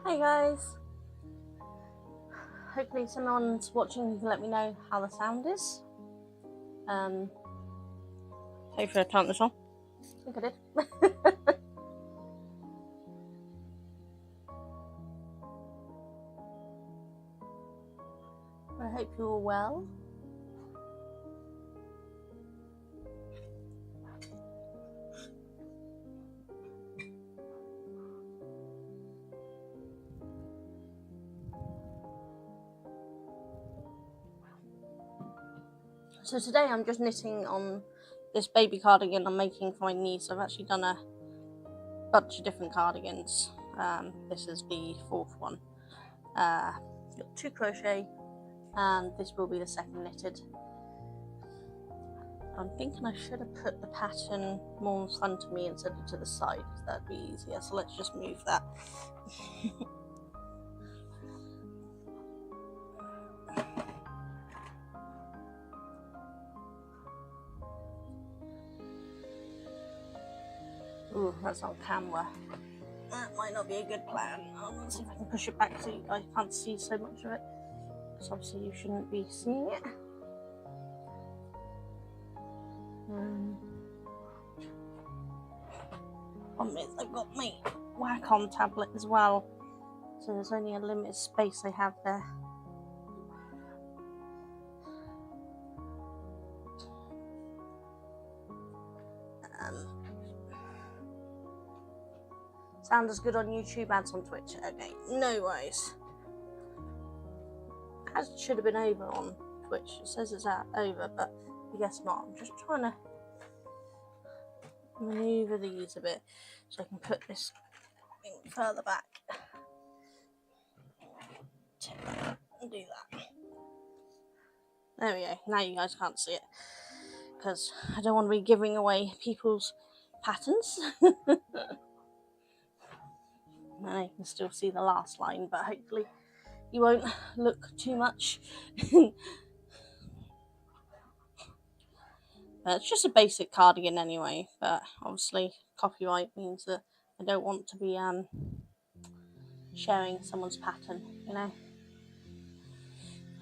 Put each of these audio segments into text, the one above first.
Hey guys, hopefully someone's watching who can let me know how the sound is. Hopefully I turned this on. I think I did. I hope you're all well. So today I'm just knitting on this baby cardigan I'm making for my niece. I've actually done a bunch of different cardigans. This is the fourth one. Got 2 crochet and this will be the second knitted. I'm thinking I should have put the pattern more in front of me instead of to the side, because that'd be easier. So let's just move that. Ooh, that's on camera. That might not be a good plan. Let's see if I can push it back so you guys can't see so much of it, because obviously you shouldn't be seeing it. Problem is, I've got my Wacom tablet as well, so there's only a limited space I have there. Sound as good on YouTube as on Twitch. Okay, no worries. As it should have been over on Twitch. It says it's over, but I guess not. I'm just trying to maneuver these a bit so I can put this thing further back. Take that and do that. There we go. Now you guys can't see it, because I don't want to be giving away people's patterns. And you can still see the last line, but hopefully you won't look too much. It's just a basic cardigan anyway, but obviously copyright means that I don't want to be sharing someone's pattern, you know.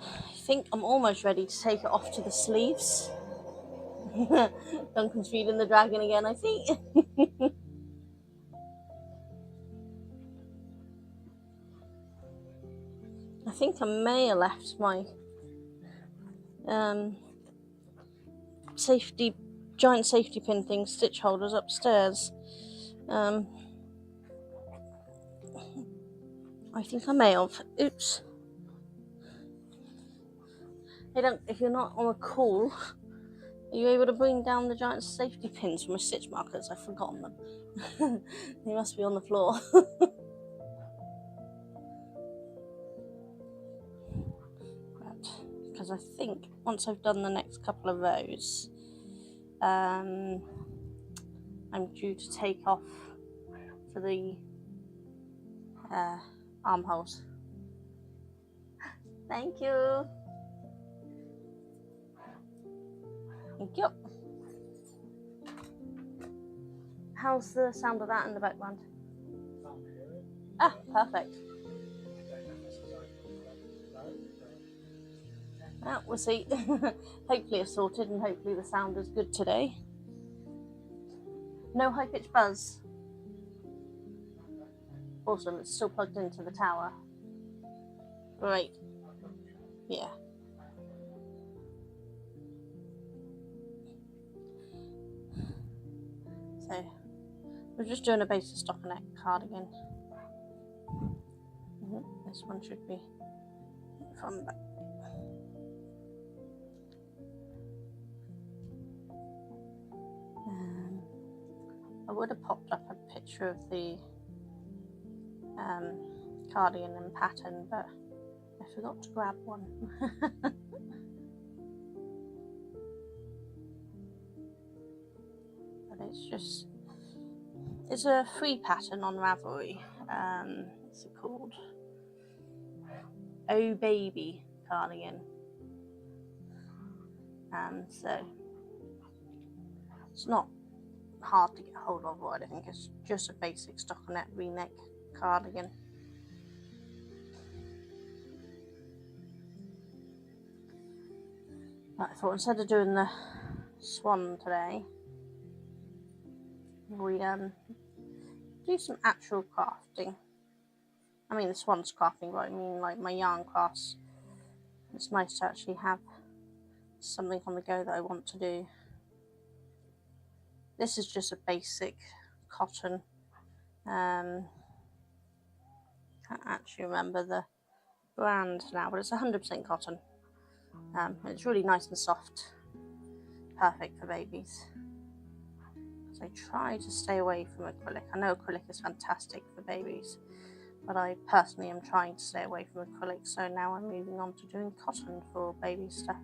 I think I'm almost ready to take it off to the sleeves. Duncan's feeding the dragon again, I think. I think I may have left my giant safety pin thing, stitch holders upstairs. I think I may have. Oops. Hey, if you're not on a call, are you able to bring down the giant safety pins from my stitch markers? I've forgotten them. They must be on the floor. Because I think once I've done the next couple of rows, I'm due to take off for the armholes. Thank you. Thank you. How's the sound of that in the background? Ah, perfect. Ah, we'll see. Hopefully it's sorted and hopefully the sound is good today. No high-pitched buzz. Awesome, it's still plugged into the tower. Great. Yeah. So, we're just doing a basic stockinette cardigan. This one should be from back. I would have popped up a picture of the cardigan and pattern, but I forgot to grab one. But it's a free pattern on Ravelry. It's called Oh Baby cardigan. So it's not hard to get hold of, or I think it's just a basic stockinette V-neck cardigan. But I thought instead of doing the swan today, we do some actual crafting. I mean the swan's crafting, but I mean like my yarn crafts. It's nice to actually have something on the go that I want to do. This is just a basic cotton. I can't actually remember the brand now, but it's 100% cotton. It's really nice and soft, perfect for babies. So I try to stay away from acrylic. I know acrylic is fantastic for babies, but I personally am trying to stay away from acrylic, so now I'm moving on to doing cotton for baby stuff.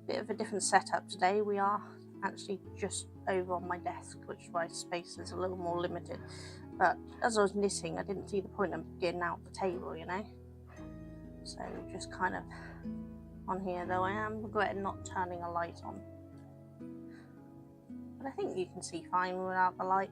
Bit of a different setup today. We are actually just over on my desk, which is why space is a little more limited, but as I was knitting I didn't see the point of getting out the table, you know, so just kind of on here, though I am regretting not turning a light on, but I think you can see fine without the light.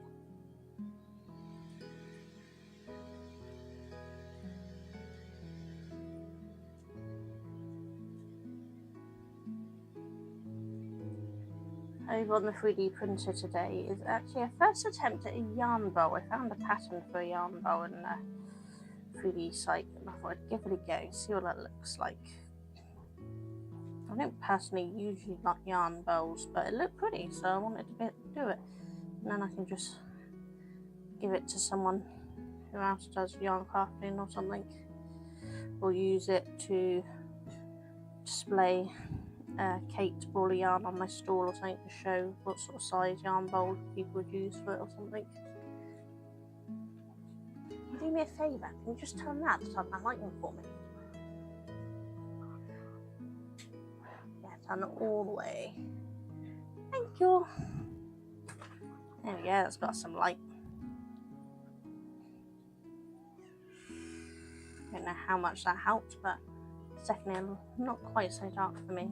Over on the 3D printer today is actually a first attempt at a yarn bow. I found a pattern for a yarn bow in the 3D site and I thought I'd give it a go, see what that looks like. I don't personally usually like yarn bows, but it looked pretty, so I wanted to do it. And then I can just give it to someone who else does yarn crafting or something, or use it to display caked ball of yarn on my stall or something to show what sort of size yarn bowl people would use for it or something. Can you do me a favour? Can you just turn that lighting for me? Yeah, turn it all the way. Thank you. There we go, that's got some light. I don't know how much that helped, but it's definitely not quite so dark for me.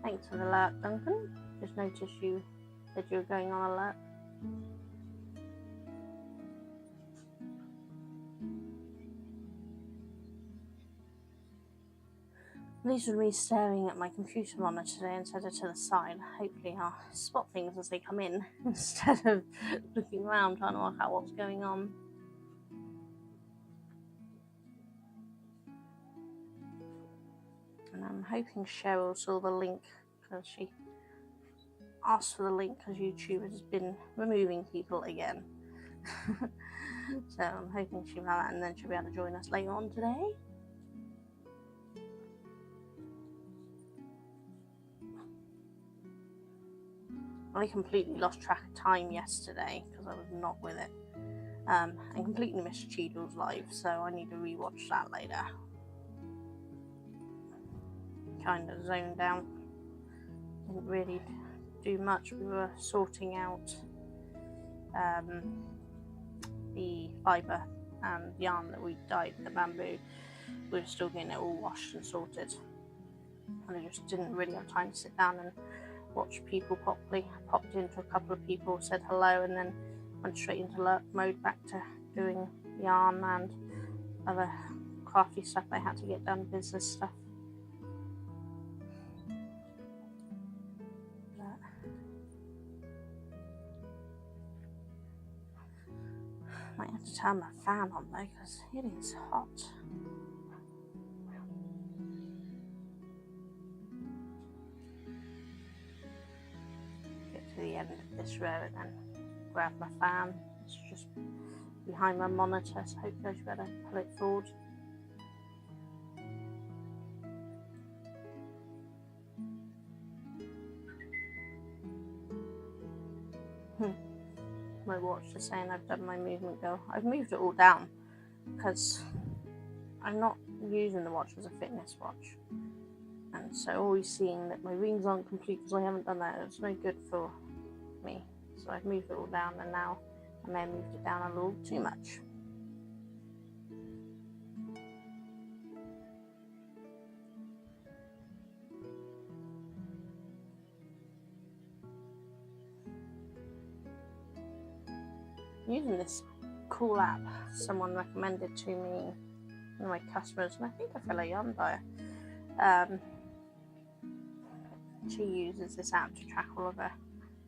Thanks for the alert, Duncan. Just noticed you said you were going on alert. At least with me staring at my computer monitor today instead of to the side, hopefully I'll spot things as they come in instead of looking around trying to work out what's going on. And I'm hoping Cheryl saw the link because she asked for the link because YouTube has been removing people again. So I'm hoping she'll have that and then she'll be able to join us later on today. I completely lost track of time yesterday because I was not with it, and completely missed Cheadle's live, so I need to rewatch that later. Kind of zoned out, didn't really do much. We were sorting out the fibre and yarn that we dyed the bamboo. We were still getting it all washed and sorted, and I just didn't really have time to sit down and watch people properly. I popped into a couple of people, said hello, and then went straight into lurk mode back to doing yarn and other crafty stuff I had to get done, business stuff. Might have to turn my fan on though because it is hot. Get to the end of this row and then grab my fan. It's just behind my monitor, so hopefully I should better pull it forward. My watch is saying I've done my movement go. I've moved it all down because I'm not using the watch as a fitness watch, and so always seeing that my rings aren't complete because I haven't done that. It's no good for me, so I've moved it all down, and now I may have moved it down a little too much. using this cool app someone recommended to me, one of my customers, and I think a fellow yarn buyer. She uses this app to track all of her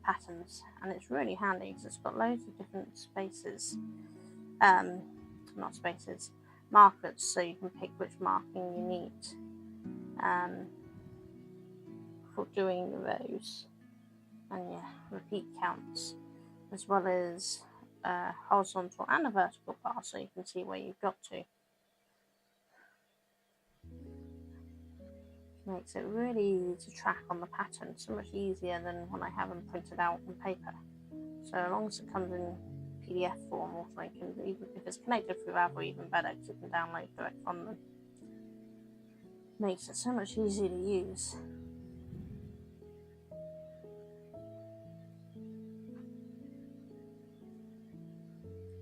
patterns, and it's really handy because it's got loads of different spaces, not spaces, markers, so you can pick which marking you need for doing those, and yeah, repeat counts, as well as a horizontal and a vertical bar, so you can see where you've got to. Makes it really easy to track on the pattern, so much easier than when I have them printed out on paper. So as long as it comes in PDF form, or something, even if it's connected through Apple, even better, because you can download direct from them. Makes it so much easier to use.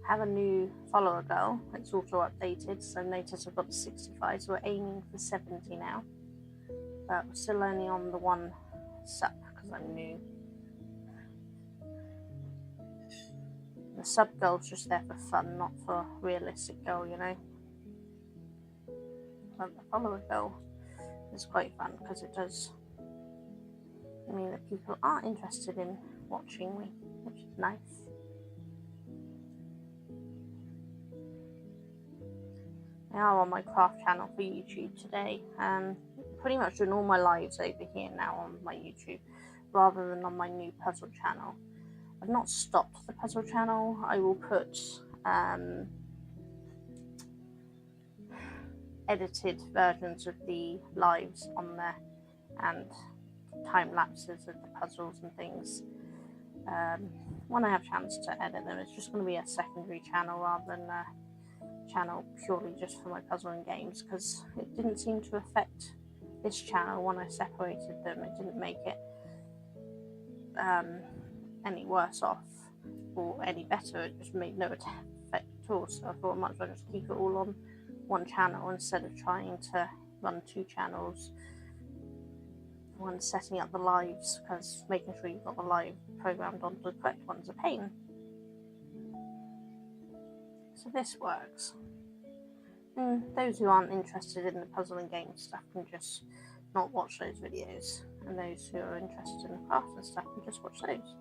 Have a new follower goal. It's auto updated, so notice I've got 65, so we're aiming for 70 now. But we're still only on the one sub because I'm new. The sub goal's just there for fun, not for realistic goal, you know. But the follower goal is quite fun because it does mean that people are interested in watching me, which is nice. I am on my craft channel for YouTube today. Pretty much doing all my lives over here now on my YouTube, rather than on my new puzzle channel. I've not stopped the puzzle channel. I will put edited versions of the lives on there, and time lapses of the puzzles and things. When I have a chance to edit them, it's just going to be a secondary channel rather than a channel purely just for my puzzle and games, because it didn't seem to affect this channel when I separated them. It didn't make it any worse off or any better. It just made no effect at all, so I thought I might as well just keep it all on one channel instead of trying to run two channels when setting up the lives, because making sure you've got the live programmed onto the correct one's a pain. So this works. And those who aren't interested in the puzzle and game stuff can just not watch those videos, and those who are interested in the craft and stuff can just watch those.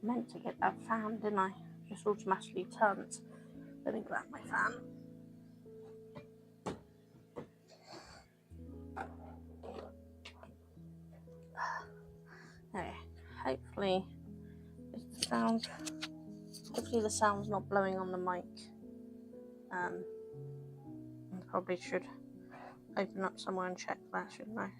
Meant to get that fan, didn't I? Just automatically turned. Let me grab my fan. Okay, hopefully the sound's not blowing on the mic. I probably should open up somewhere and check that, shouldn't I?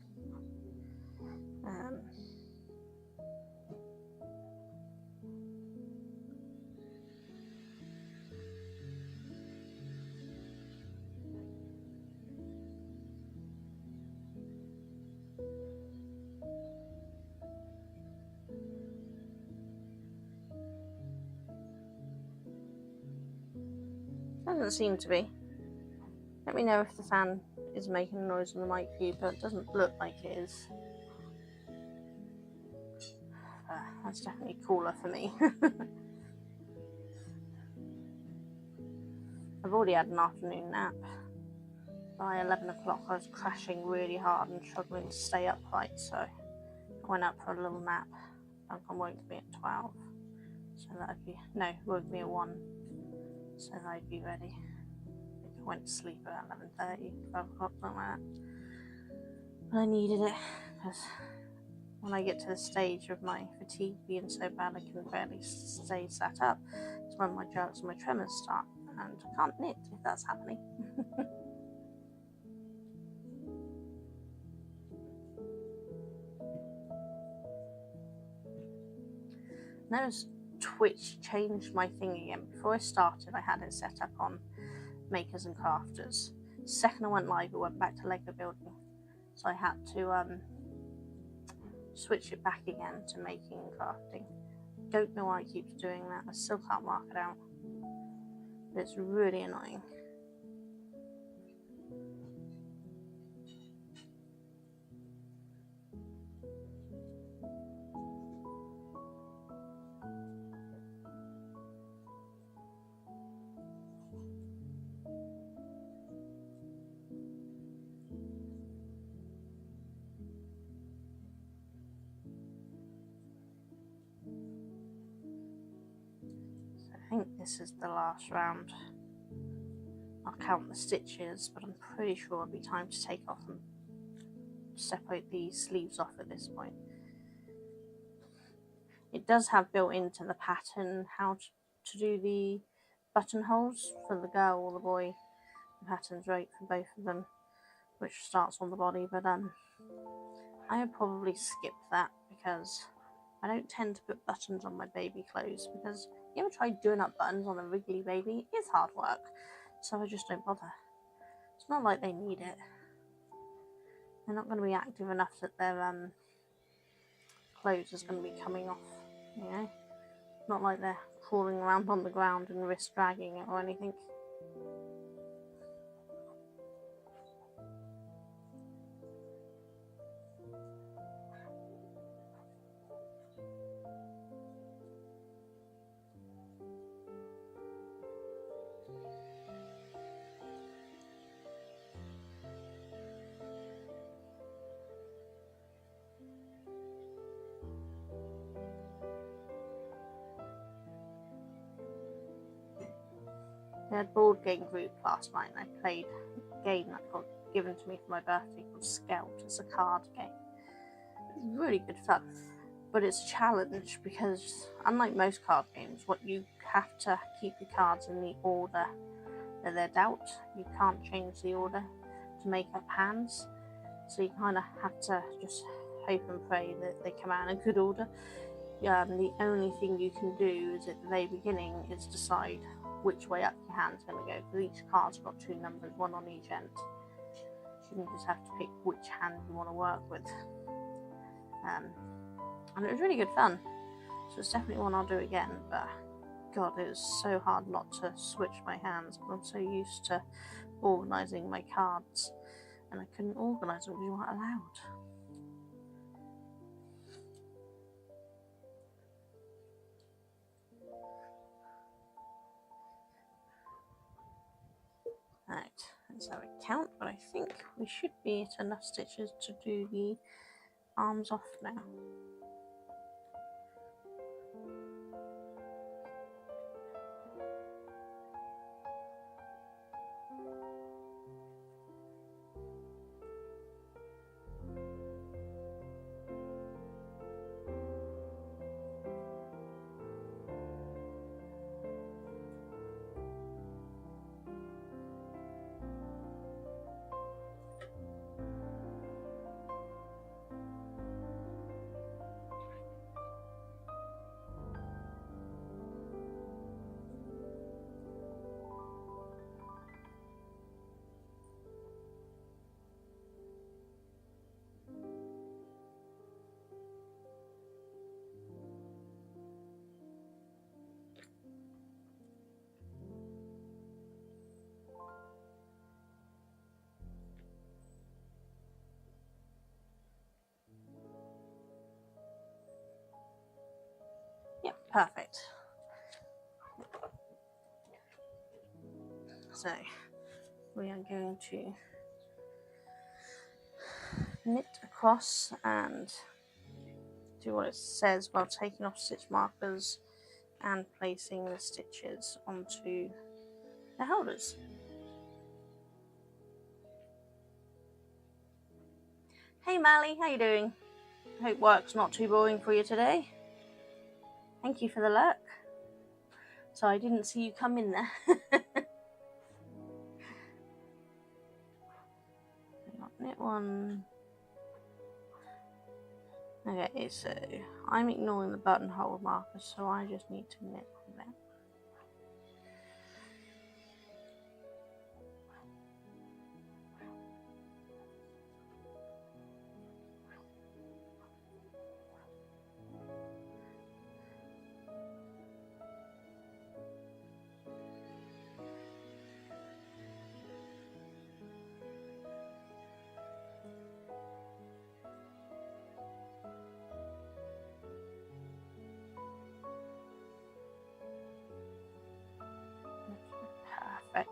Doesn't seem to be. Let me know if the fan is making a noise on the mic for you, but it doesn't look like it is. That's definitely cooler for me. I've already had an afternoon nap. By 11 o'clock I was crashing really hard and struggling to stay upright, so I went up for a little nap. Duncan woke me at 12, so that woke me at 1, so that I'd be ready. I went to sleep at 11:30, 12 o'clock, something like that. But I needed it, because when I get to the stage of my fatigue being so bad I can barely stay sat up, it's when my jerks and my tremors start, and I can't knit if that's happening. Notice Twitch changed my thing again. Before I started, I had it set up on Makers and Crafters. The second I went live, it went back to Lego building. So I had to switch it back again to making and crafting. Don't know why it keeps doing that. I still can't mark it out. But it's really annoying. I think this is the last round. I'll count the stitches, but I'm pretty sure it'll be time to take off and separate these sleeves off at this point. It does have built into the pattern how to do the buttonholes for the girl or the boy. The pattern's right for both of them, which starts on the body, but I would probably skip that because I don't tend to put buttons on my baby clothes, because you ever tried doing up buttons on a wriggly baby? It's hard work, so I just don't bother. It's not like they need it. They're not going to be active enough that their clothes is going to be coming off, you know? Not like they're crawling around on the ground and risk dragging it or anything. We had board game group last night and I played a game that got given to me for my birthday called Scout. It's a card game. It's really good fun, but it's a challenge because unlike most card games, what you have to keep your cards in the order that they're dealt. You can't change the order to make up hands, so you kind of have to just hope and pray that they come out in a good order. The only thing you can do is at the very beginning is decide which way up your hand's going to go, because each card's got two numbers, one on each end. You just have to pick which hand you want to work with. And it was really good fun, so it's definitely one I'll do again, but God, it was so hard not to switch my hands, but I'm so used to organising my cards, and I couldn't organise them because you weren't allowed. Right, let's have a count, but I think we should be at enough stitches to do the arms off now. Yep, perfect. So we are going to knit across and do what it says while taking off stitch markers and placing the stitches onto the holders. Hey Mally, how you doing? Hope work's not too boring for you today. Thank you for the lurk. So I didn't see you come in there. Knit one. Okay, so I'm ignoring the buttonhole markers, so I just need to knit them.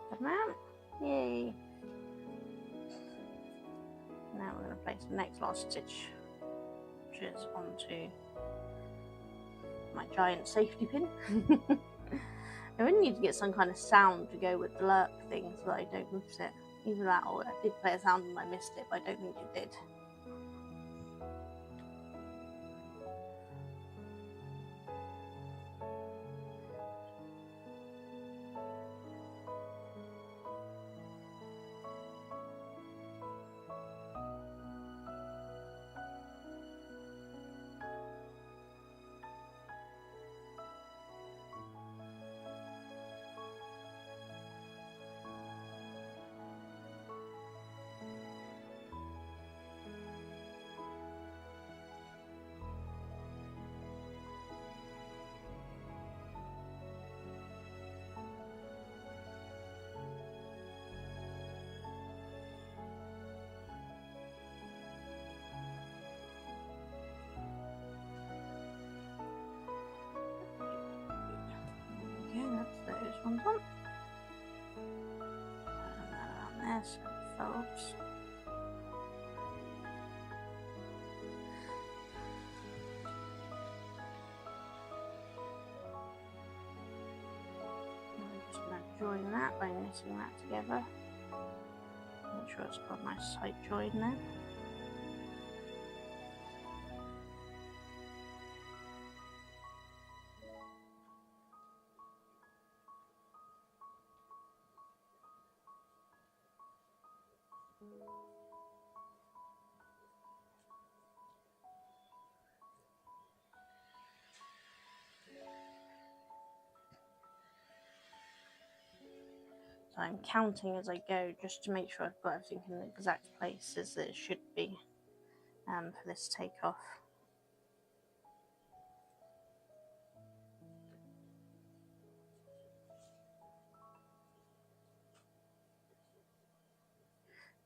Good man. Yay. Now we're going to place the next last stitch, which is onto my giant safety pin. I really need to get some kind of sound to go with the lurk thing so that I don't miss it. Either that or I did play a sound and I missed it, but I don't think it did. Okay, that's those ones on. Turn that around there so it folds. I'm just going to join that by knitting that together. Make sure it's got a nice tight join there. So I'm counting as I go just to make sure I've got everything in the exact places that it should be for this takeoff.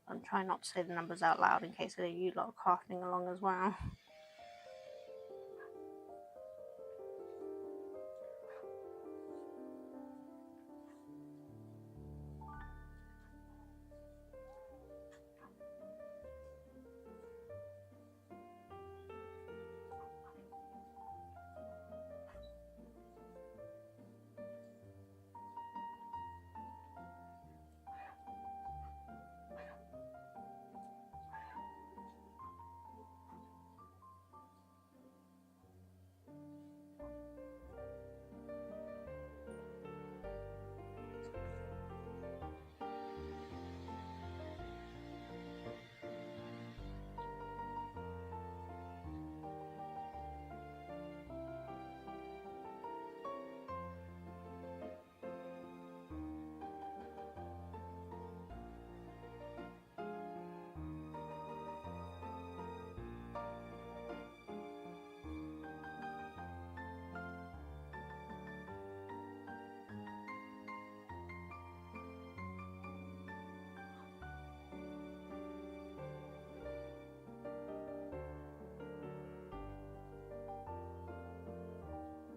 I'm trying not to say the numbers out loud in case you lot are crafting along as well.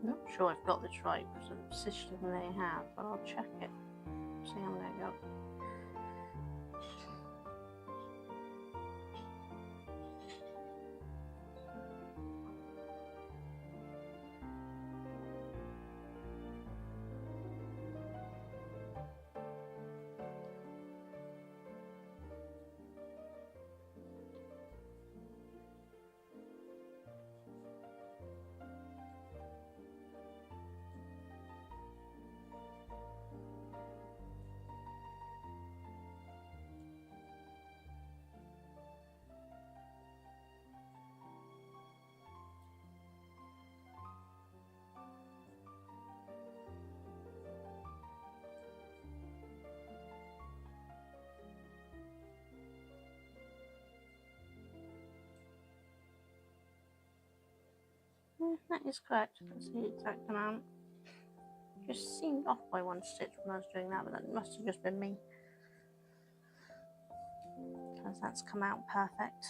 Not sure I've got this right because of the position they have, but I'll check it. See how I'm going to go. That is correct. That's the exact amount. Just seemed off by one stitch when I was doing that, but that must have just been me. Because that's come out perfect.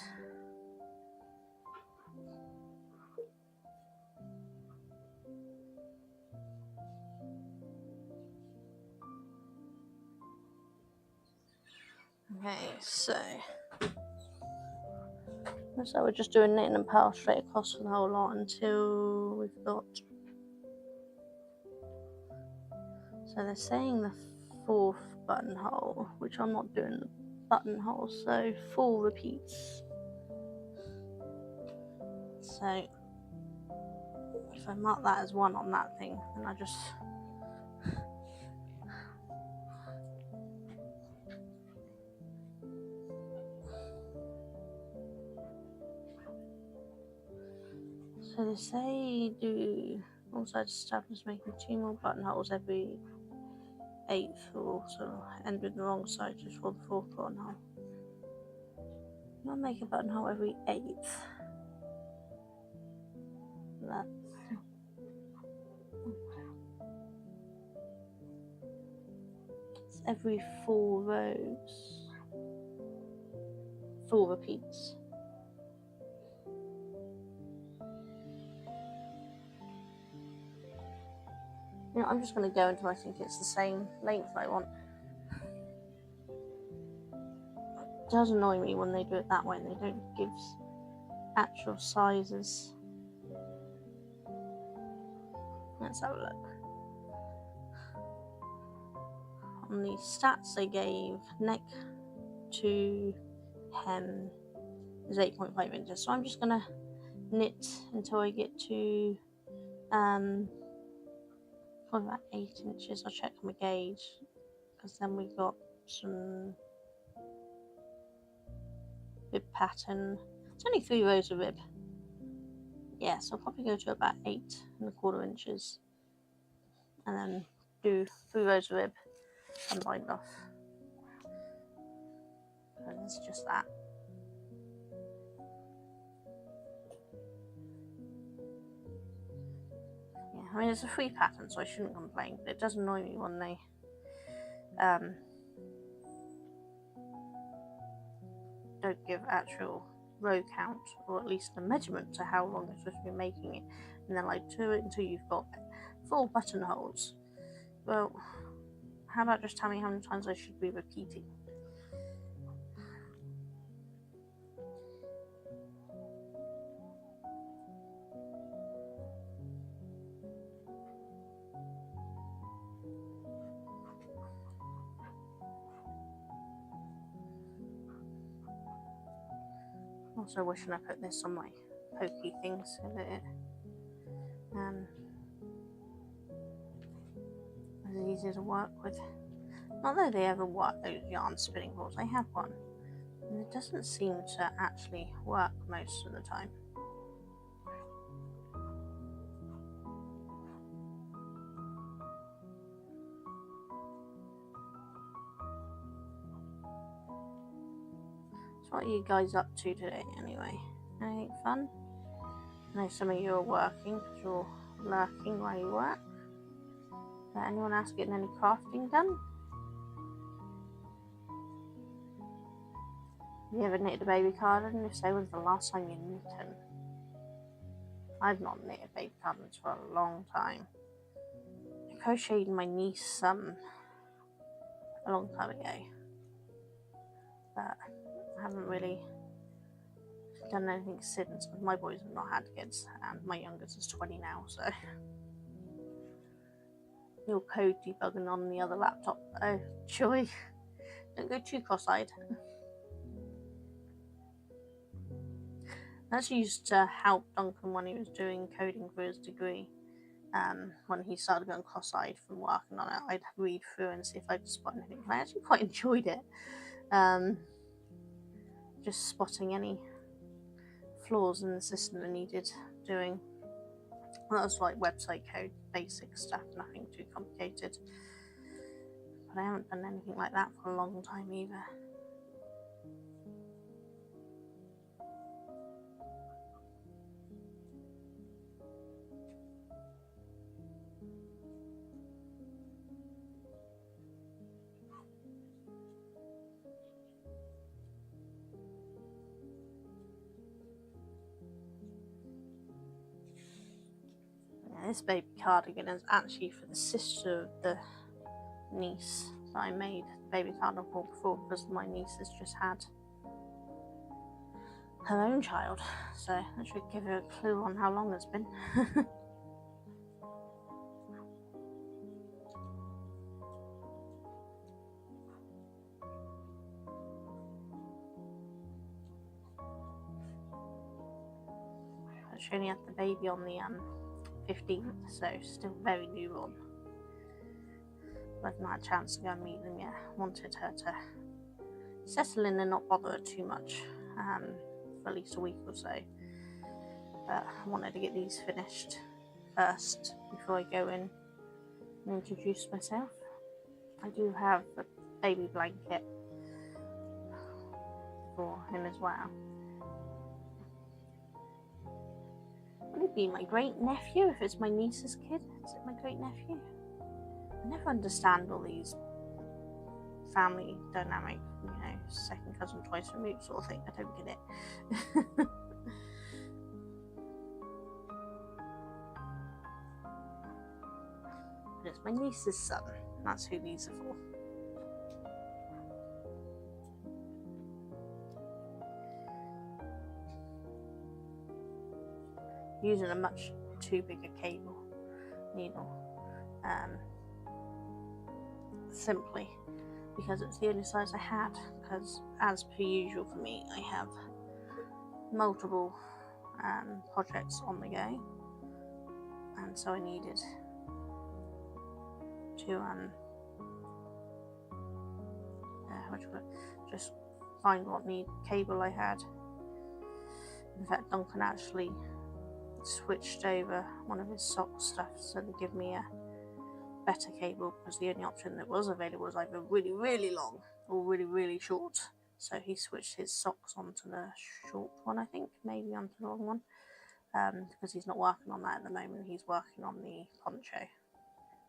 Okay, so we're just doing knitting and purl straight across for the whole lot until we've got. So they're saying the 4th buttonhole, which I'm not doing the buttonhole, so 4 repeats. So if I mark that as 1 on that thing, then I just so they say do one side establish making 2 more buttonholes every 8th, or also end with the wrong side just for the 4th buttonhole. I'll make a buttonhole every 8th. That's every 4 rows, 4 repeats. You know, I'm just going to go until I think it's the same length I want. It does annoy me when they do it that way and they don't give actual sizes. Let's have a look. On the stats they gave, neck to hem is 8.5 inches. So I'm just going to knit until I get to probably about 8 inches. I'll check my gauge because then we've got some rib pattern. It's only 3 rows of rib. Yeah, so I'll probably go to about 8.25 inches and then do 3 rows of rib and bind off. And it's just that. Yeah, I mean it's a free pattern, so I shouldn't complain, but it does annoy me when they don't give actual row count, or at least a measurement to how long they're supposed to be making it, and then like do it until you've got 4 buttonholes. Well, how about just tell me how many times I should be repeating? Also wishing I put this on my pokey things so that it is easier to work with. Not that they ever work those yarn spinning balls. I have one and it doesn't seem to actually work most of the time. So what are you guys up to today anyway? Anything fun? I know some of you are working because you're lurking while you work. Is anyone else getting any crafting done? Have you ever knitted a baby cardigan? If so, when's the last time you knitted? I've not knitted baby cardigans for a long time. I crocheted my niece a long time ago, but I haven't really done anything since. My boys have not had kids, and my youngest is 20 now, so your code debugging on the other laptop. Oh joy! Don't go too cross-eyed. I actually used to help Duncan when he was doing coding for his degree. When he started going cross-eyed from working on it, I'd read through and see if I could spot anything. I actually quite enjoyed it. Just spotting any flaws in the system that needed doing. Well, that was like website code, basic stuff, nothing too complicated. But I haven't done anything like that for a long time either. This baby cardigan is actually for the sister of the niece that I made the baby cardigan for before, because my niece has just had her own child, so that should give you a clue on how long it's been. She only had the baby on the 15th, so still very newborn. I've not had a chance to go and meet them yet. Wanted her to settle in and not bother her too much for at least a week or so. But I wanted to get these finished first before I go in and introduce myself. I do have a baby blanket for him as well. Would it be my great nephew if it's my niece's kid? Is it my great nephew? I never understand all these family dynamic, second cousin twice removed sort of thing. I don't get it. But it's my niece's son. That's who these are for. Using a much too big a cable needle, simply because it's the only size I had, because as per usual for me, I have multiple projects on the go, and so I needed to just find what cable I had. In fact, Duncan actually switched over one of his sock stuff so they give me a better cable, because the only option that was available was either really, really long or really, really short. So he switched his socks onto the short one, I think, maybe onto the long one, because he's not working on that at the moment. He's working on the poncho,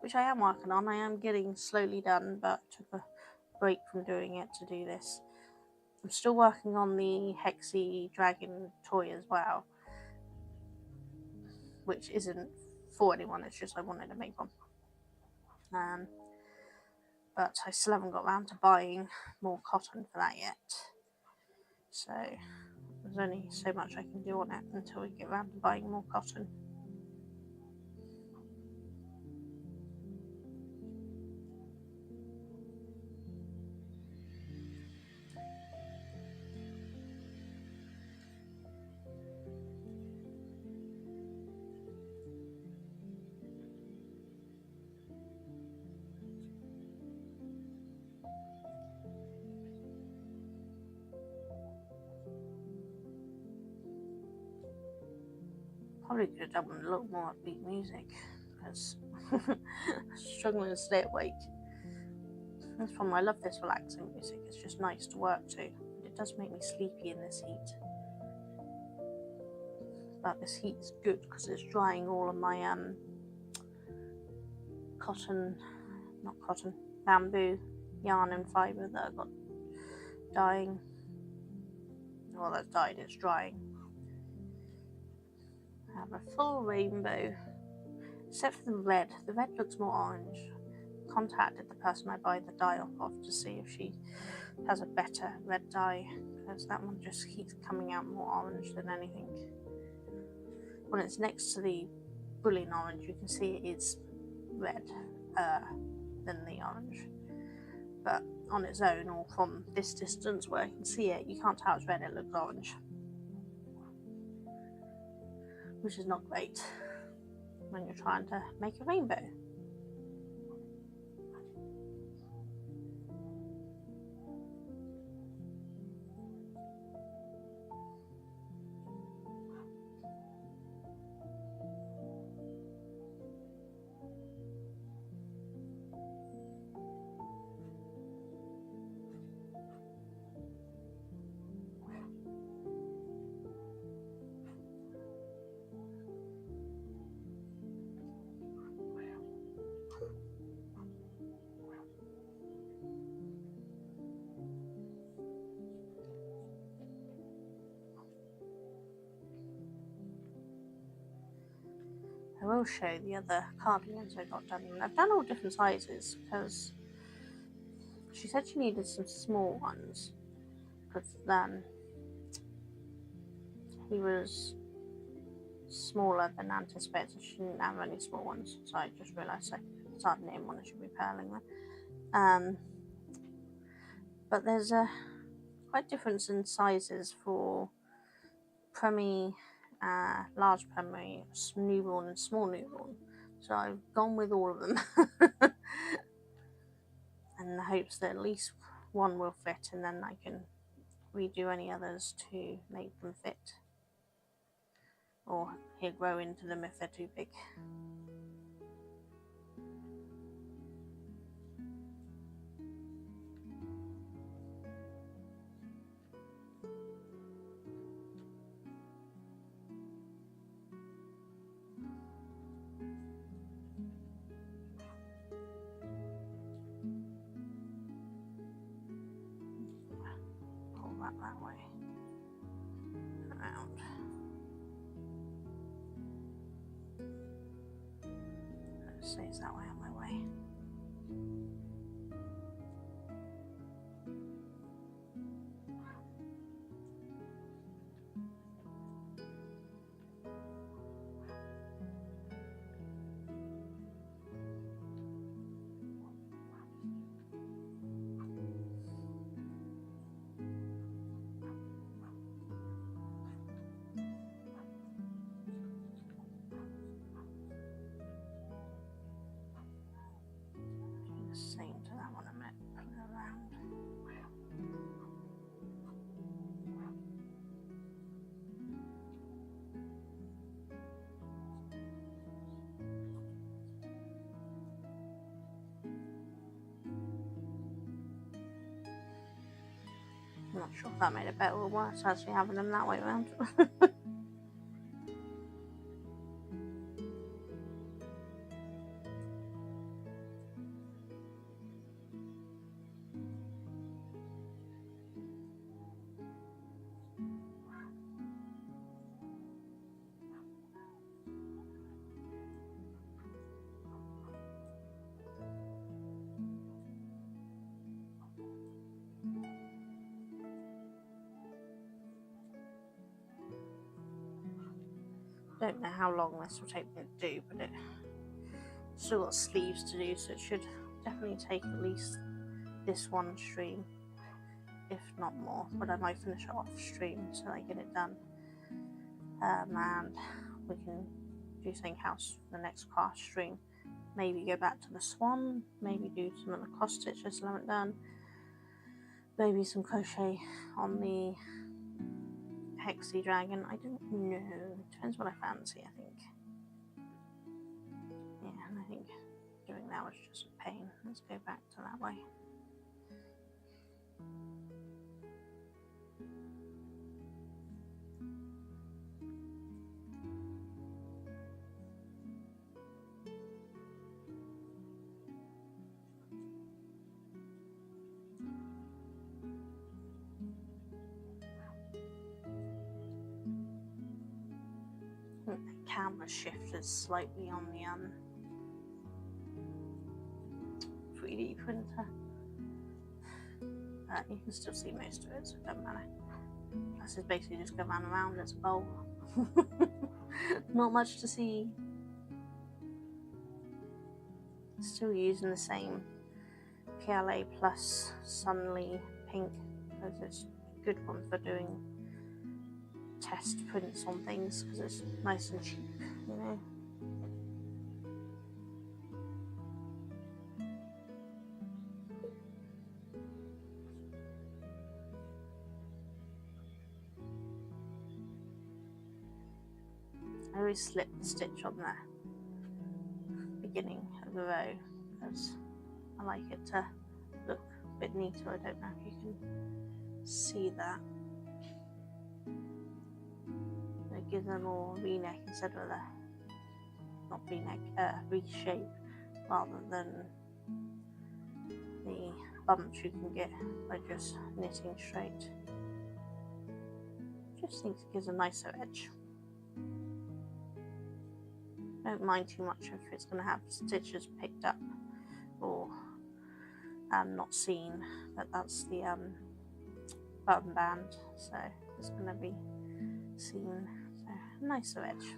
which I am working on. I am getting slowly done, but took a break from doing it to do this. I'm still working on the Hexy Dragon toy as well, which isn't for anyone, it's just I wanted to make one. But I still haven't got around to buying more cotton for that yet. So there's only so much I can do on it until we get around to buying more cotton. Probably could have done with a little more upbeat music, because I'm struggling to stay awake. That's from I love this relaxing music. It's just nice to work to. It does make me sleepy in this heat. But this heat's good because it's drying all of my bamboo yarn and fibre that I got dying. Well, that's dyed, it's drying. I have a full rainbow, except for the red. The red looks more orange. Contacted the person I buy the dye off of to see if she has a better red dye, because that one just keeps coming out more orange than anything. When it's next to the brilliant orange, you can see it is red than the orange, but on its own, or from this distance where I can see it, you can't tell it's red, it looks orange, which is not great when you're trying to make a rainbow. I will show the other cardigans I got done. I've done all different sizes because she said she needed some small ones because then he was smaller than anticipated, so she didn't have any small ones. So I just realised I started naming one, I should be purling them. But there's a quite difference in sizes for preemie, large preemie, newborn and small newborn. So I've gone with all of them in the hopes that at least one will fit, and then I can redo any others to make them fit, or he'll grow into them if they're too big. Pull that way, around. It stays that way on my way. Same to that one a minute, pull it around. I'm not sure if that made it better or worse, actually having them that way around. Don't know how long this will take me to do, but it's still got sleeves to do, so it should definitely take at least this one stream, if not more, but I might finish it off stream so I get it done, and we can do something else for the next class stream. Maybe go back to the swan, maybe do some of the cross stitches I haven't done, maybe some crochet on the hexy dragon. I don't know, depends what I fancy. I think, yeah, and I think doing that was just a pain. Let's go back to that way. The camera shifted slightly on the 3D printer. You can still see most of it, so it doesn't matter. This is basically just going around as a bowl. Not much to see. Still using the same PLA Plus Sunly Pink, because it's a good one for doing test prints on things, because it's nice and cheap, you know. I always slip the stitch on the beginning of the row because I like it to look a bit neater. I don't know if you can see that. It gives them more V-neck instead of the, not V-neck, V-shape, rather than the bumps you can get by just knitting straight. Just think it gives a nicer edge. Don't mind too much if it's going to have stitches picked up or not seen, but that's the button band, so it's going to be seen. So nicer edge.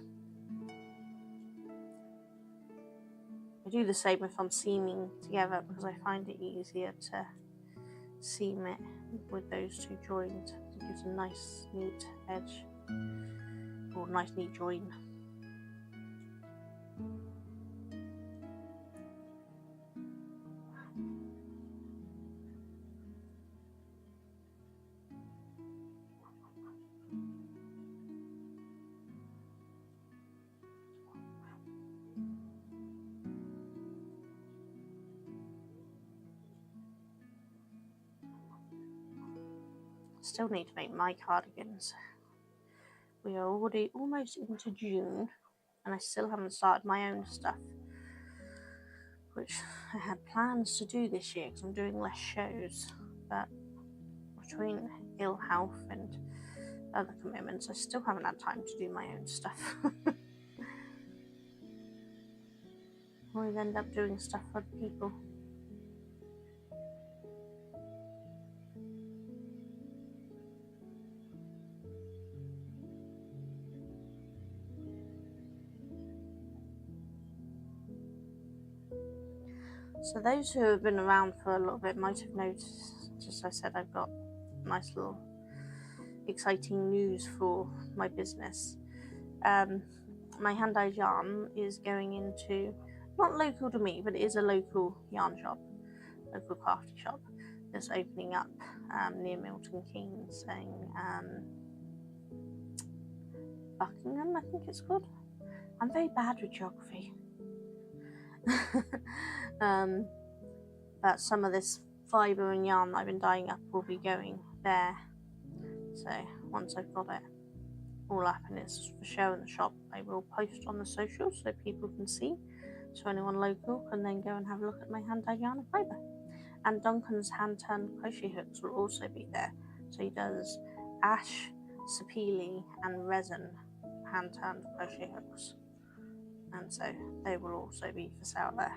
I do the same if I'm seaming together because I find it easier to seam it with those two joined. It gives a nice neat edge, or nice neat join. Still need to make my cardigans. We are already almost into June and I still haven't started my own stuff, which I had plans to do this year because I'm doing less shows, but between ill health and other commitments I still haven't had time to do my own stuff. I always end up doing stuff for other people. So those who have been around for a little bit might have noticed, as I said, I've got nice little exciting news for my business. My hand-dyed yarn is going into, not local to me, but it is a local yarn shop, local crafty shop that's opening up near Milton Keynes, saying Buckingham, I think it's called. I'm very bad with geography. But some of this fibre and yarn that I've been dyeing up will be going there. So once I've got it all up and it's for show in the shop, I will post on the socials so people can see. So anyone local can then go and have a look at my hand-dyed yarn and fibre. And Duncan's hand-turned crochet hooks will also be there. So he does ash, sapele and resin hand-turned crochet hooks. And so they will also be for sale there.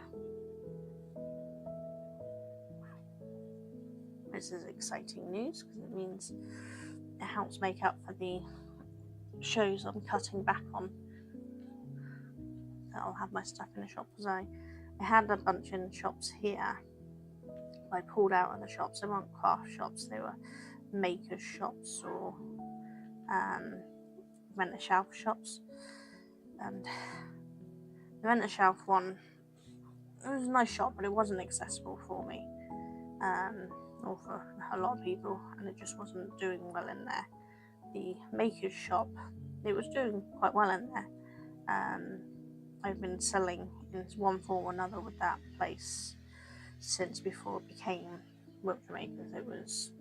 This is exciting news because it means it helps make up for the shows I'm cutting back on. I'll have my stuff in the shop because I had a bunch in shops here. I pulled out of the shops. They weren't craft shops, they were makers shops or rent-a-shelf shops. And the rent-a-shelf one, it was a nice shop, but it wasn't accessible for me. Or for a lot of people, and it just wasn't doing well in there. The maker's shop, it was doing quite well in there. I've been selling in one form or another with that place since before it became Wiltshire Makers. It was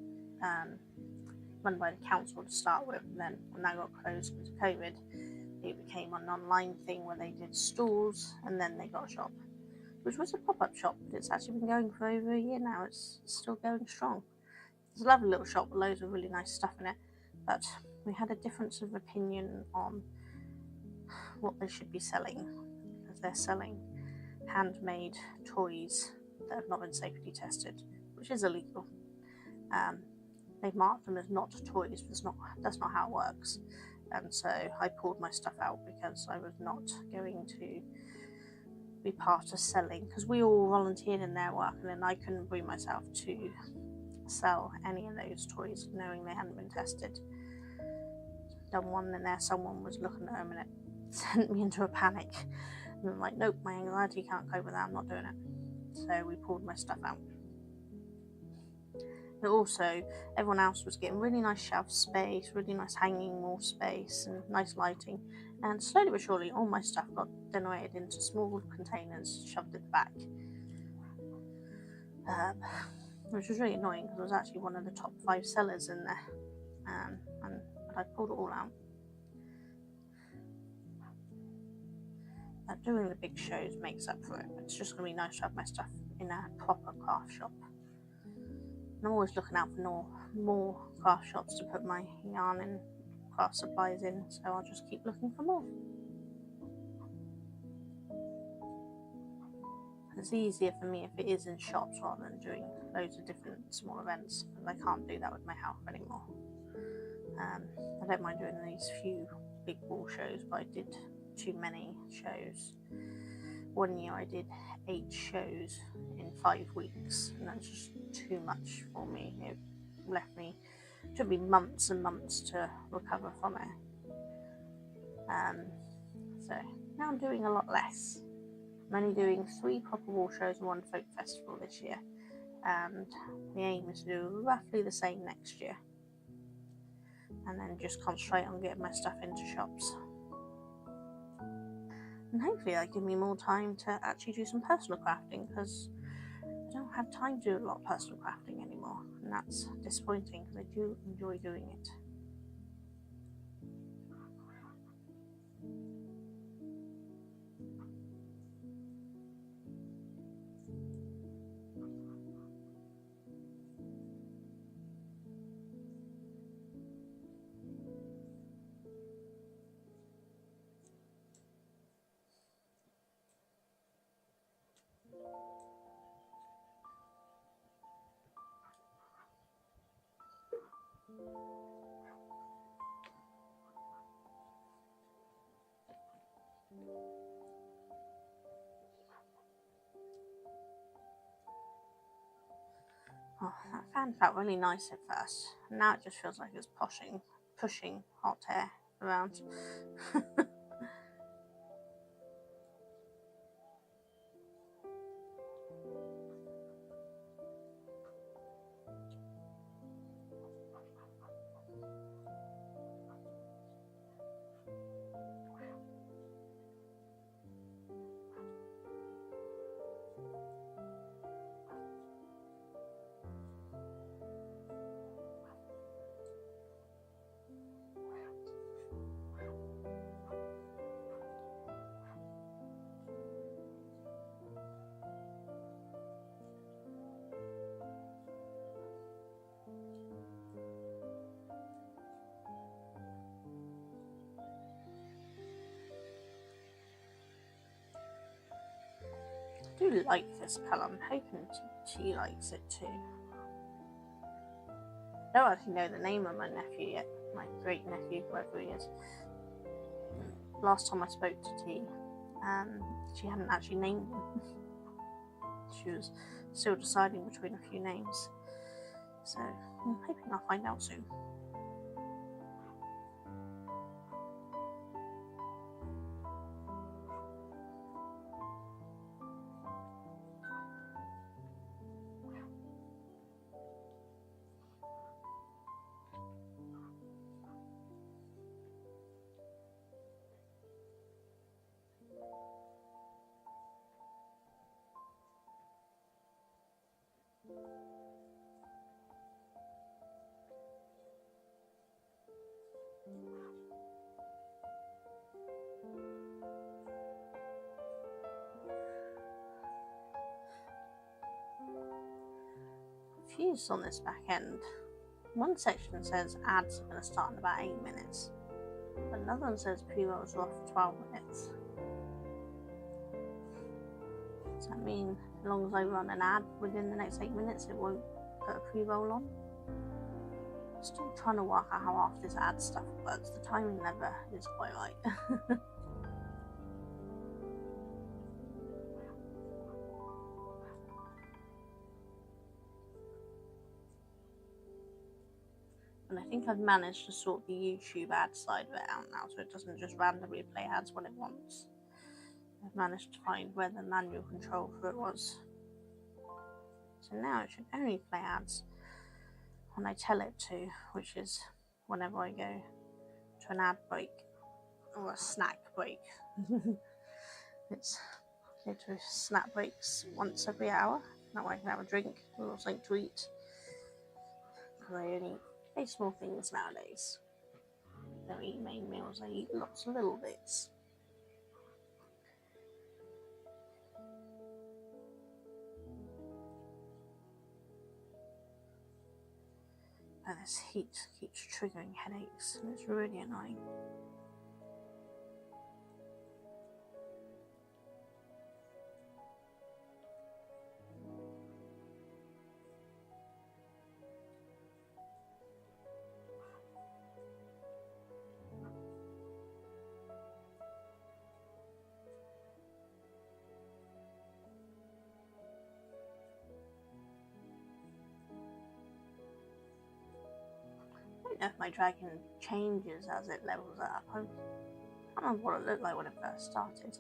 run by the council to start with, and then when that got closed because of COVID, it became an online thing where they did stalls and then they got a shop, which was a pop-up shop, but it's actually been going for over a year now. It's still going strong. It's a lovely little shop with loads of really nice stuff in it, but we had a difference of opinion on what they should be selling, because they're selling handmade toys that have not been safety tested, which is illegal. They've marked them as not toys, but that's not how it works. And so I pulled my stuff out because I was not going to be part of selling, because we all volunteered in their work, and then I couldn't bring myself to sell any of those toys knowing they hadn't been tested. Done one in there, someone was looking at them and it sent me into a panic, and I'm like, nope, my anxiety can't cope with that, I'm not doing it. So we pulled my stuff out. But also everyone else was getting really nice shelf space, really nice hanging wall space and nice lighting, and slowly but surely all my stuff got donated into small containers shoved at the back, which was really annoying because I was actually one of the top 5 sellers in there, but I pulled it all out. Doing the big shows makes up for it. It's just going to be nice to have my stuff in a proper craft shop. I'm always looking out for more craft shops to put my yarn and craft supplies in, so I'll just keep looking for more. It's easier for me if it is in shops rather than doing loads of different small events, because I can't do that with my health anymore. I don't mind doing these few big wall shows, but I did too many shows. One year I did 8 shows in 5 weeks, and that's just too much for me. It took me months and months to recover from it. So now I'm doing a lot less. I'm only doing 3 proper wall shows and 1 folk festival this year, and the aim is to do roughly the same next year, and then just concentrate on getting my stuff into shops. And hopefully that give me more time to actually do some personal crafting, because I don't have time to do a lot of personal crafting anymore, and that's disappointing because I do enjoy doing it. Oh, that fan felt really nice at first, and now it just feels like it's pushing hot air around. I do like this colour. I'm hoping T likes it too. I don't actually know the name of my nephew yet, my great nephew, whoever he is. Last time I spoke to T, she hadn't actually named him. She was still deciding between a few names, so I'm hoping I'll find out soon. Confused on this back end. One section says ads are going to start in about 8 minutes, but another one says pre-rolls are off for 12 minutes. Does that mean as long as I run an ad within the next 8 minutes it won't put a pre-roll on? I'm still trying to work out how half this ad stuff works. The timing never is quite right. And I think I've managed to sort the YouTube ad side of it out now, so it doesn't just randomly play ads when it wants. I've managed to find where the manual control for it was. So now it should only play ads when I tell it to, which is whenever I go to an ad break or a snack break. It's go to snack breaks once every hour. That way I can have a drink or something to eat. Because I only eat very small things nowadays. I don't eat main meals, I eat lots of little bits. And this heat keeps triggering headaches, and it's really annoying. know if my dragon changes as it levels up. I can't remember what it looked like when it first started.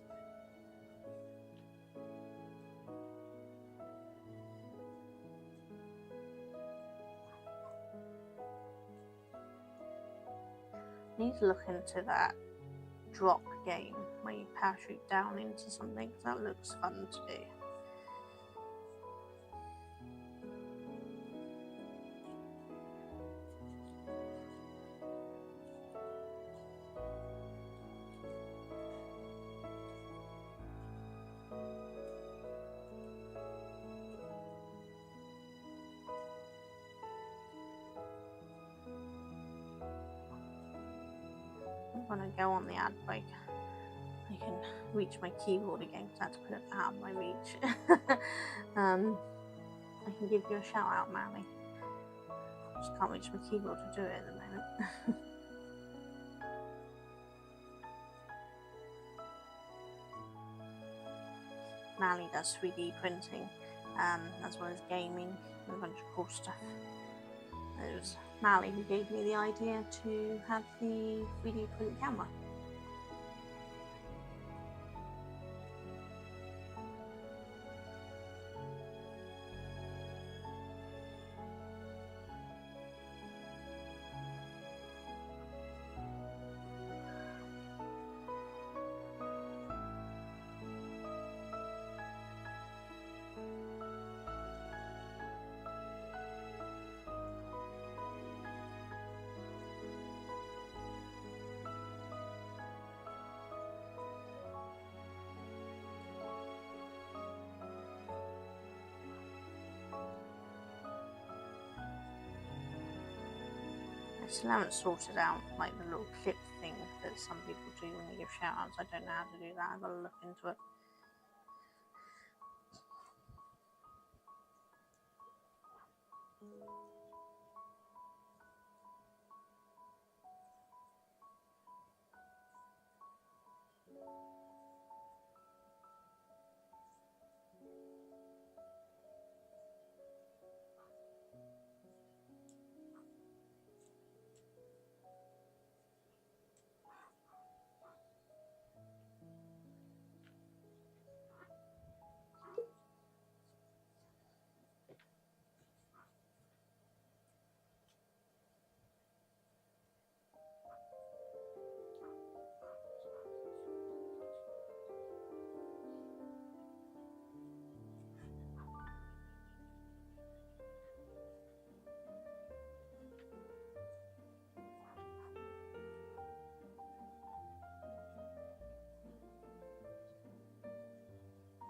I need to look into that drop game where you parachute down into something, because that looks fun to do. When I go on the ad break, I can reach my keyboard again because I had to put it out of my reach. I can give you a shout out, Mally. Just can't reach my keyboard to do it at the moment. Mally does 3D printing, as well as gaming and a bunch of cool stuff. It was Mally who gave me the idea to have the 3D print camera. I still haven't sorted out like the little clip thing that some people do when they give shout outs. I don't know how to do that. I've got to look into it.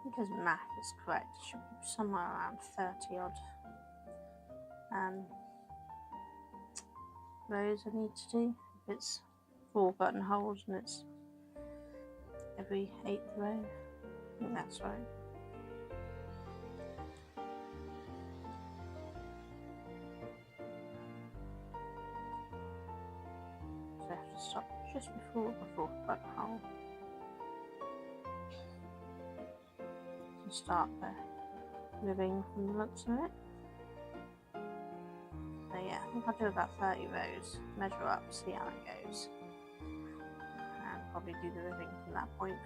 Because math is correct, it should be somewhere around 30 odd rows I need to do. If it's 4 buttonholes and it's every 8th row, I think that's right. So I have to stop just before the 4th buttonhole. Start the ribbing from the looks of it. So yeah, I think I'll do about 30 rows, measure up, see how it goes, and probably do the ribbing from that point.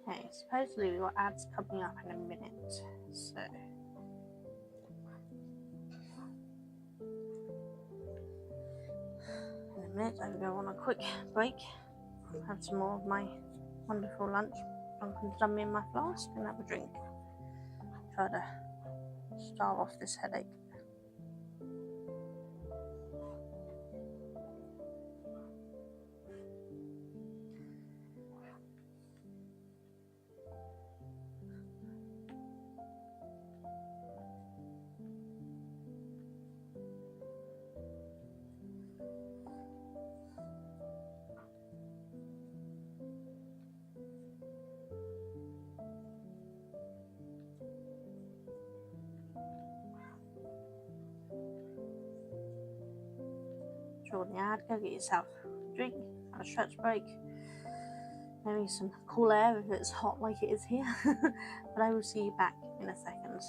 Okay, supposedly we've got ads coming up in a minute, so in a minute I go on a quick break, have some more of my wonderful lunch, dummy in my flask, and have a drink. Try to start off this headache. Draw the ad, go get yourself a drink, have a stretch break, maybe some cool air if it's hot like it is here. But I will see you back in a second.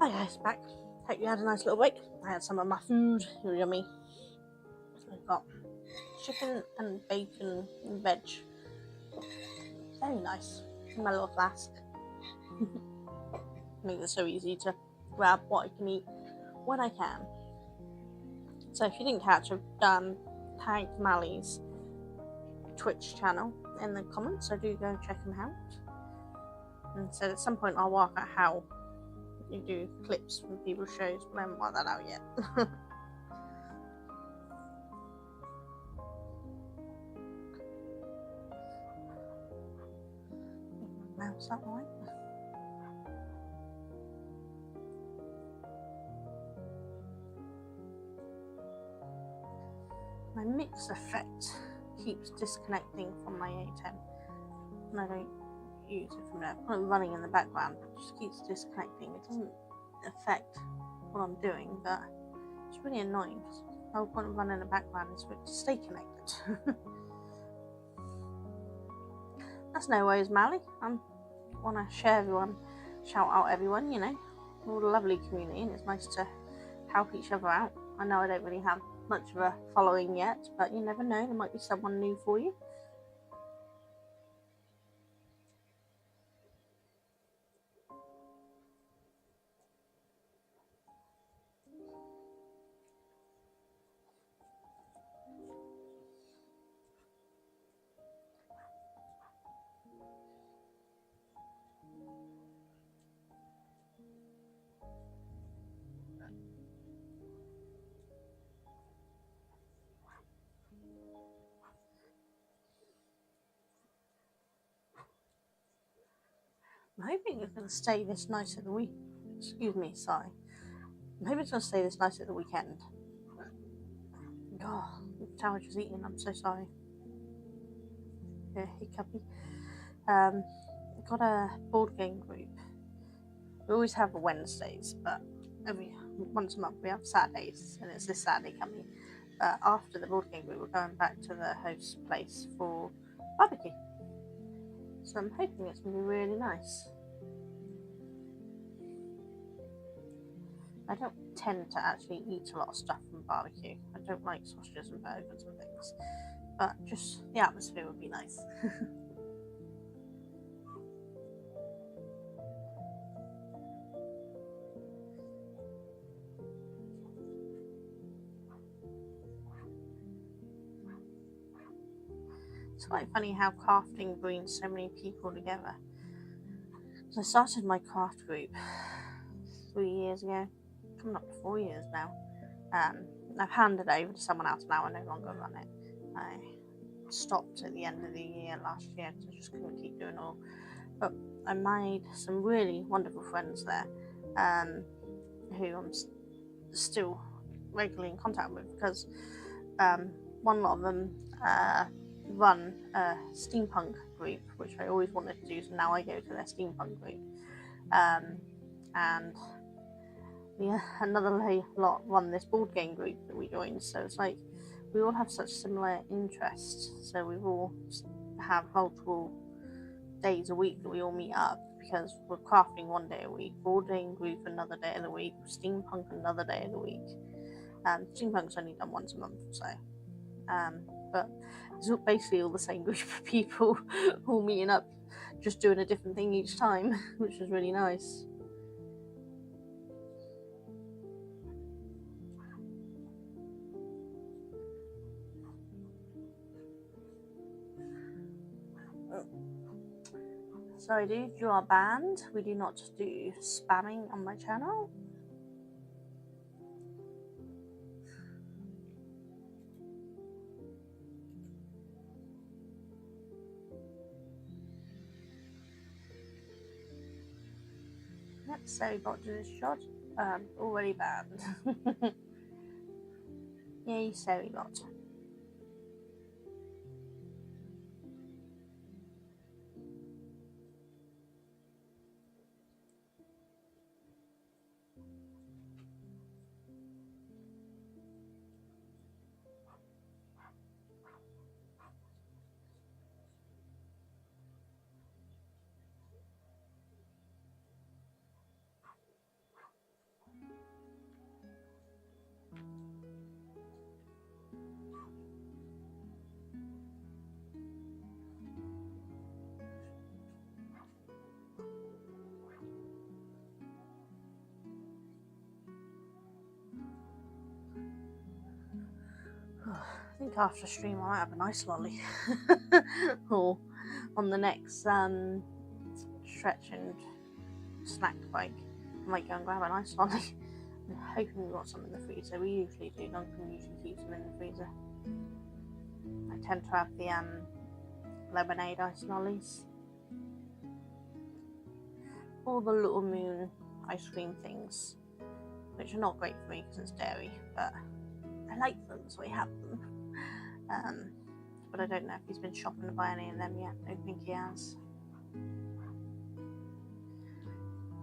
Hi guys, back. Hope you had a nice little week. I had some of my food, yummy. I've got chicken and bacon and veg. Very nice. In my little flask. Makes it so easy to grab what I can eat when I can. So if you didn't catch, I've tagged Mally's Twitch channel in the comments, so do go check him out. And so at some point I'll work out how you do clips from people's shows, but I haven't worked that out yet. Mouse that way. My mix effect keeps disconnecting from my A10, and I don't use it from there. I'm running in the background, it just keeps disconnecting. It doesn't affect what I'm doing, but it's really annoying because the whole point of running in the background is for it to stay connected. That's no worries, Mally. I want to share everyone, shout out everyone, you know, all the lovely community, and it's nice to help each other out. I know I don't really have much of a following yet, but you never know, there might be someone new for you. I'm hoping it's going to stay this nice at the week. Excuse me, sorry. I'm hoping it's going to stay this nice at the weekend. Oh, the sandwich was eating. I'm so sorry. Yeah, hiccupy. Got a board game group. We always have Wednesdays, but once a month we have Saturdays, and it's this Saturday coming. After the board game group, we're going back to the host's place for barbecue. So I'm hoping it's going to be really nice. I don't tend to actually eat a lot of stuff from barbecue. I don't like sausages and burgers and things, but just the atmosphere would be nice. It's quite funny how crafting brings so many people together. So I started my craft group 3 years ago, coming up to 4 years now. I've handed over to someone else now. I no longer run it. I stopped at the end of the year last year because I just couldn't keep doing all. But I made some really wonderful friends there, who I'm still regularly in contact with, because one lot of them run a steampunk group, which I always wanted to do, so now I go to their steampunk group. And another lot run this board game group that we joined, so it's like we all have such similar interests, so we all have multiple days a week that we all meet up, because we're crafting one day a week, board game group another day of the week, steampunk another day of the week. Steampunk's only done once a month, so but it's basically all the same group of people all meeting up, just doing a different thing each time, which is really nice. Sorry dude, you are banned. We do not do spamming on my channel. Yep, so got to this shot. Already banned. Yay, sorry bot. I think after stream I might have a nice lolly. Or on the next stretch and snack bike, I might go and grab a nice lolly. I'm hoping we've got some in the freezer. We usually do. Duncan usually keeps them in the freezer. I tend to have the lemonade ice lollies. Or the Little Moon ice cream things, which are not great for me because it's dairy, but I like them, so I have them. But I don't know if he's been shopping to buy any of them yet. I don't think he has.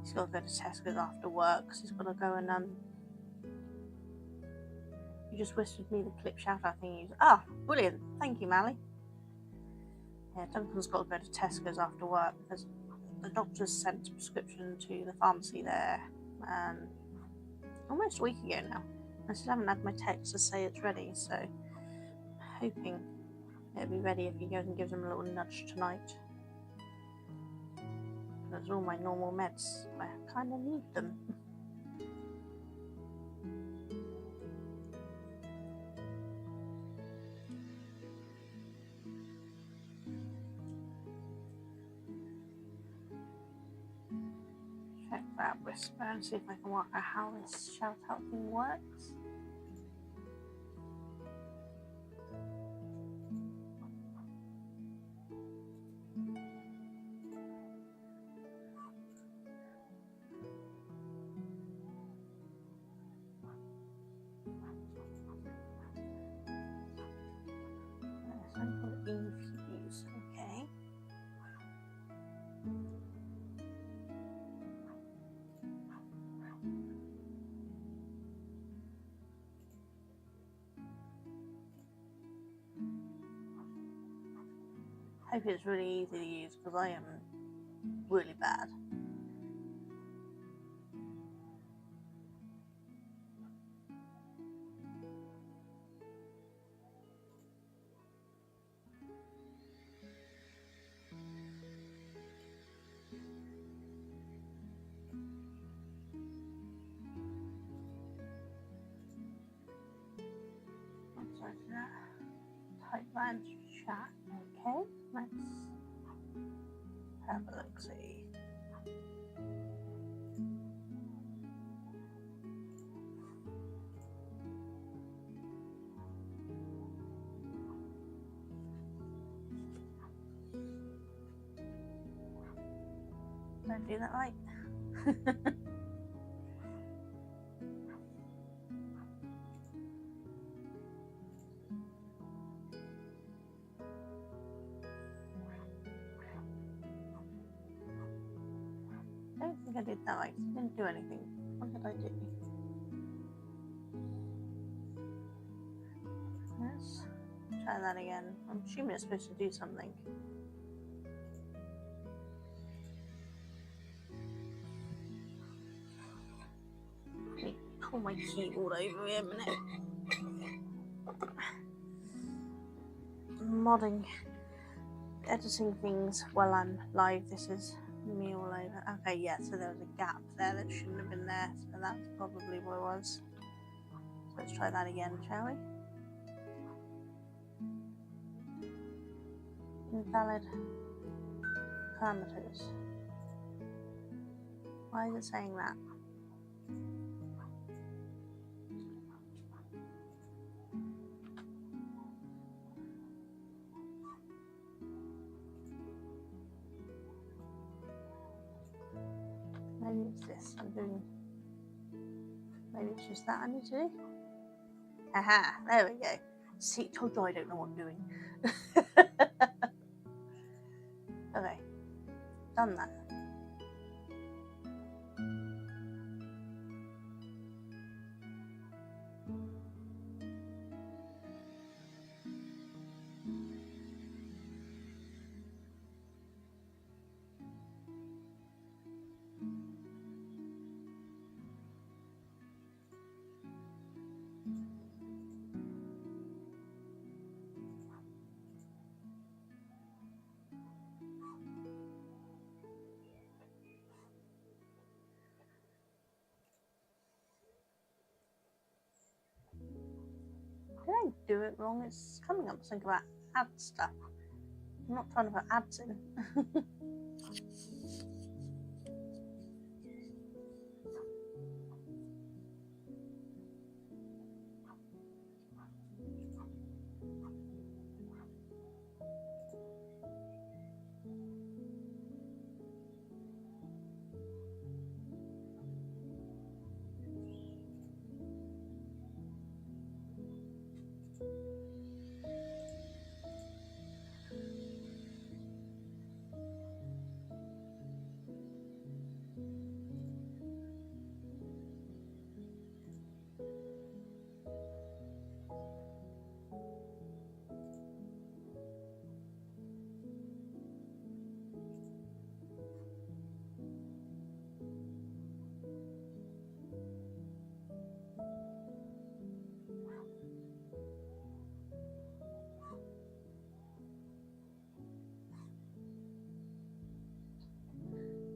He's got to go to Tesco's after work because he's got to go and you just whispered me the clip shout out thing. Ah, brilliant! Thank you, Mally. Yeah, Duncan's got to go to Tesco's after work because the doctor's sent a prescription to the pharmacy there almost a week ago now. I still haven't had my text to say it's ready, so hoping it'll be ready if he goes and gives him a little nudge tonight. Those are all my normal meds. I kind of need them. Check that whisper and see if I can work out how this shout out thing works. Infuse, okay. I hope it's really easy to use because I am really bad. Type that into chat. Okay, let's have a look. See. Don't do that right. I don't think I did that right. I didn't do anything. What did I do? Let's try that again. I'm assuming it's supposed to do something. Let me pull my keyboard over here a minute. Modding, editing things while I'm live. This is me all over. Okay, yeah, so there was a gap there that shouldn't have been there, so that's probably what it was. So let's try that again, shall we? Invalid parameters. Why is it saying that? Maybe it's this I'm doing. Maybe it's just that I need to do. Aha, there we go. See, told you I don't know what I'm doing. Okay, done that. I do it wrong? It's coming up to think about ad stuff. I'm not trying to put ads in.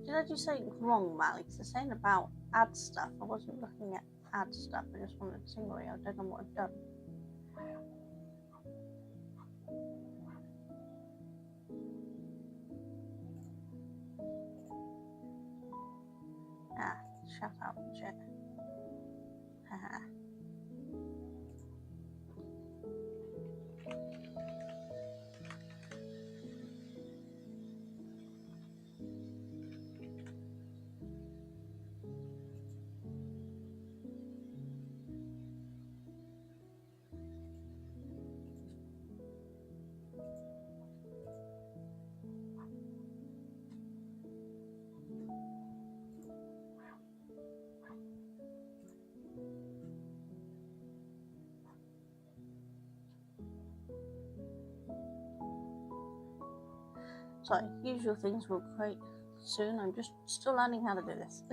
Did I do something wrong, Mally? Because they're saying about ad stuff. I wasn't looking at ad stuff. I just wanted to sing. I don't know what I've done. Ah, shut up, shit. Haha. Sorry, usual things will create soon. I'm just still learning how to do this.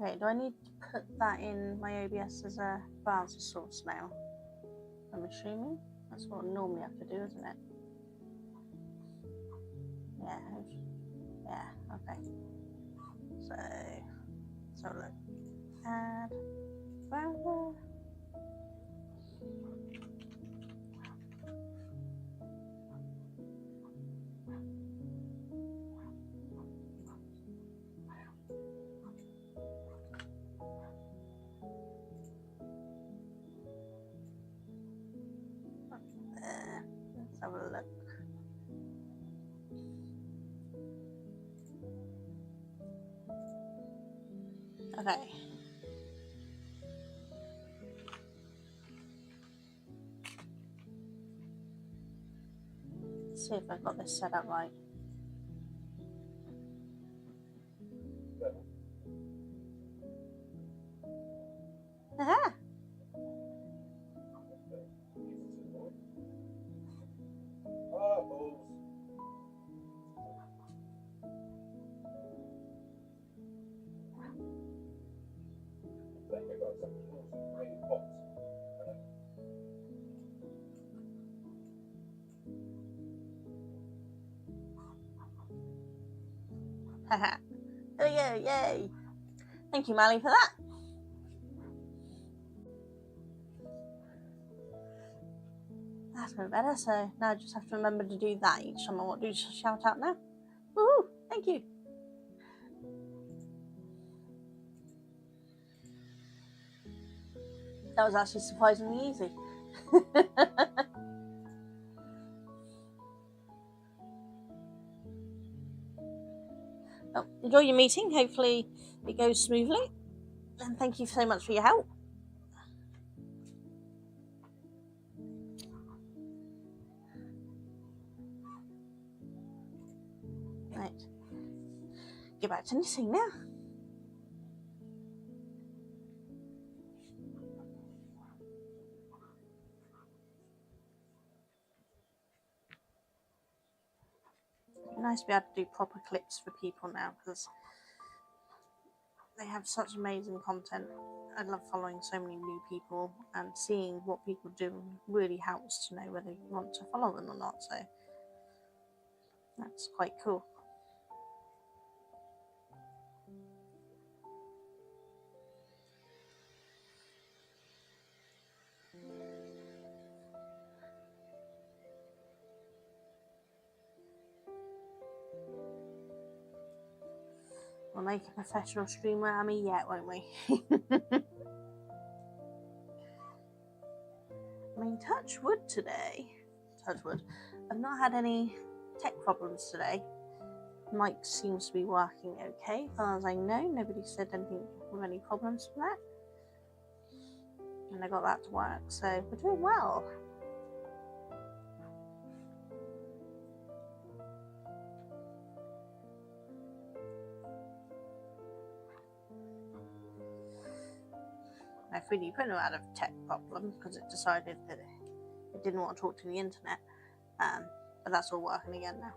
Okay, do I need to put that in my OBS as a browser source now? I'm assuming that's what I normally have to do, isn't it? Yeah, okay. So, let's have a look. Add browser. Let's have a look. Okay. Let's see if I've got this set up right. Aha! Haha. There we go, yay! Thank you, Mally, for that. That's a bit better, so now I just have to remember to do that each time I want to do shout out now. Woohoo! Thank you. That was actually surprisingly easy. Well, enjoy your meeting. Hopefully it goes smoothly. And thank you so much for your help. Right, get back to knitting now. Nice to be able to do proper clips for people now, because they have such amazing content. I love following so many new people, and seeing what people do really helps to know whether you want to follow them or not, so that's quite cool. We'll make a professional streamer out of me yet, won't we? I mean, touch wood today. Touch wood. I've not had any tech problems today. Mic seems to be working okay, as far as I know. Nobody said anything with any problems from that. And I got that to work, so we're doing well. I 3D printer had a tech problem because it decided that it didn't want to talk to the internet, but that's all working again now.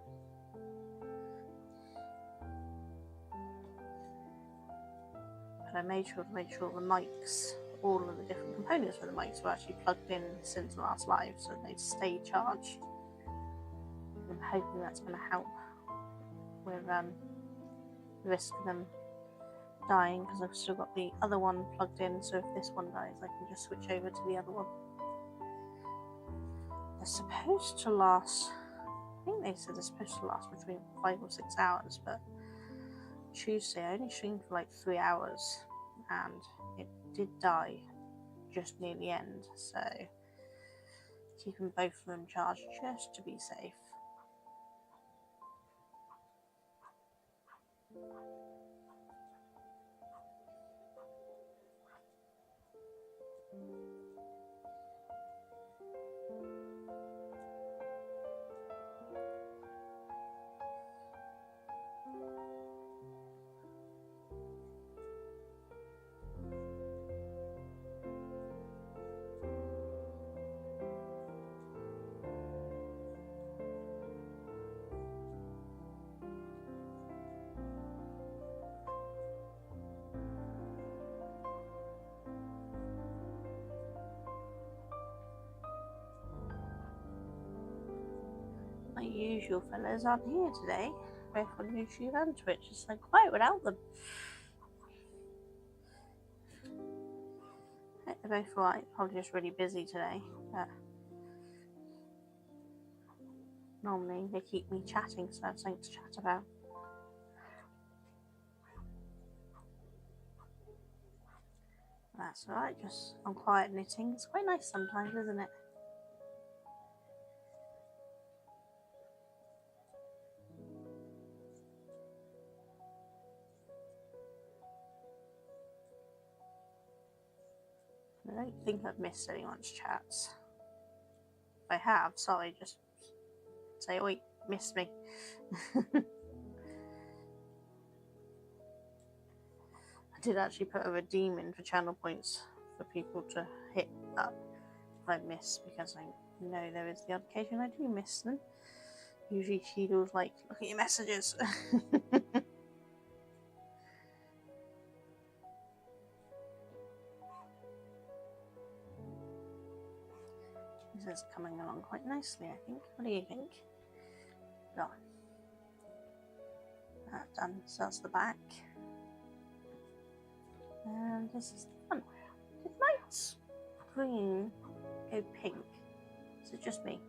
But I made sure to make sure the mics, all of the different components for the mics, were actually plugged in since last live, so they stay charged. I'm hoping that's going to help with the risk of them dying, because I've still got the other one plugged in, so if this one dies I can just switch over to the other one. They're supposed to last, I think they said they're supposed to last between 5 or 6 hours, but Tuesday I only streamed for like 3 hours and it did die just near the end, so keeping both of them charged just to be safe. My usual fellas aren't here today, both on YouTube and Twitch. It's like quiet without them. They're both right, probably just really busy today, but normally they keep me chatting, so I have something to chat about. That's alright, just on quiet knitting. It's quite nice sometimes, isn't it? I don't think I've missed anyone's chats. If I have, sorry, just say, oi, missed me. I did actually put a redeem in for channel points for people to hit up if I miss, because I know there is the odd occasion I do miss them. Usually Shido's like, look at your messages. This is coming along quite nicely, I think. What do you think? Go on. That's done. So that's the back. And this is the front. Did my screen go pink? Is it just me?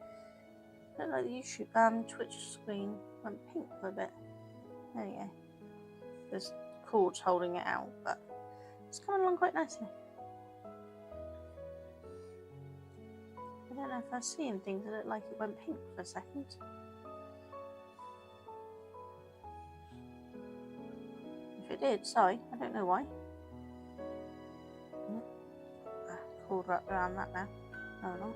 I don't like the YouTube Twitch screen went pink for a bit. There you go. There's cords holding it out, but it's coming along quite nicely. I don't know if I was seeing things that looked like it went pink for a second. If it did, sorry, I don't know why. Cord wrapped around that now. No, not.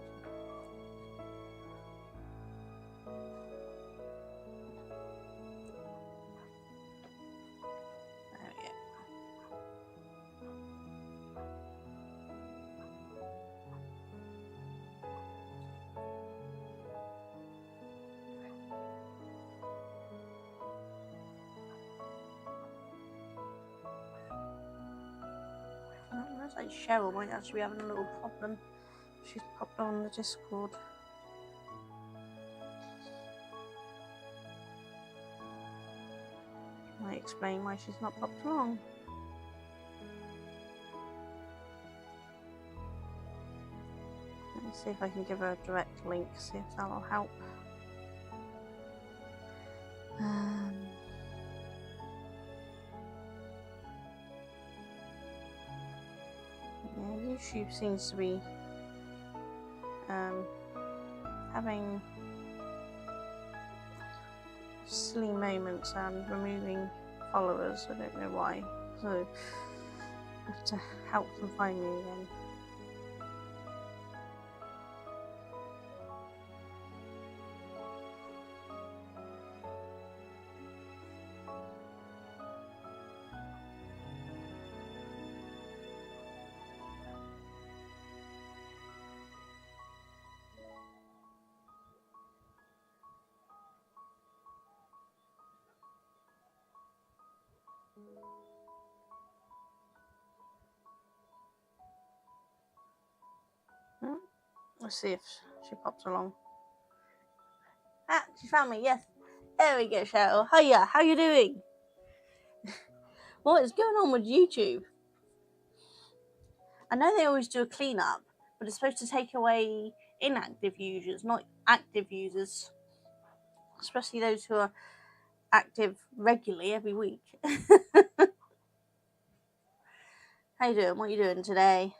like Cheryl might actually be having a little problem. She's popped on the Discord. Might explain why she's not popped along. Let me see if I can give her a direct link, see if that'll help. Yeah, YouTube seems to be having silly moments and removing followers. I don't know why, so I have to help them find me again. Let's see if she pops along. Ah, she found me, yes. There we go, Cheryl. Hiya, how you doing? What is going on with YouTube? I know they always do a cleanup, but it's supposed to take away inactive users, not active users. Especially those who are active regularly every week. How you doing? What are you doing today?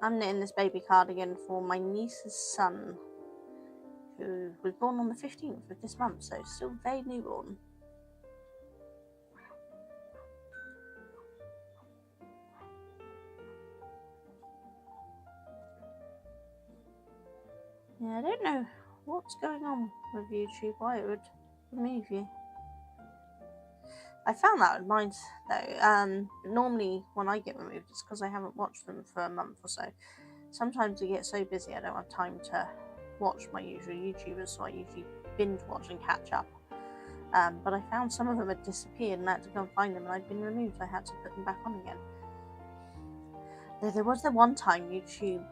I'm knitting this baby cardigan for my niece's son, who was born on the 15th of this month, so still very newborn. Yeah, I don't know what's going on with YouTube, why it would remove you. I found that with mine though. Normally when I get removed it's because I haven't watched them for a month or so. Sometimes I get so busy I don't have time to watch my usual YouTubers, so I usually binge watch and catch up. But I found some of them had disappeared and I had to go and find them, and I'd been removed, so I had to put them back on again. There was the one time YouTube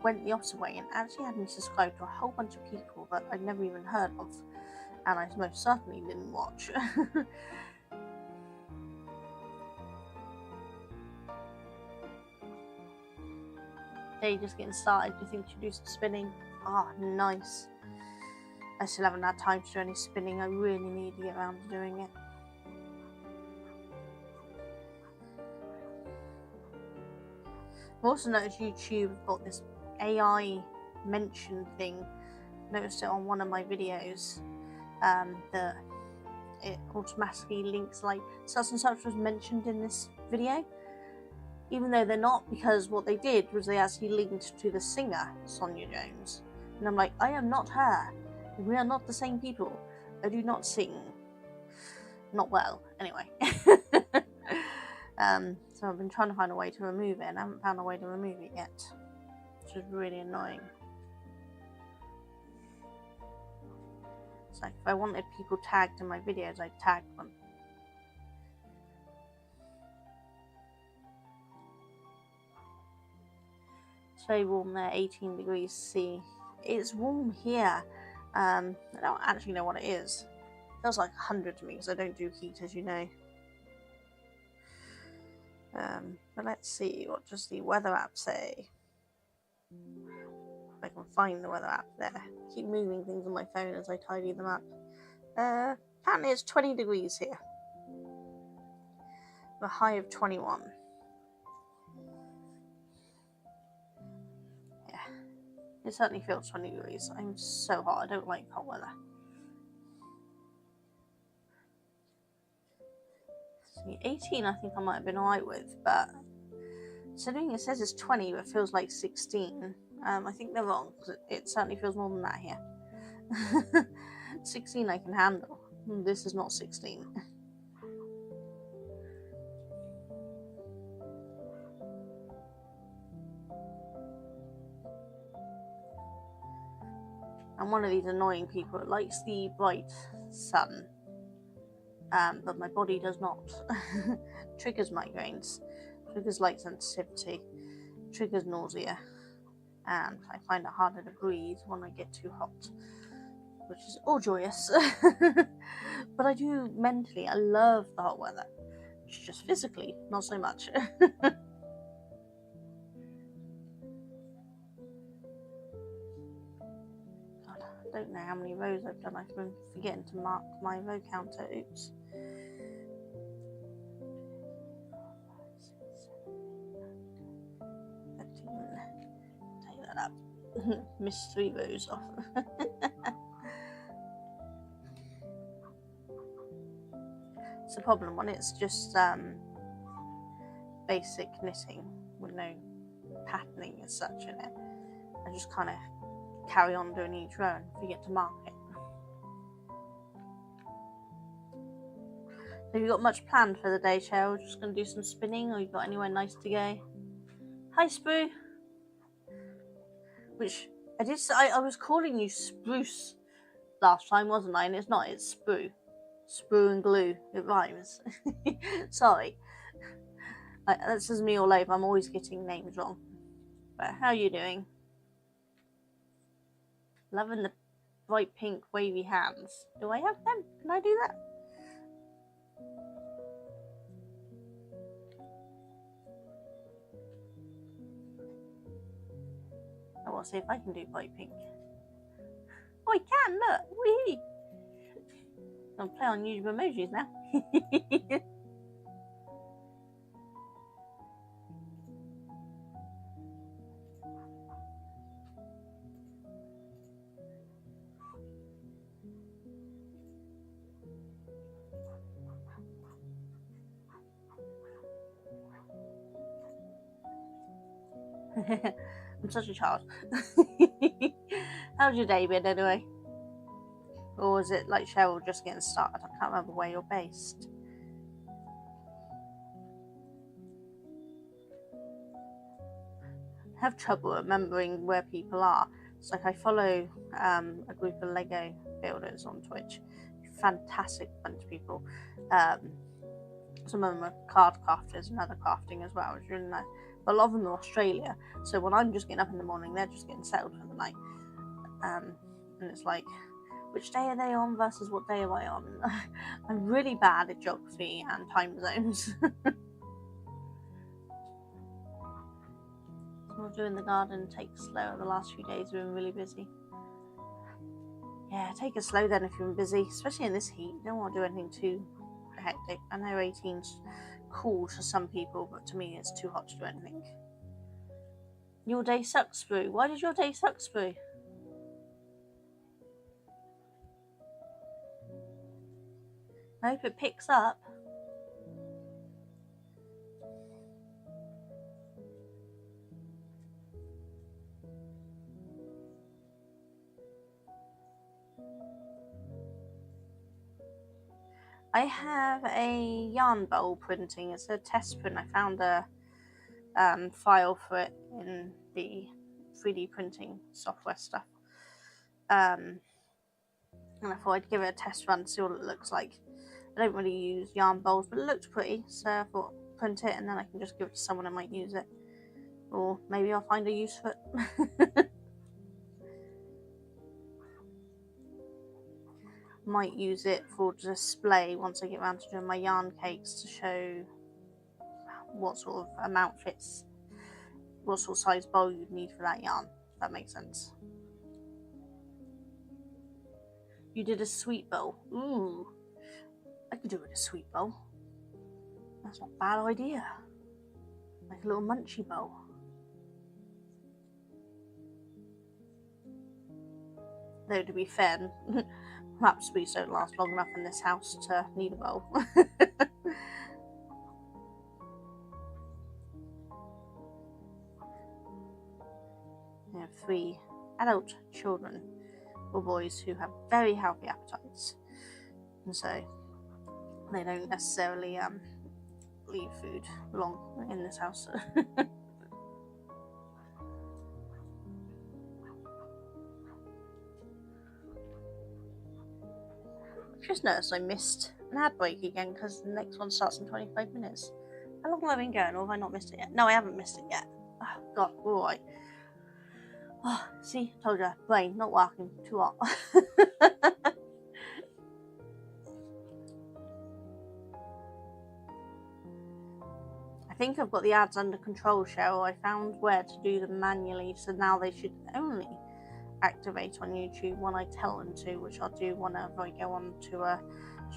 went the opposite way and actually had me subscribe to a whole bunch of people that I'd never even heard of, and I most certainly didn't watch. Day just getting started. Do you think you should do some spinning? Ah, oh, nice. I still haven't had time to do any spinning. I really need to get around to doing it. I've also noticed YouTube have got this AI mention thing. Noticed it on one of my videos, that it automatically links like such and such was mentioned in this video, even though they're not, because what they did was they actually linked to the singer Sonia Jones, and I'm like, I am not her. We are not the same people. I do not sing. Not well, anyway. So I've been trying to find a way to remove it, and I haven't found a way to remove it yet, which is really annoying. It's like if I wanted people tagged in my videos, I'd tag them. It's very warm there, 18 degrees C. It's warm here. I don't actually know what it is. It feels like 100 to me because I don't do heat, as you know. But let's see, what does the weather app say? If I can find the weather app there. I keep moving things on my phone as I tidy them up. Apparently it's 20 degrees here. A high of 21. Yeah, it certainly feels 20 degrees. I'm so hot, I don't like hot weather. See, 18 I think I might have been alright with, but considering it says it's 20 but it feels like 16, I think they're wrong, because it certainly feels more than that here. 16 I can handle. This is not 16. I'm one of these annoying people that likes the bright sun, but my body does not. Triggers migraines. triggers light sensitivity, triggers nausea, and I find it harder to breathe when I get too hot, which is all joyous. But I do mentally, I love the hot weather. It's just physically, not so much. I don't know how many rows I've done. I've been forgetting to mark my row counter. Oops. 13. Take that up. Missed 3 rows off. It's a problem when it's just basic knitting with no patterning as such in it. I just kind of carry on doing each row and forget to mark it. Have you got much planned for the day, Cheryl? Just going to do some spinning, or you got anywhere nice to go? Hi, Sprue. Which I did say, I was calling you Spruce last time, wasn't I? And it's not, it's Sprue. Sprue and glue, it rhymes. Sorry. This is me all over. I'm always getting names wrong. But how are you doing? Loving the bright pink wavy hands. Do I have them? Can I do that? I want to see if I can do bright pink. Oh, I can, look. Wee! I'm playing on YouTube emojis now. I'm such a child. How's your day been anyway? Or is it like Cheryl just getting started? I can't remember where you're based. I have trouble remembering where people are. It's like I follow a group of Lego builders on Twitch. Fantastic bunch of people. Some of them are card crafters and other crafting as well, which is really nice. But a lot of them are Australia. So when I'm just getting up in the morning, they're just getting settled for the night. And it's like, which day are they on versus what day am I on? I'm really bad at geography and time zones. We're doing the garden, take it slow. The last few days we've been really busy. Yeah, take it slow then if you've been busy, especially in this heat. You don't want to do anything too hectic. I know 18's cool to some people, but to me it's too hot to do anything. Your day sucks, Sprue. Why did your day suck, Sprue? I hope it picks up. I have a yarn bowl printing. It's a test print. I found a file for it in the 3D printing software stuff. And I thought I'd give it a test run to see what it looks like. I don't really use yarn bowls, but it looked pretty, so I thought print it and then I can just give it to someone who might use it. Or maybe I'll find a use for it. Might use it for display once I get around to doing my yarn cakes to show what sort of amount fits, what sort of size bowl you'd need for that yarn, if that makes sense. You did a sweet bowl. Ooh, I could do it with a sweet bowl. That's not a bad idea. Like a little munchy bowl. Though to be fair, perhaps we don't last long enough in this house to need a bowl. I have 3 adult children, or boys, who have very healthy appetites, and so they don't necessarily leave food long in this house. Just noticed I missed an ad break again because the next one starts in 25 minutes. How long have I been going, or have I not missed it yet? No, I haven't missed it yet. Oh, God, all right. Oh, see, told you, brain not working, too hot. I think I've got the ads under control, Cheryl. I found where to do them manually, so now they should only activate on YouTube when I tell them to, which I'll do whenever I go on to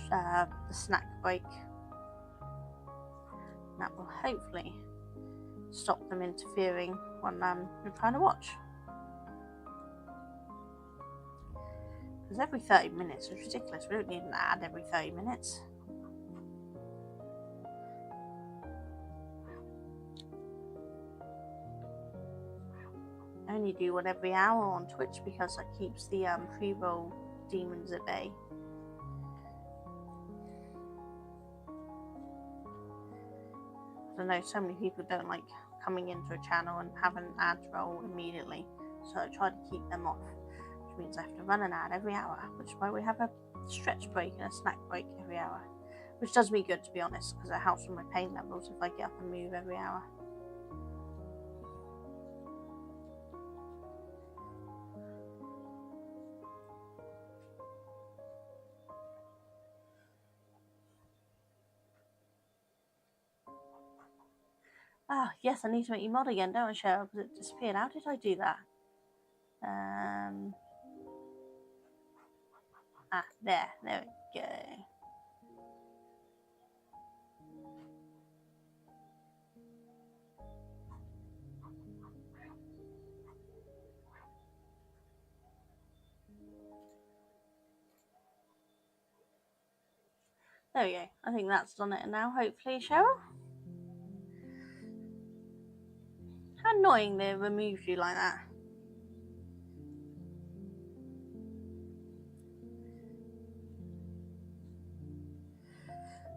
the snack break. That will hopefully stop them interfering when you're trying to watch. Because every 30 minutes is ridiculous. We don't need an ad every 30 minutes. I only do one every hour on Twitch because that keeps the pre-roll demons at bay. I know so many people don't like coming into a channel and have an ad roll immediately, so I try to keep them off, which means I have to run an ad every hour, which is why we have a stretch break and a snack break every hour, which does me good, to be honest, because it helps with my pain levels if I get up and move every hour. Ah, yes, I need to make you mod again, don't I, Cheryl? Because it disappeared. How did I do that? There we go. There we go. I think that's done it now, hopefully, Cheryl. How annoying they removed you like that.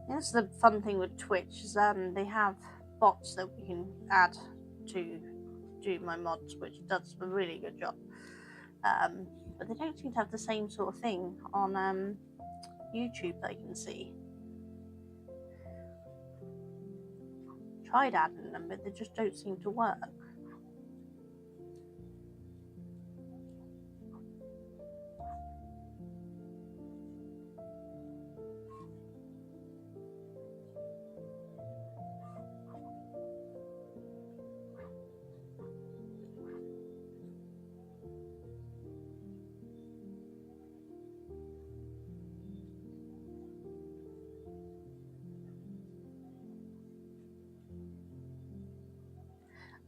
That's the fun thing with Twitch, is they have bots that we can add to do my mods, which does a really good job. But they don't seem to have the same sort of thing on YouTube that I can see. Tried adding them, but they just don't seem to work.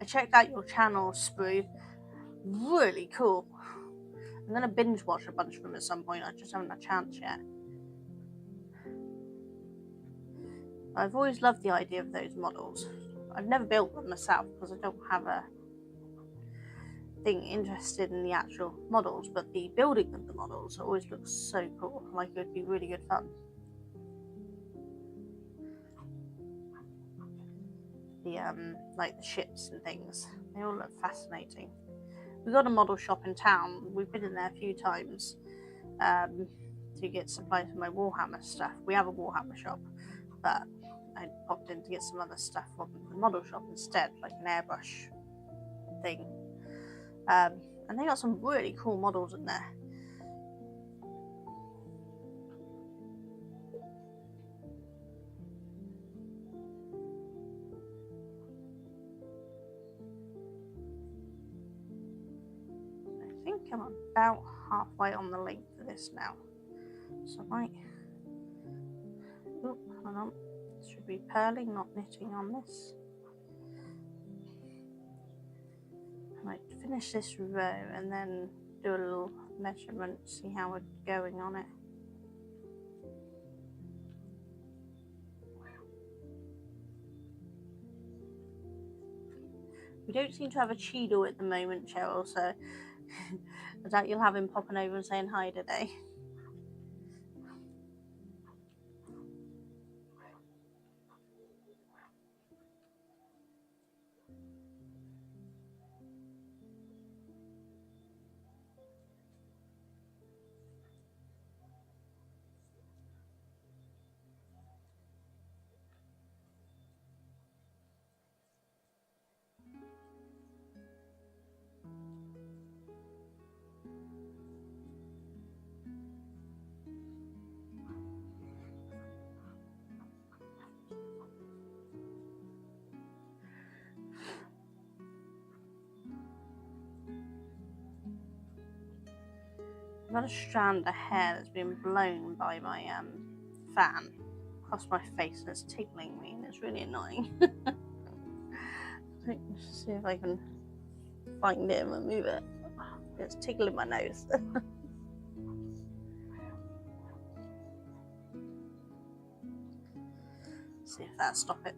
I checked out your channel, Sprue. Really cool. I'm going to binge watch a bunch of them at some point. I just haven't had a chance yet. I've always loved the idea of those models. I've never built them myself because I don't have a thing interested in the actual models, but the building of the models always looks so cool. Like it would be really good fun. The like the ships and things, they all look fascinating. We've got a model shop in town. We've been in there a few times to get supplies for my Warhammer stuff. We have a Warhammer shop, but I popped in to get some other stuff from the model shop instead, like an airbrush thing. And they got some really cool models in there. I think I'm about halfway on the length of this now. So I might... Oop, hold on. This should be purling, not knitting on this. I might finish this row and then do a little measurement, see how we're going on it. We don't seem to have a Cheadle at the moment, Cheryl, so I doubt you'll have him popping over and saying hi today. I've got a strand of hair that's been blown by my fan across my face and it's tickling me and it's really annoying. Let's see if I can find it and remove it. It's tickling my nose. See if that'll stop it.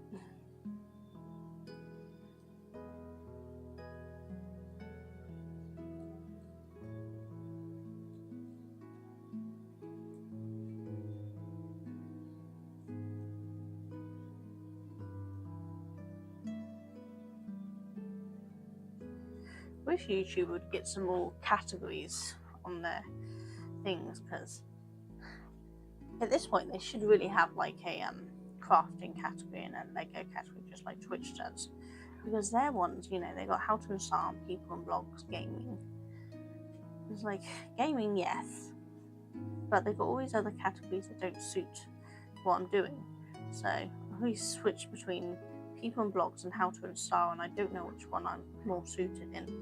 Wish YouTube would get some more categories on their things, because at this point they should really have like a crafting category and a Lego category, just like Twitch does, because their ones, you know, they got how to install people and blogs, gaming. It's like gaming, yes, but they've got all these other categories that don't suit what I'm doing. So I always switch between people and blogs and how to install, and I don't know which one I'm more suited in.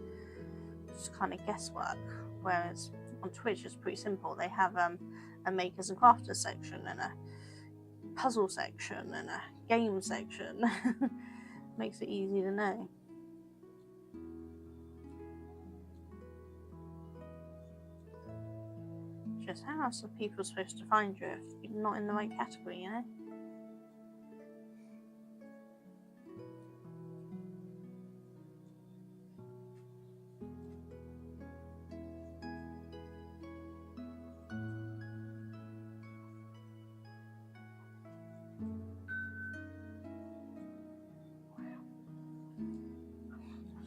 It's kind of guesswork. Whereas on Twitch it's pretty simple. They have a makers and crafters section and a puzzle section and a game section. Makes it easy to know. Just how else are people supposed to find you if you're not in the right category, you know?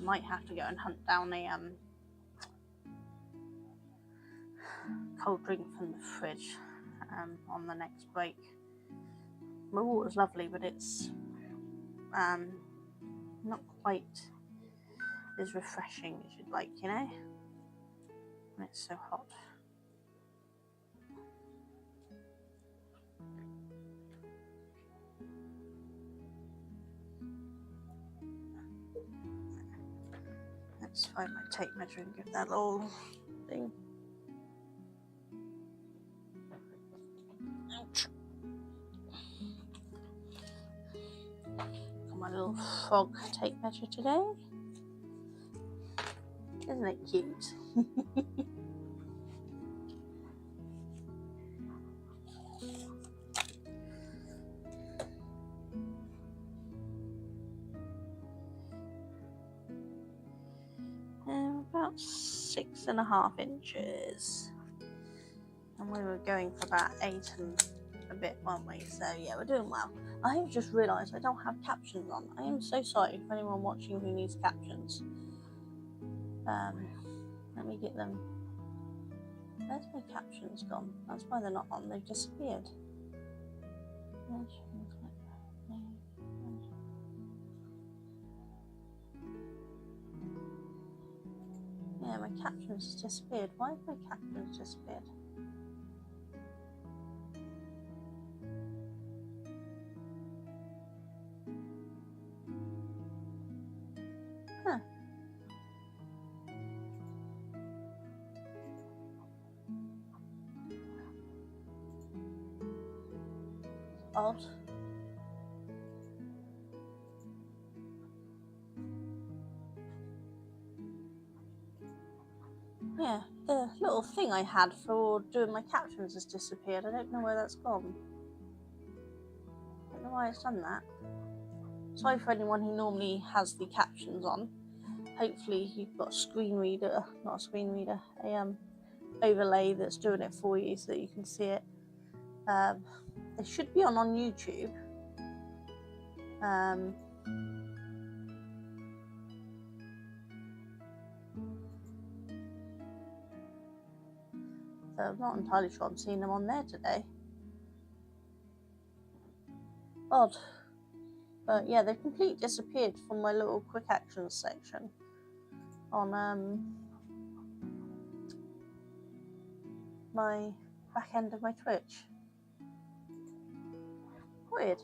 Might have to go and hunt down a cold drink from the fridge on the next break. My water's lovely, but it's not quite as refreshing as you'd like, you know, when it's so hot. Let's find my tape measure and give that little thing. Ouch. Got my little frog tape measure today. Isn't it cute? About 6.5 inches, and we were going for about 8 and a bit, weren't we? So yeah, we're doing well. I have just realised I don't have captions on. I am so sorry for anyone watching who needs captions. Let me get them. Where's my captions gone? That's why they're not on. They've disappeared. Yeah, my captions disappeared. Why have my captions disappeared? Huh. Odd. Yeah, the little thing I had for doing my captions has disappeared. I don't know where that's gone. I don't know why it's done that. Sorry for anyone who normally has the captions on. Hopefully you've got a screen reader, not a screen reader, a overlay that's doing it for you so that you can see it. It should be on YouTube. So I'm not entirely sure I'm seeing them on there today. Odd. But yeah, they've completely disappeared from my little quick actions section on my back end of my Twitch. Weird.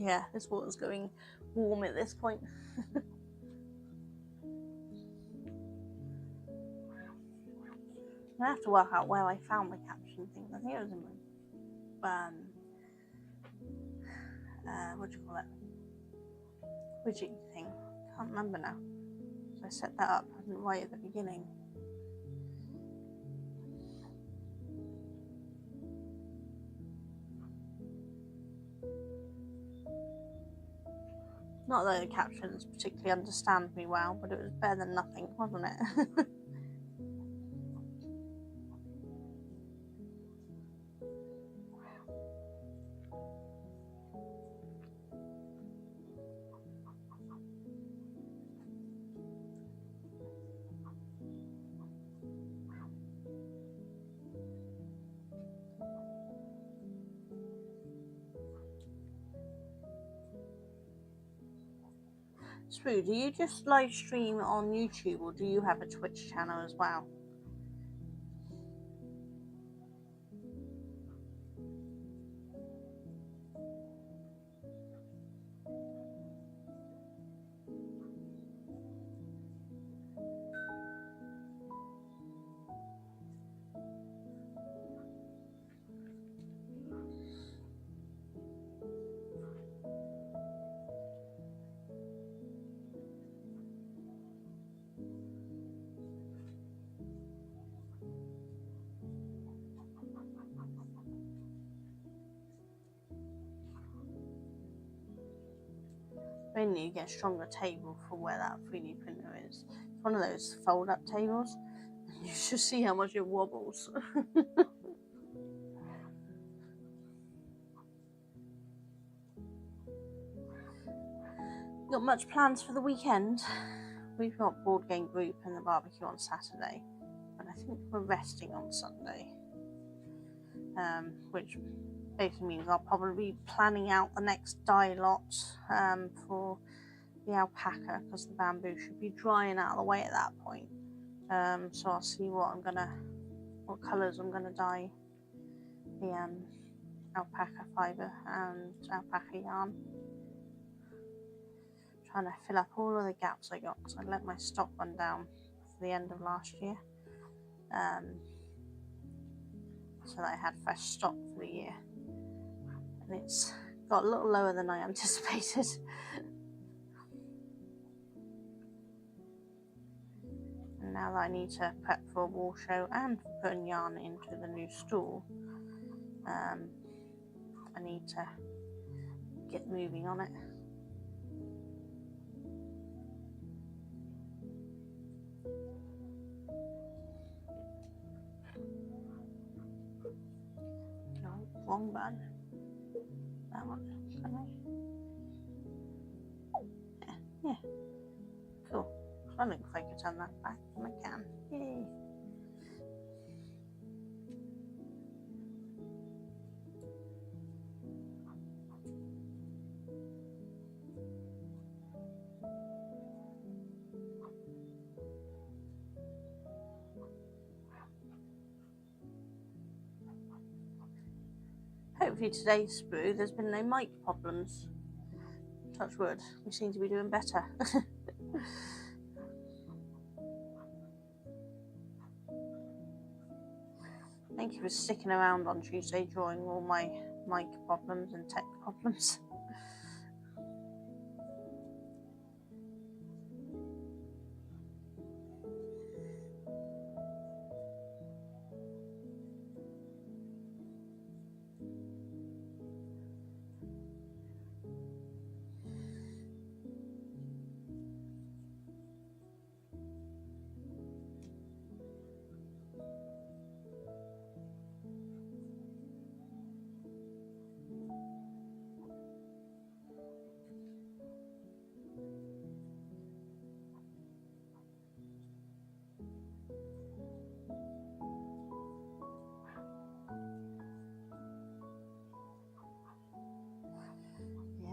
Yeah, this water's going warm at this point. I have to work out where I found the caption thing. I think it was in my what do you call it? Widget thing. Can't remember now. So I set that up right at the beginning. Not that the captions particularly understand me well, but it was better than nothing, wasn't it? Spoo, do you just live stream on YouTube or do you have a Twitch channel as well? Mainly you get a stronger table for where that 3D printer is. It's one of those fold-up tables. You should see how much it wobbles. Got much plans for the weekend? We've got board game group and the barbecue on Saturday, but I think we're resting on Sunday, which basically means I'll probably be planning out the next dye lot for the alpaca, because the bamboo should be drying out of the way at that point. So I'll see what colours I'm gonna dye the alpaca fibre and alpaca yarn. Trying to fill up all of the gaps I got, because I let my stock run down for the end of last year, so that I had fresh stock for the year, and it's got a little lower than I anticipated. And now that I need to prep for a wall show and for putting yarn into the new stool, I need to get moving on it. No, wrong button. That one. Can I? Yeah. Cool. I don't think I can turn that back, and I can. Yay. Hopefully today's sprue there's been no mic problems. Touch wood. We seem to be doing better. Thank you for sticking around on Tuesday during all my mic problems and tech problems.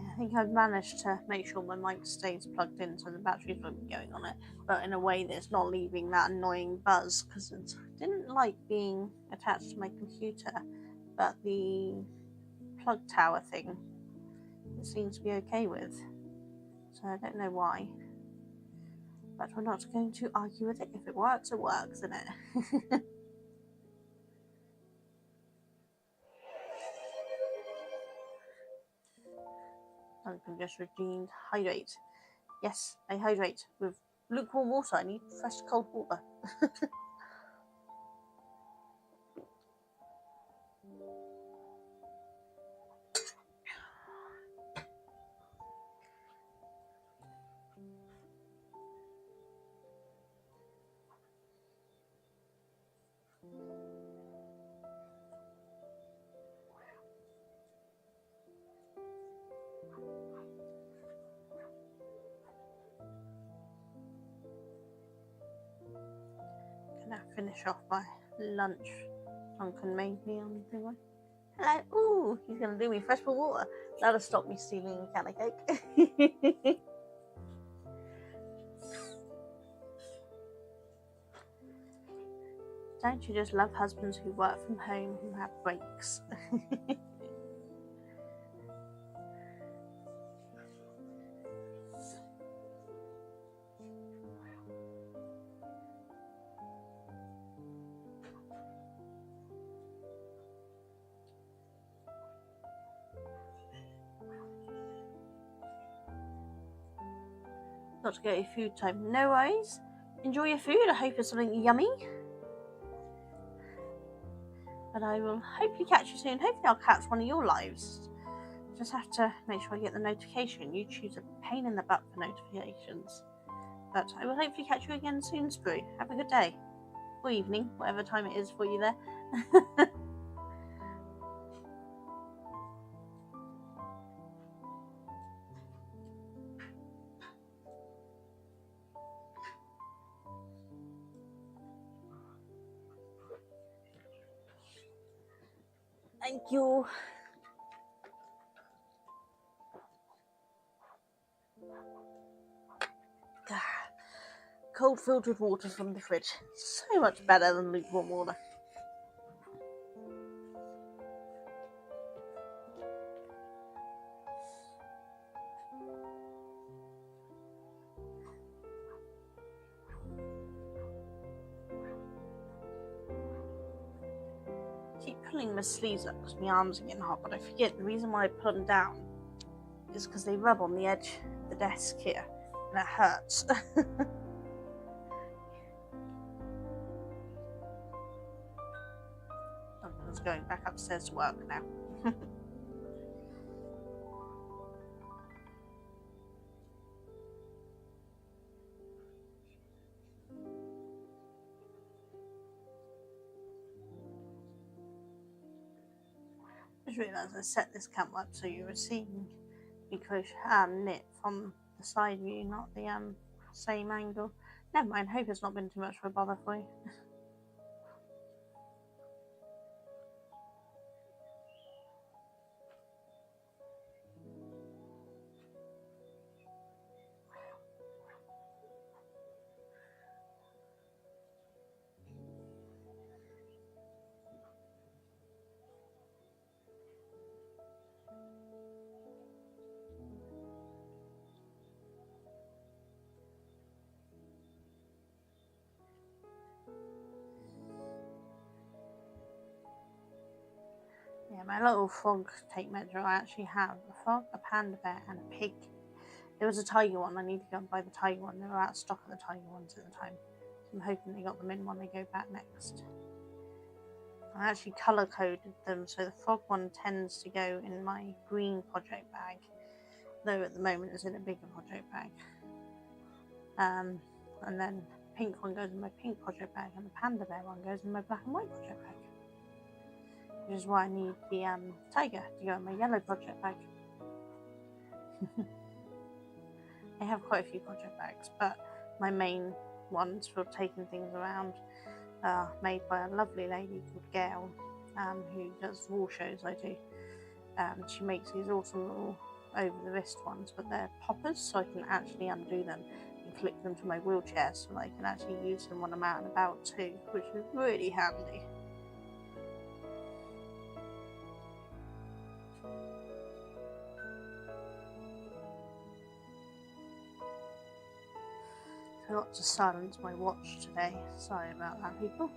I think I've managed to make sure my mic stays plugged in so the batteries won't be going on it, but in a way that's not leaving that annoying buzz, because I didn't like being attached to my computer, but the plug tower thing it seems to be okay with. So I don't know why. But we're not going to argue with it. If it works, isn't it? Duncan just redeemed. Hydrate. Yes, I hydrate with lukewarm water. I need fresh cold water. Gonna finish off my lunch. Duncan made me on the one. Hello. Ooh, he's gonna do me fresh with water. That'll stop me stealing a can of cake. Don't you just love husbands who work from home, who have breaks? Got to go to food time. No worries. Enjoy your food. I hope it's something yummy. And I will hopefully catch you soon. Hopefully I'll catch one of your lives. Just have to make sure I get the notification. YouTube's a pain in the butt for notifications. But I will hopefully catch you again soon, Sprue. Have a good day. Or evening, whatever time it is for you there. Thank you. Cold filtered water from the fridge. So much better than lukewarm water. Keep pulling my sleeves up because my arms are getting hot, but I forget the reason why I pull them down is because they rub on the edge of the desk here and it hurts. Duncan's going back upstairs to work now. Just realised I set this camera up so you were seeing me knit from the side view, not the same angle. Never mind, hope it's not been too much of a bother for you. Yeah, my little frog tape measure, I actually have a frog, a panda bear, and a pig. There was a tiger one. I need to go and buy the tiger one. They were out of stock of the tiger ones at the time. So I'm hoping they got them in when they go back next. I actually colour coded them, so the frog one tends to go in my green project bag, though at the moment it's in a bigger project bag. And then the pink one goes in my pink project bag, and the panda bear one goes in my black and white project bag. Which is why I need the tiger to go in my yellow project bag. I have quite a few project bags, but my main ones for taking things around are made by a lovely lady called Gail, who does wall shows I do. She makes these awesome little over the wrist ones, but they're poppers, so I can actually undo them and clip them to my wheelchair, so I can actually use them when I'm out and about too, which is really handy. forgot to silence my watch today. Sorry about that, people.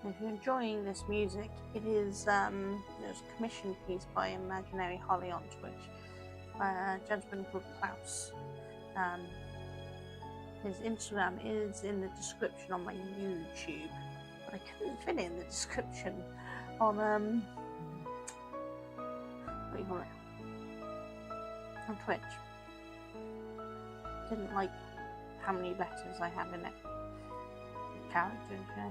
If you're enjoying this music, it is there's a commission piece by Imaginary Holly on Twitch by a gentleman called Klaus. His Instagram is in the description on my YouTube, but I couldn't fit it in the description on what do you call it? On Twitch. Didn't like how many letters I have in it. Characters, yeah.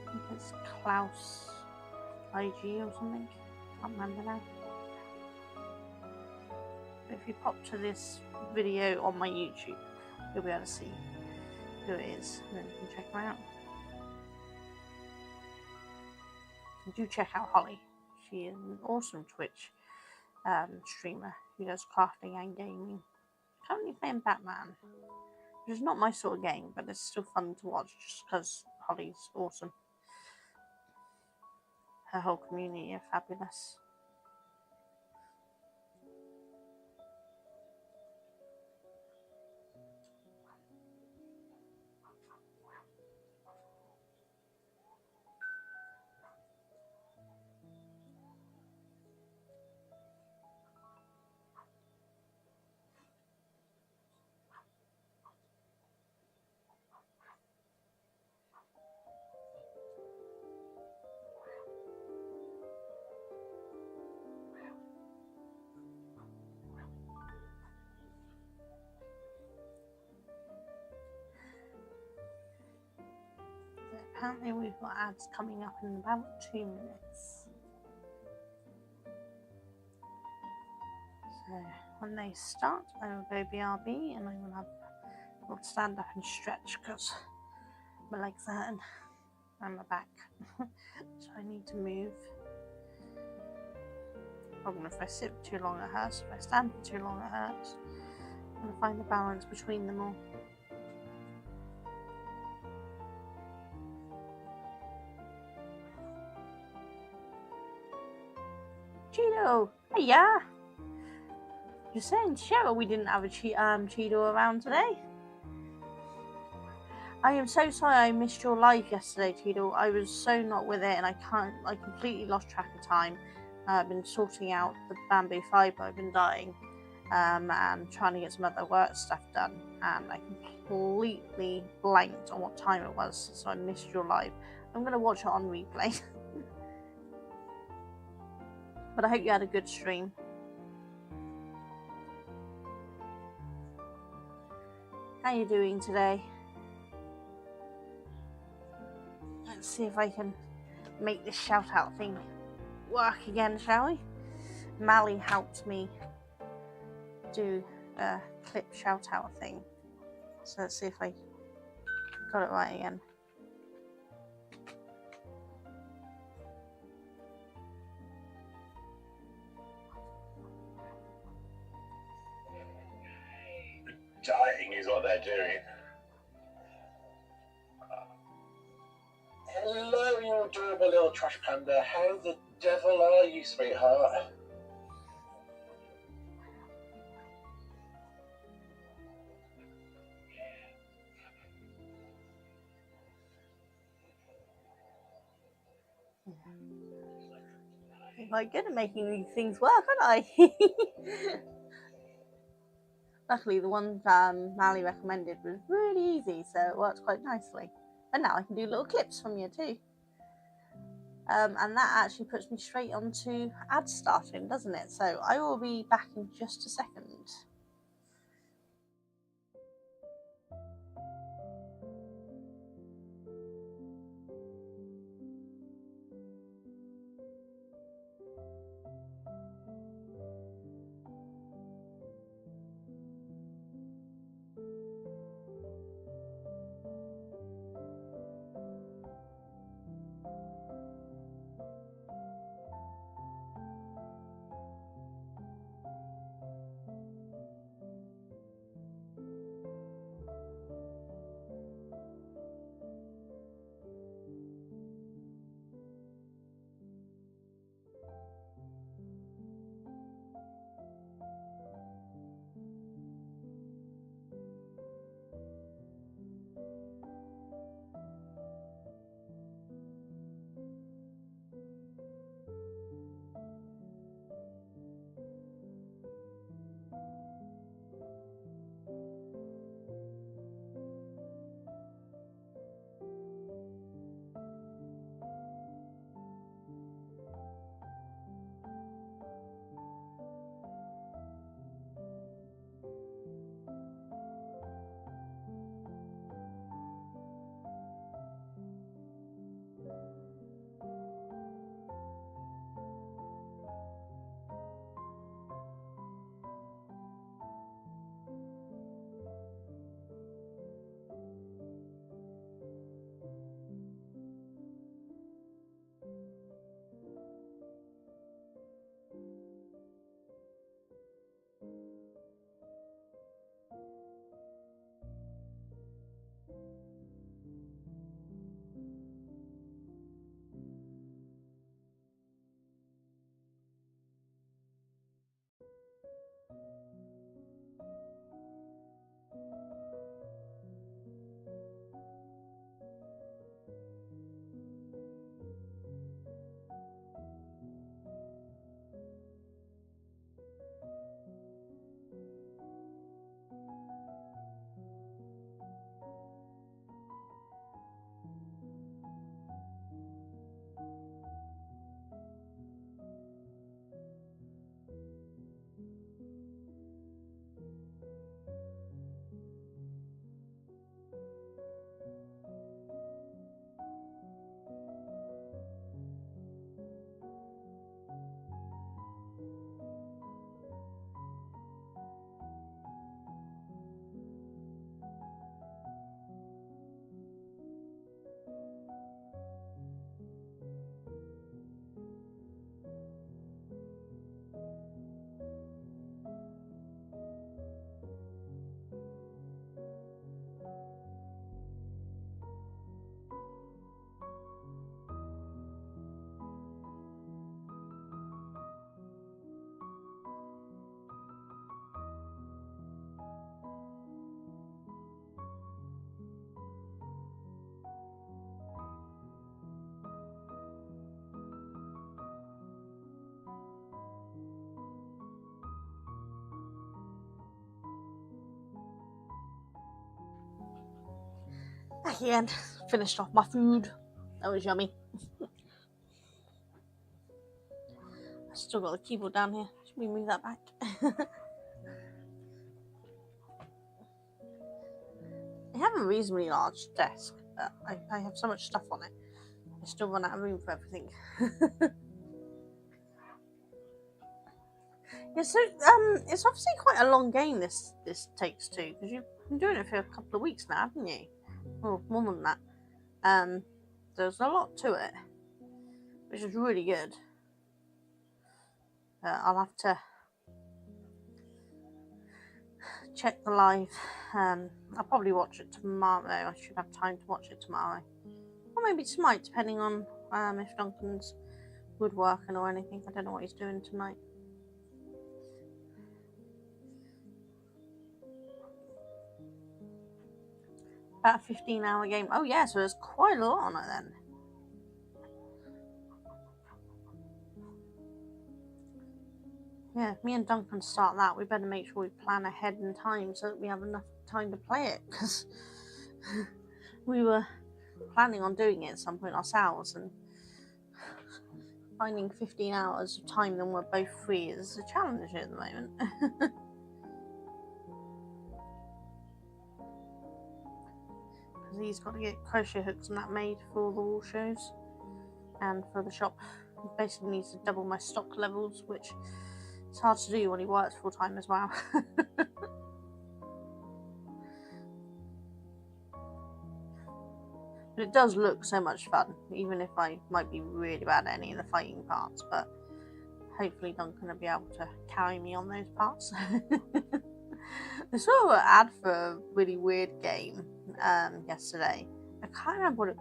I think it's Klaus IG or something. Can't remember now. But if you pop to this video on my YouTube, you'll be able to see who it is, and then you can check them out. And do check out Holly. She is an awesome Twitch streamer who does crafting and gaming. Currently playing Batman, which is not my sort of game, but it's still fun to watch just because Holly's awesome. Her whole community are fabulous. Apparently we've got ads coming up in about 2 minutes. So when they start, I will go BRB and I will have a little stand up and stretch because my legs are hurting and my back. So I need to move. Problem if I sit for too long it hurts, if I stand for too long it hurts. I'm going to find the balance between them all. Cheeto! Hiya! Just saying, Cheryl, we didn't have a Cheeto around today. I am so sorry I missed your live yesterday, Cheeto. I was so not with it and I completely lost track of time. I've been sorting out the bamboo fibre, I've been dying, and trying to get some other work stuff done. And I completely blanked on what time it was, so I missed your live. I'm going to watch it on replay. But I hope you had a good stream. How are you doing today? Let's see if I can make this shout out thing work again, shall we? Mally helped me do a clip shout out thing. So let's see if I got it right again. Dying is what they're doing. Hello, you adorable little trash panda. How the devil are you, sweetheart? I'm quite good at making these things work, aren't I? Luckily, the one Mally recommended was really easy, so it worked quite nicely. And now I can do little clips from you too. And that actually puts me straight onto ad starting, doesn't it? So I will be back in just a second. back again. Finished off my food. That was yummy. I still got the keyboard down here. Should we move that back? I have a reasonably large desk, but I have so much stuff on it. I still run out of room for everything. Yeah, so it's obviously quite a long game. This takes too, because you've been doing it for a couple of weeks now, haven't you? Or more than that. There's a lot to it, which is really good. I'll have to check the live. I'll probably watch it tomorrow. I should have time to watch it tomorrow, or maybe tonight, depending on if Duncan's woodworking or anything. I don't know what he's doing tonight. About a 15-hour game. Oh yeah, so there's quite a lot on it then. Yeah, if me and Duncan start that, we better make sure we plan ahead in time so that we have enough time to play it, because we were planning on doing it at some point ourselves, and finding 15 hours of time when we're both free is a challenge at the moment. Because he's got to get crochet hooks and that made for all the wall shows and for the shop. He basically needs to double my stock levels, which it's hard to do when he works full time as well. But it does look so much fun, even if I might be really bad at any of the fighting parts. But hopefully Duncan will be able to carry me on those parts. I saw an ad for a really weird game yesterday. I can't remember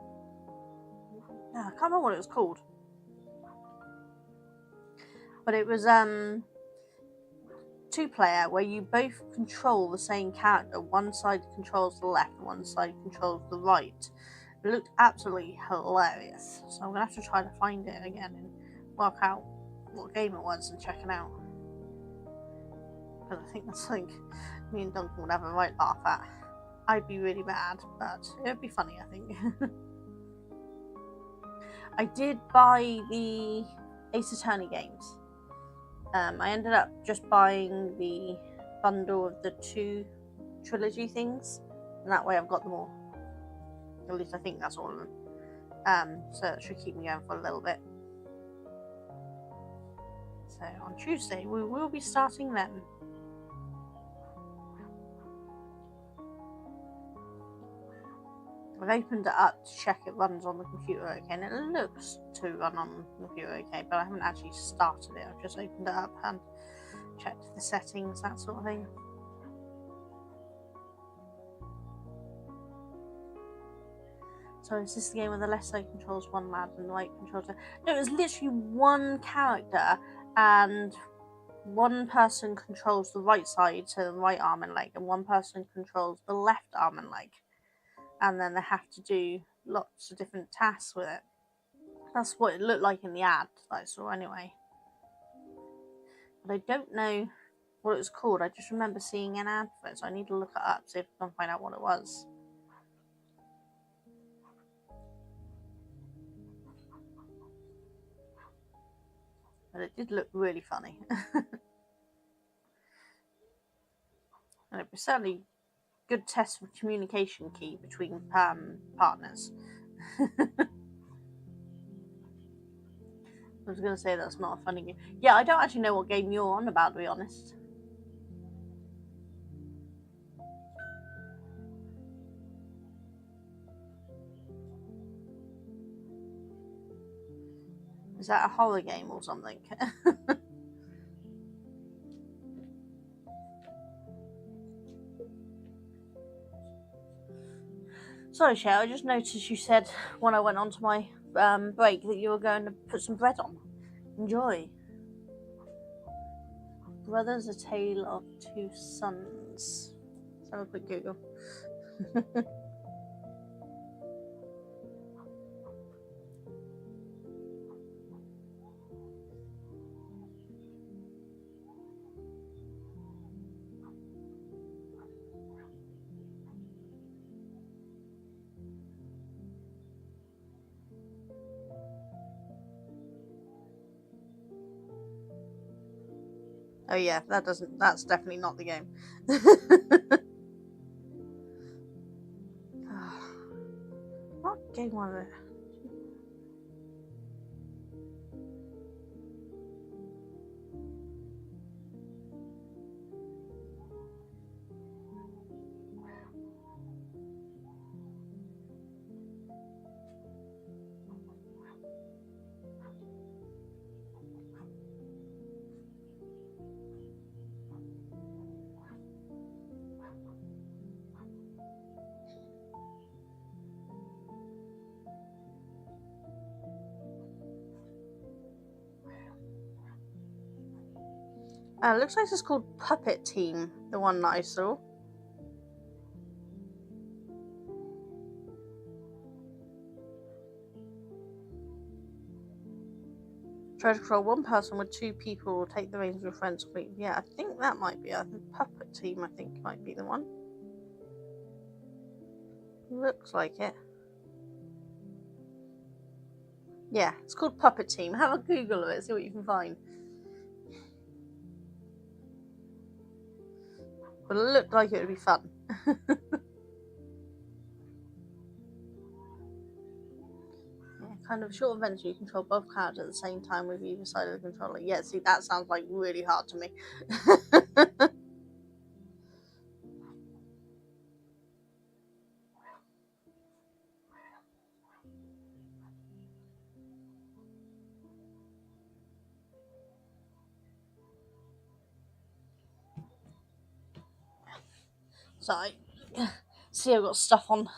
what it was called. But it was 2-player where you both control the same character. One side controls the left, one side controls the right. It looked absolutely hilarious. So I'm gonna have to try to find it again and work out what game it was and check it out. Because I think that's something me and Duncan would have a right laugh at. I'd be really bad, but it would be funny, I think. I did buy the Ace Attorney games. I ended up just buying the bundle of the 2 trilogy things, and that way I've got them all. At least I think that's all of them. So it should keep me going for a little bit. So on Tuesday we will be starting them. I've opened it up to check it runs on the computer okay, and it looks to run on the computer okay, but I haven't actually started it. I've just opened it up and checked the settings, that sort of thing. So is this the game where the left side controls one lad and the right controls the... No, it was literally one character, and one person controls the right side, so the right arm and leg, and one person controls the left arm and leg. And then they have to do lots of different tasks with it. That's what it looked like in the ad that I saw anyway. But I don't know what it was called. I just remember seeing an ad for it, so I need to look it up, see if I can find out what it was. But it did look really funny. And it was certainly good test for communication key between partners. I was going to say that's not a funny game. Yeah, I don't actually know what game you're on about, to be honest. Is that a horror game or something? Sorry, Cher, I just noticed you said when I went on to my break that you were going to put some bread on. Enjoy. Brothers, A Tale of Two Sons. Let's have a quick Google. Oh yeah, that's definitely not the game. What game was it? Looks like it's called Puppet Team, the one that I saw. Try to control one person with 2 people, take the reins of your friends. Yeah, I think that might be it. Puppet Team, I think, might be the one. Looks like it. Yeah, it's called Puppet Team. Have a Google of it, see what you can find. But it looked like it would be fun. Kind of short adventure. You control both characters at the same time with either side of the controller. Yeah, see, that sounds like really hard to me. So, see, I've got stuff on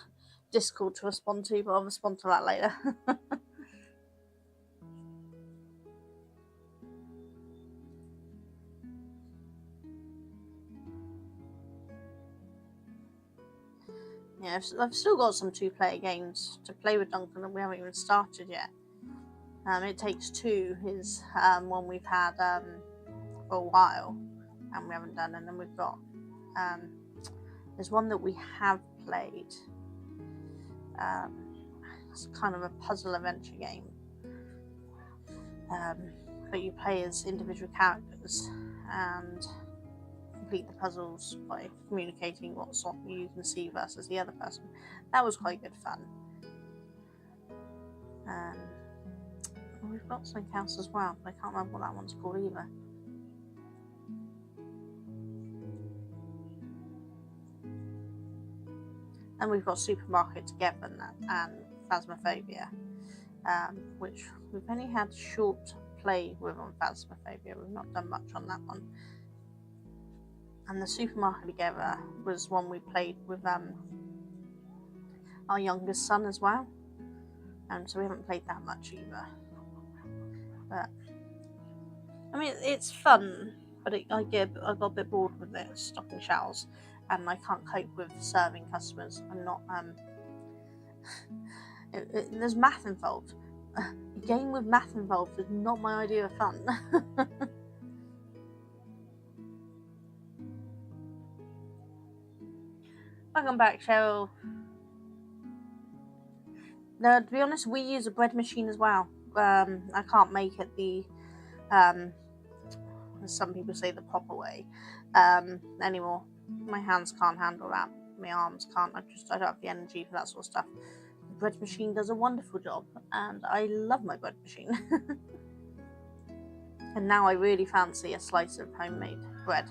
Discord to respond to, but I'll respond to that later. Yeah, I've still got some 2-player games to play with Duncan, and we haven't even started yet. It Takes Two is one we've had for a while, and we haven't done. And then we've got there's one that we have played. It's kind of a puzzle adventure game, but you play as individual characters and complete the puzzles by communicating what sort you can see versus the other person. That was quite good fun. We've got something else as well, but I can't remember what that one's called either. And we've got Supermarket Together and Phasmophobia, which we've only had short play with on Phasmophobia. We've not done much on that one. And the Supermarket Together was one we played with our youngest son as well, and so we haven't played that much either. But I mean, it's fun, but I got a bit bored with it, stocking shelves, and I can't cope with serving customers. I'm not. There's math involved. A game with math involved is not my idea of fun. Welcome back, Cheryl. No, to be honest, we use a bread machine as well. I can't make it the, as some people say, the proper way anymore. My hands can't handle that. My arms can't. I don't have the energy for that sort of stuff. The bread machine does a wonderful job, and I love my bread machine. And now I really fancy a slice of homemade bread,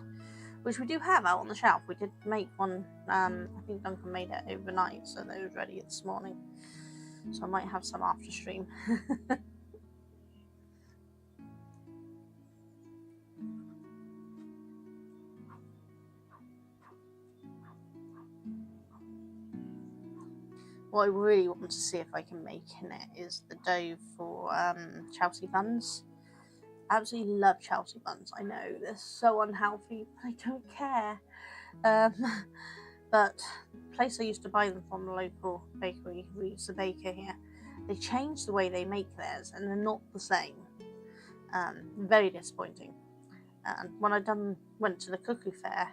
which we do have out on the shelf. We did make one. I think Duncan made it overnight, so they were ready this morning. So I might have some after stream. What I really want to see if I can make in it is the dough for Chelsea buns. I absolutely love Chelsea buns. I know they're so unhealthy, but I don't care. But the place I used to buy them from, the local bakery, Reed's the Baker here, they changed the way they make theirs, and they're not the same. Very disappointing. And when I went to the cookery fair,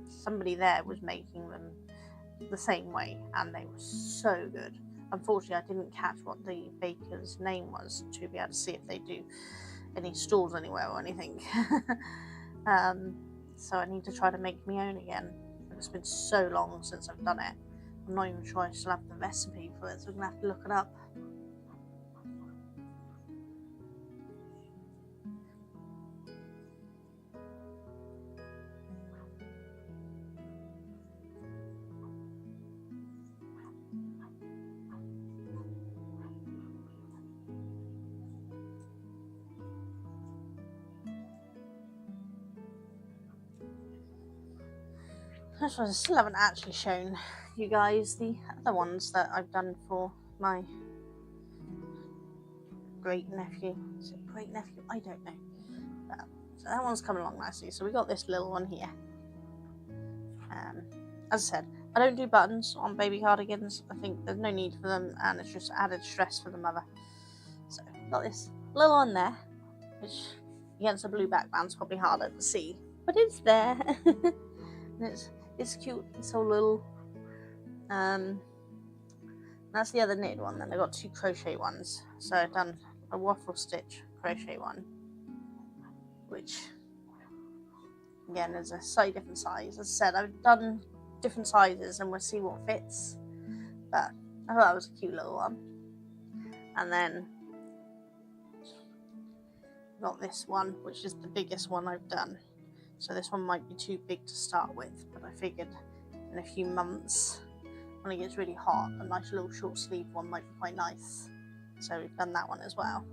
somebody there was making them the same way, and they were so good. Unfortunately, I didn't catch what the baker's name was to be able to see if they do any stores anywhere or anything. So I need to try to make my own again. It's been so long since I've done it. I'm not even sure I still have the recipe for it, so I'm going to have to look it up. I still haven't actually shown you guys the other ones that I've done for my great nephew. Is it great nephew? I don't know. So that one's coming along nicely. So we got this little one here. As I said, I don't do buttons on baby cardigans. I think there's no need for them, and it's just added stress for the mother. So got this little one there, which against a blue background's probably harder to see, but it's there. And it's cute. It's so little. That's the other knitted one. Then I got 2 crochet ones. So I've done a waffle stitch crochet one, which again is a slightly different size. As I said, I've done different sizes and we'll see what fits. But I thought that was a cute little one. And then got this one, which is the biggest one I've done. So this one might be too big to start with, but I figured in a few months, when it gets really hot, a nice little short sleeve one might be quite nice. So we've done that one as well.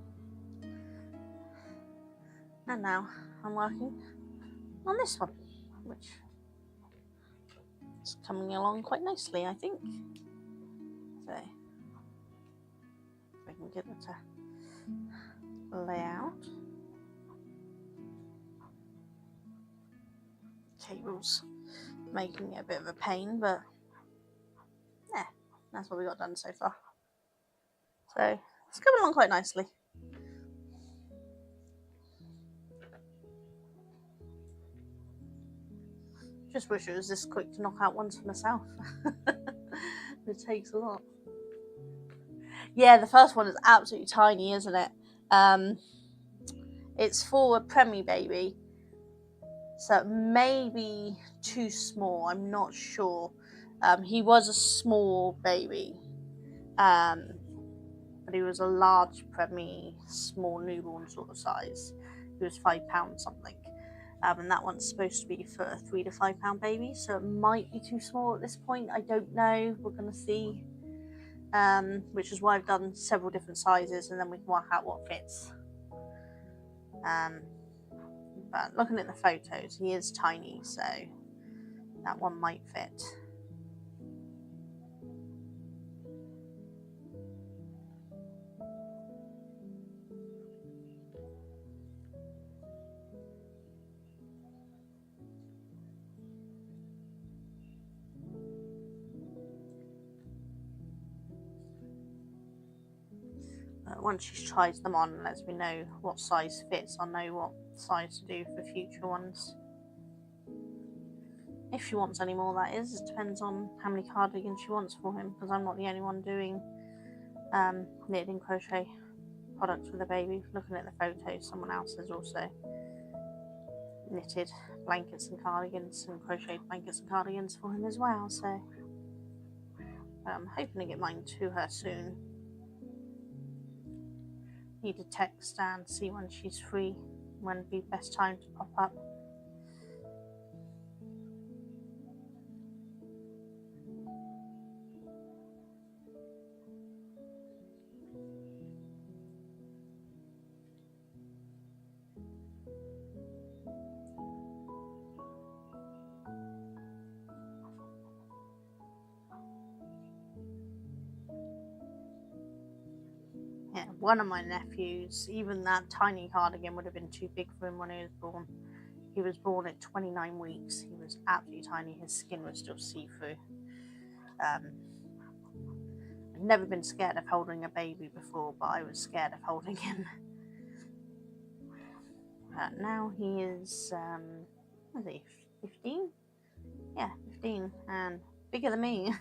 And now I'm working on this one, which is coming along quite nicely, I think. So if I can get it to lay out. Cable's making it a bit of a pain, but yeah, that's what we got done so far. So it's coming along quite nicely. Just wish it was this quick to knock out ones for myself. It takes a lot. Yeah, the first one is absolutely tiny, isn't it? It's for a preemie baby, so it may be too small. I'm not sure. He was a small baby, but he was a large preemie, small newborn sort of size. He was 5 pounds something. And that one's supposed to be for a 3 to 5 pound baby, so it might be too small at this point. I don't know. We're going to see. Which is why I've done several different sizes, and then we can work out what fits. But looking at the photos, he is tiny, so that one might fit. Once she tries them on and lets me know what size fits, I'll know what size to do for future ones. If she wants any more, that is. It depends on how many cardigans she wants for him, because I'm not the only one doing knitted and crochet products for the baby. Looking at the photos, someone else has also knitted blankets and cardigans and crocheted blankets and cardigans for him as well, so I'm hoping to get mine to her soon. Need to text and see when she's free, when would be the best time to pop up. Yeah, one of my nephews, even that tiny cardigan would have been too big for him when he was born. He was born at 29 weeks. He was absolutely tiny. His skin was still see-through. I've never been scared of holding a baby before, but I was scared of holding him. Now he is, what is he, 15? Yeah, 15, and bigger than me.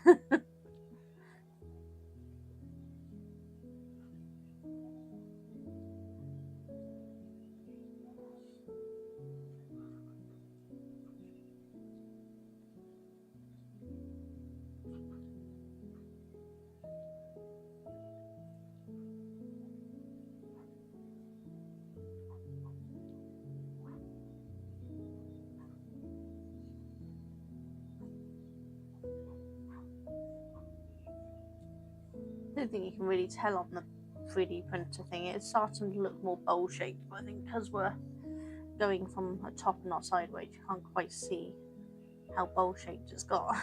don't think you can really tell on the 3D printer thing. It's starting to look more bowl shaped, but I think because we're going from a top and not sideways, you can't quite see how bowl shaped it's got.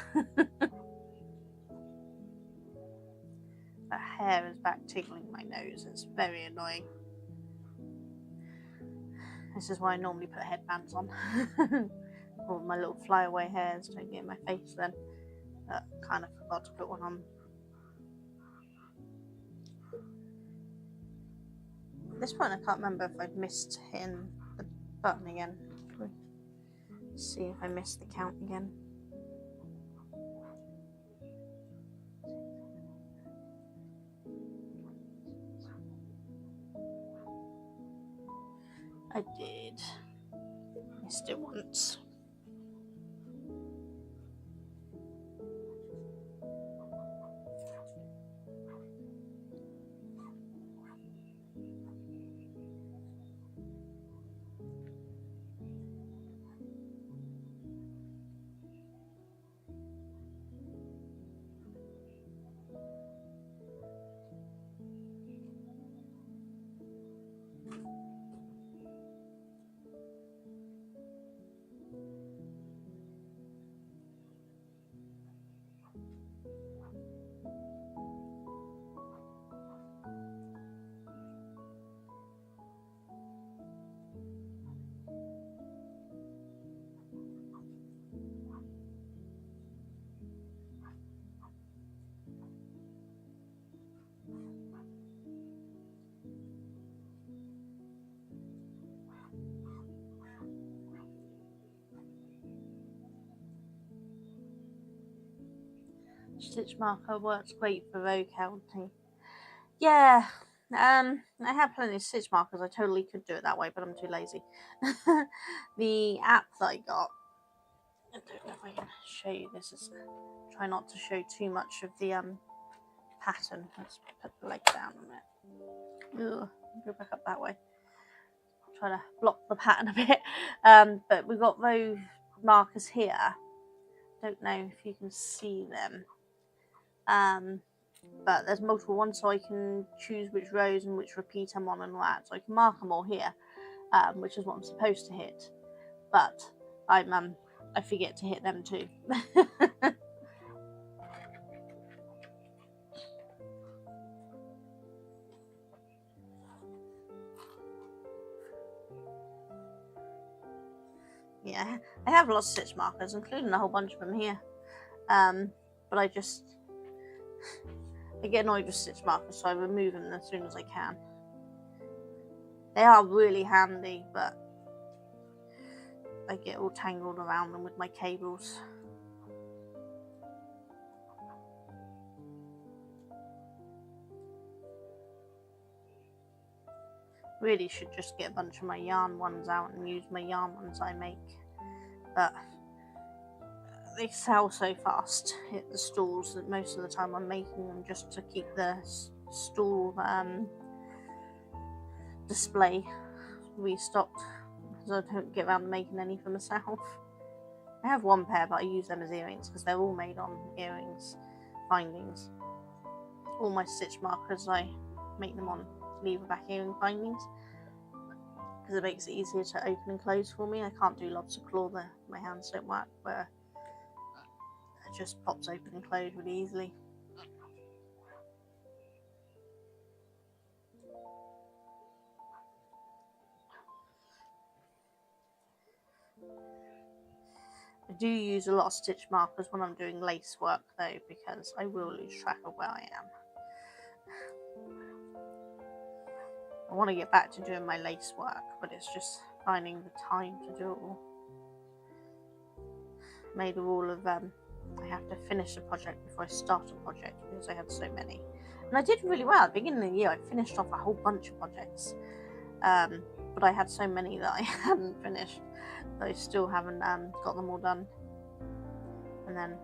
That hair is back tickling my nose. It's very annoying. This is why I normally put headbands on. All my little flyaway hairs don't get in my face then. But kind of forgot to put one on. At this point I can't remember if I've missed hitting the button again. Let's see if I missed the count again. I did. Missed it once. Stitch marker works great for row counting. Yeah, I have plenty of stitch markers. I totally could do it that way, but I'm too lazy. The app that I got, I don't know if I can show you this. Try not to show too much of the pattern. Let's put the leg down on it. Ugh, go back up that way. Try to block the pattern a bit. But we've got row markers here. Don't know if you can see them. But there's multiple ones, so I can choose which rows and which repeat I'm on and all that. So I can mark them all here, which is what I'm supposed to hit. But I forget to hit them too. Yeah, I have lots of stitch markers, including a whole bunch of them here. But I get annoyed with stitch markers, so I remove them as soon as I can. They are really handy, but I get all tangled around them with my cables. Really should just get a bunch of my yarn ones out and use my yarn ones I make, but they sell so fast at the stalls that most of the time I'm making them just to keep the stall display restocked, because I don't get around to making any for myself. I have one pair, but I use them as earrings because they're all made on earrings findings. All my stitch markers, I make them on lever back earring findings because it makes it easier to open and close for me. I can't do lots of claw, my hands don't work, where it just pops open and close really easily. I do use a lot of stitch markers when I'm doing lace work though, because I will lose track of where I am. I want to get back to doing my lace work, but it's just finding the time to do it all. Made a rule of I have to finish a project before I start a project because I had so many. And I did really well. At the beginning of the year, I finished off a whole bunch of projects. But I had so many that I hadn't finished that I still haven't got them all done. And then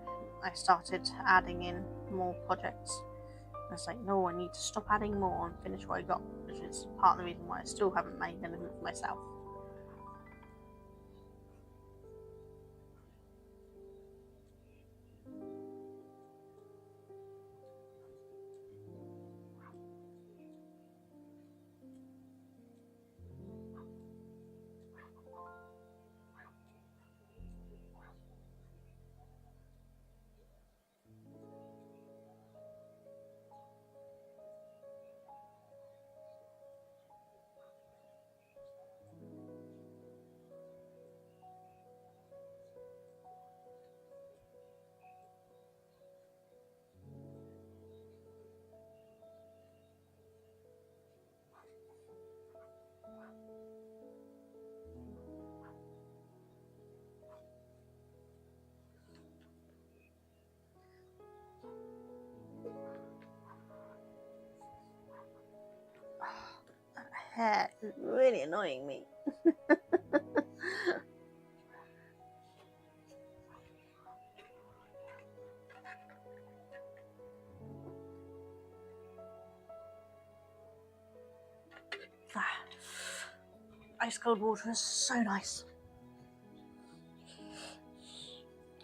I started adding in more projects. I was like, no, I need to stop adding more and finish what I got, which is part of the reason why I still haven't made anything for myself. hair is really annoying me. Ice cold water is so nice.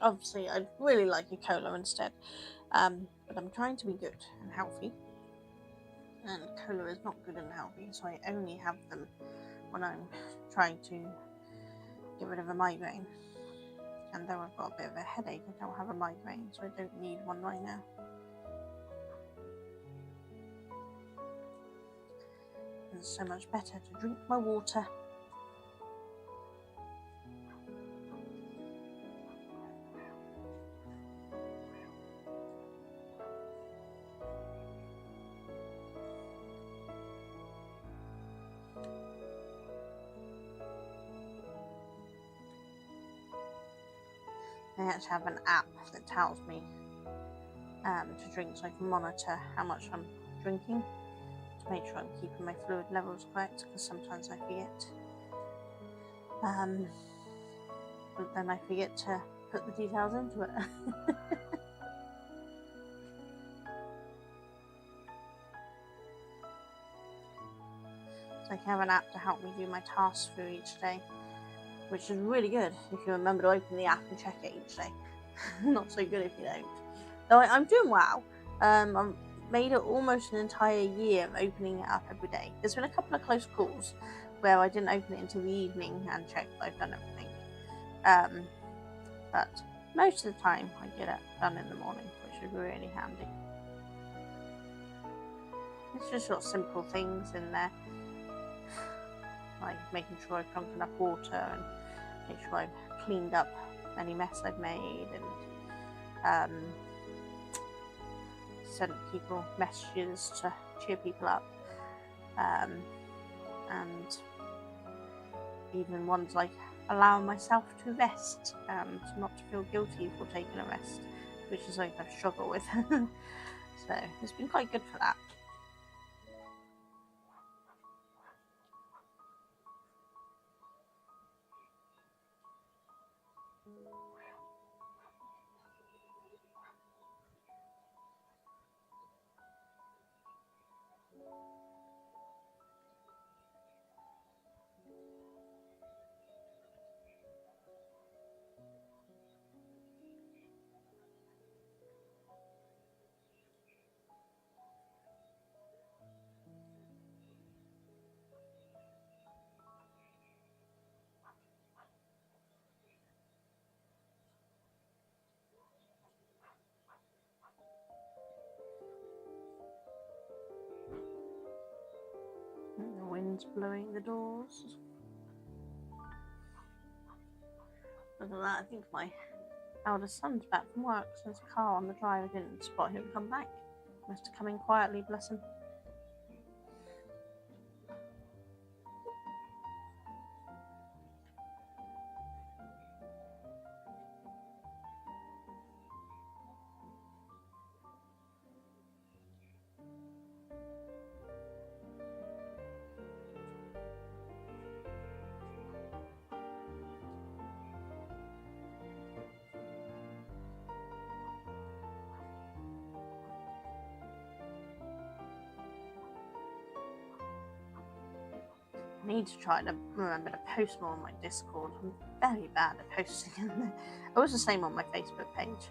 Obviously, I'd really like a cola instead, but I'm trying to be good and healthy, and cola is not good and healthy, so I only have them when I'm trying to get rid of a migraine. And though I've got a bit of a headache, I don't have a migraine, so I don't need one right now. And it's so much better to drink my water. I actually have an app that tells me to drink, so I can monitor how much I'm drinking to make sure I'm keeping my fluid levels correct, because sometimes I forget. But then I forget to put the details into it. So I can have an app to help me do my tasks through each day, which is really good if you remember to open the app and check it each day. Not so good if you don't. Though I'm doing well. I've made it almost an entire year of opening it up every day. There's been a couple of close calls where I didn't open it until the evening and check that I've done everything. But most of the time I get it done in the morning, which is really handy. It's just sort of simple things in there, like making sure I've drunk enough water and make sure I've cleaned up any mess I've made, and sent people messages to cheer people up, and even ones like allowing myself to rest and not to feel guilty for taking a rest, which is something I've struggled with. So it's been quite good for that. And the wind's blowing the doors. Look at that, I think my eldest son's back from work, so there's a car on the drive. I didn't spot him come back. Must have come in quietly, bless him. I need to try to remember to post more on my Discord. I'm very bad at posting in there. I was the same on my Facebook page.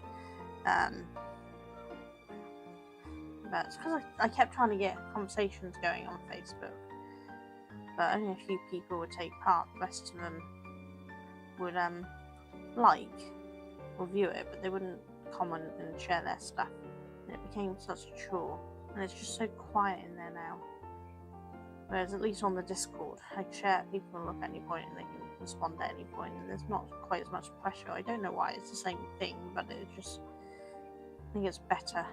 But it's because I kept trying to get conversations going on Facebook. But only a few people would take part. The rest of them would like or view it, but they wouldn't comment and share their stuff. And it became such a chore. And it's just so quiet in there now. Whereas at least on the Discord, I can share, people can look at any point and they can respond at any point, and there's not quite as much pressure. I don't know why, it's the same thing, but it just, I think it's better.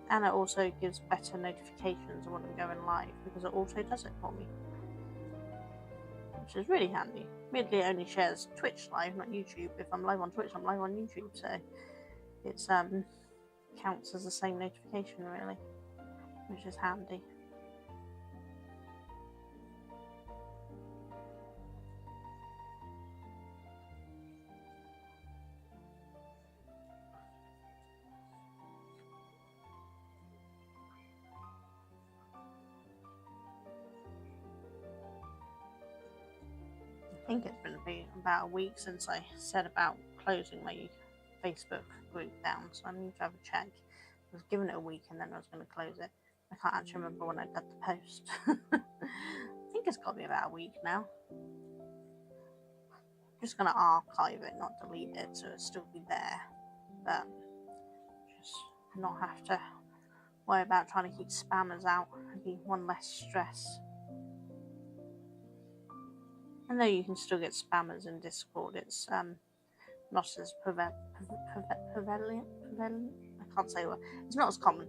And it also gives better notifications when I'm going live, because it auto does it for me, which is really handy. Weirdly, it only shares Twitch live, not YouTube. If I'm live on Twitch, I'm live on YouTube, so it's counts as the same notification really, which is handy. think it's been about a week since I said about closing my Facebook group down, so I need to have a check. I was given it a week and then I was going to close it. I can't actually remember when I did the post. I think it's got to be about a week now. I'm just going to archive it, not delete it, so it'll still be there. But just not have to worry about trying to keep spammers out. It'd be one less stress. I know you can still get spammers in Discord. It's not as prevalent. I can't say the word. It's not as common.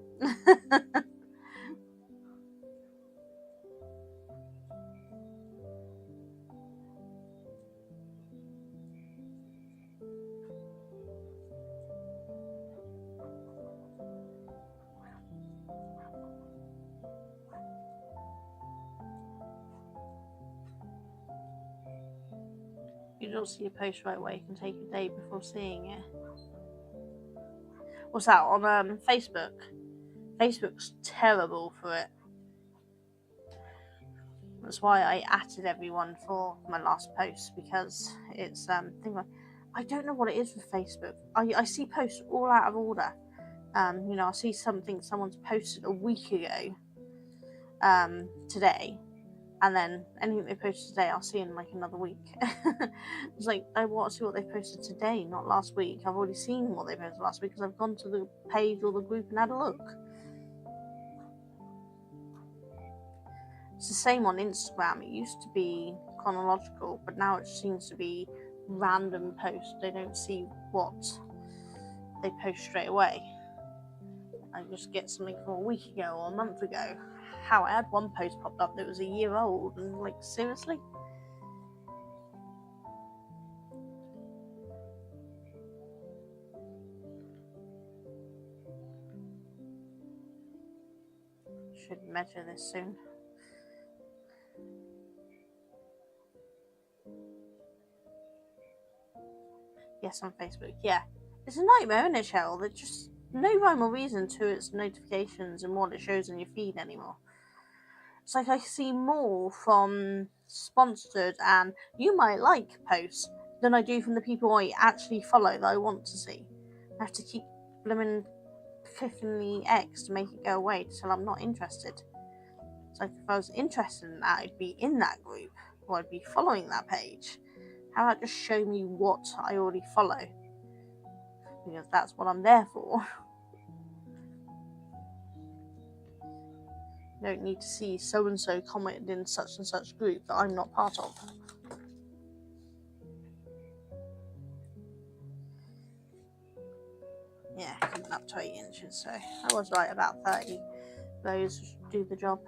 You don't see a post right away. You can take a day before seeing it. What's that on Facebook? Facebook's terrible for it. That's why I added everyone for my last post, because it's I don't know what it is with Facebook. I see posts all out of order. I see something someone's posted a week ago today, and then anything they posted today I'll see in like another week. It's like, I want to see what they posted today, not last week. I've already seen what they posted last week because I've gone to the page or the group and had a look. It's the same on Instagram. It used to be chronological, but now it seems to be random posts. They don't see what they post straight away. I just get something from a week ago or a month ago. How I had one post popped up that was a year old, and like, seriously? Should measure this soon. Yes, on Facebook. Yeah, it's a nightmare, isn't it, Cheryl? There's just no rhyme or reason to its notifications and what it shows in your feed anymore. It's like I see more from sponsored and you might like posts than I do from the people I actually follow that I want to see. I have to keep blooming clicking the X to make it go away till I'm not interested. It's like, if I was interested in that, I'd be in that group, or I'd be following that page. How about just show me what I already follow? Because that's what I'm there for. You don't need to see so-and-so commented in such and such group that I'm not part of. Yeah, coming up to 8 inches, so I was right about 30. Those do the job.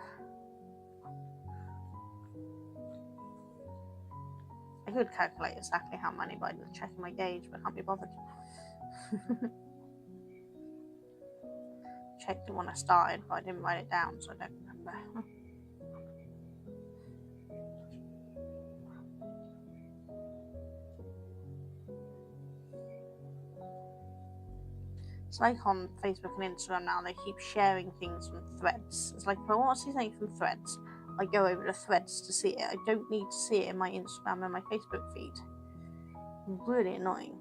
I could calculate exactly how many by checking my gauge, but I can't be bothered. Checked it when I started, but I didn't write it down, so I don't remember. It's like on Facebook and Instagram now, they keep sharing things from threads. It's like, if I want to see something from threads, I go over to threads to see it. I don't need to see it in my Instagram and my Facebook feed. Really annoying.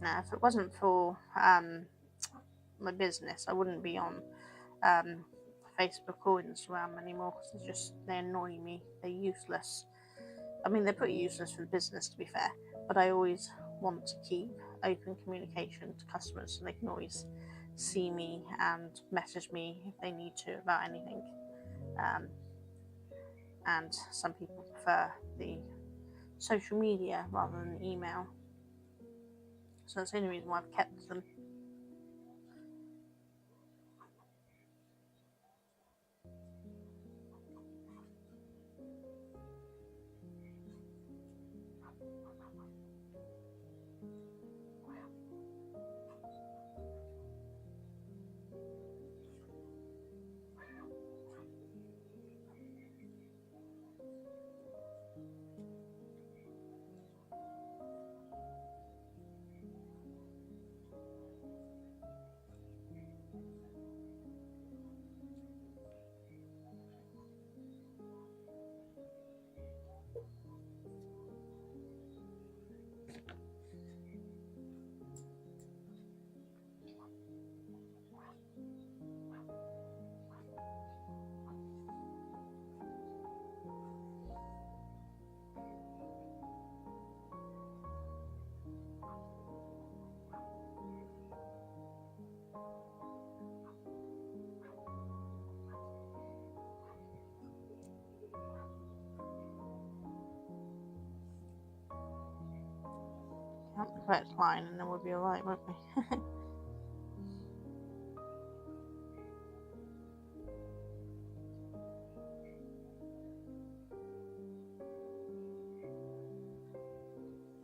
Now, if it wasn't for my business, I wouldn't be on Facebook or Instagram anymore, because they annoy me. They're useless. I mean, they're pretty useless for the business, to be fair, but I always want to keep open communication to customers so they can always see me and message me if they need to about anything. And some people prefer the social media rather than email. So that's the only reason why I've kept them. Not the correct line, and then we'll be alright, won't we?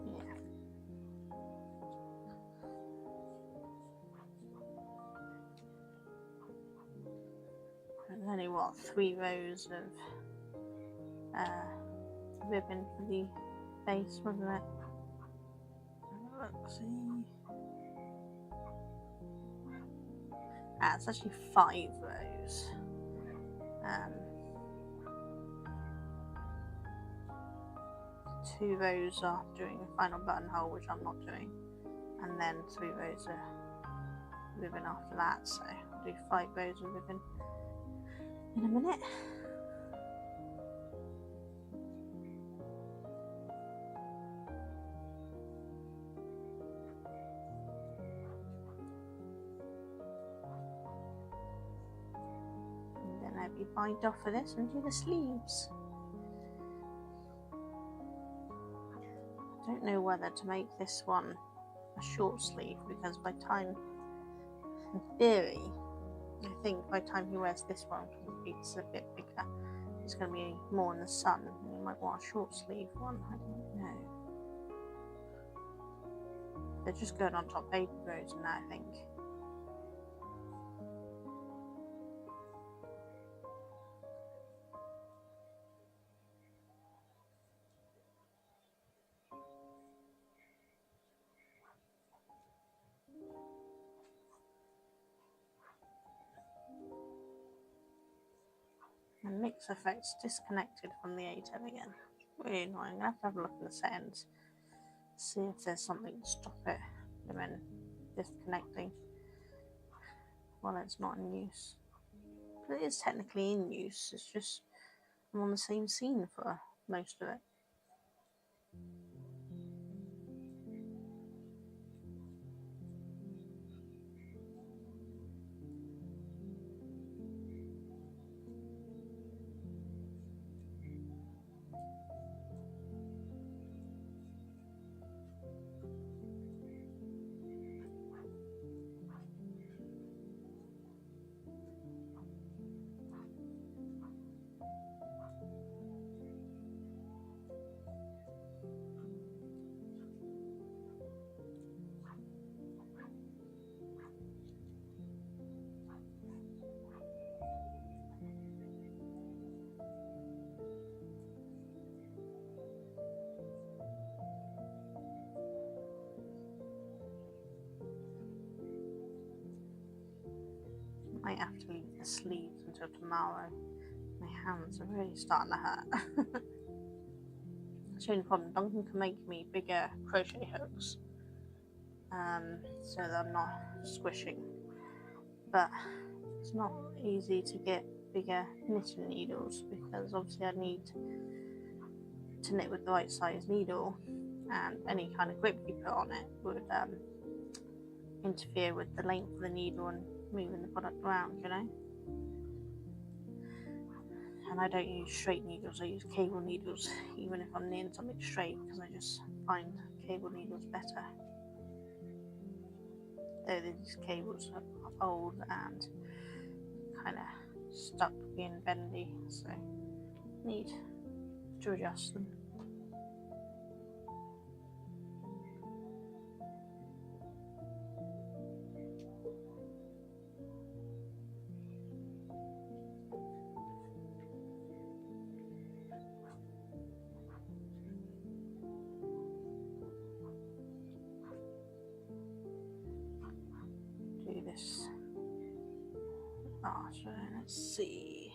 Yeah. There's only what, 3 rows of ribbon for the base, wasn't it? Let's see. It's actually 5 rows. 2 rows are doing a final buttonhole, which I'm not doing, and then 3 rows of ribbon after that. So I'll do 5 rows of ribbon in a minute. I'll be bind off for this and do the sleeves. I don't know whether to make this one a short sleeve, because by time, in theory, I think by the time he wears this one, it's a bit bigger, it's going to be more in the sun, and you might want a short sleeve one, I don't know. They're just going on top baby roses now, I think. And mix effects disconnected from the ATEM again. Really annoying. I'm going to have a look in the settings, see if there's something to stop it from disconnecting while it's not in use. But it is technically in use, it's just I'm on the same scene for most of it. Might have to leave the sleeves until tomorrow. My hands are really starting to hurt. That's the only problem. Duncan can make me bigger crochet hooks, so that I'm not squishing. But it's not easy to get bigger knitting needles, because obviously I need to knit with the right size needle, and any kind of grip you put on it would interfere with the length of the needle and moving the product around, you know. And I don't use straight needles, I use cable needles, even if I'm knitting something straight, because I just find cable needles better. Though these cables are old and kind of stuck being bendy, so need to adjust them. Do this. So let's see.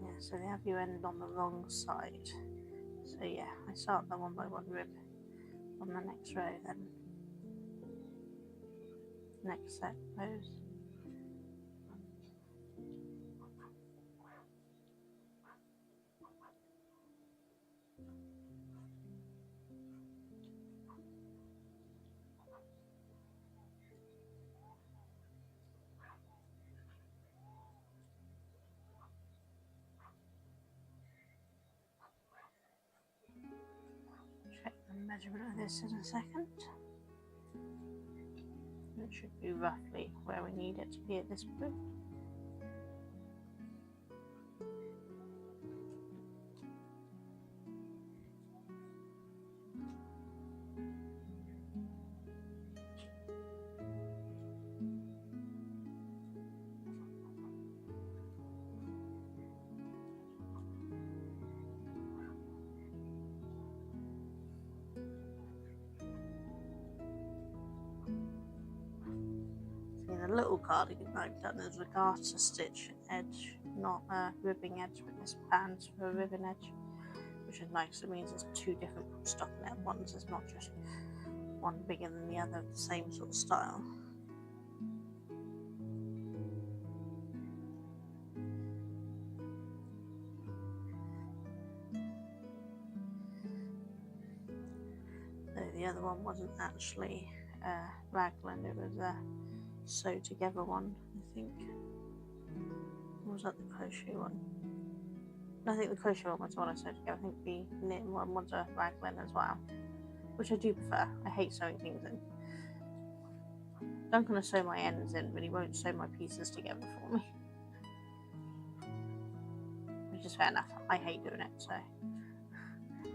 Yeah, so they have you end on the wrong side. So yeah, I start the 1 by 1 rib on the next row, then next set rows. measurement of this in a second. It should be roughly where we need it to be at this point. The little cardigan I've done is a garter stitch edge, not a ribbing edge, but this plans for a ribbon edge, which is nice. It means it's two different stockinette ones. It's not just one bigger than the other, the same sort of style. The other one wasn't actually a raglan, it was a sew together one, I think. Or was that the crochet one? I think the crochet one was the one I sewed together. I think the knitting one was a raglan as well, which I do prefer. I hate sewing things in. Duncan will sew my ends in, but he won't sew my pieces together for me. Which is fair enough. I hate doing it, so I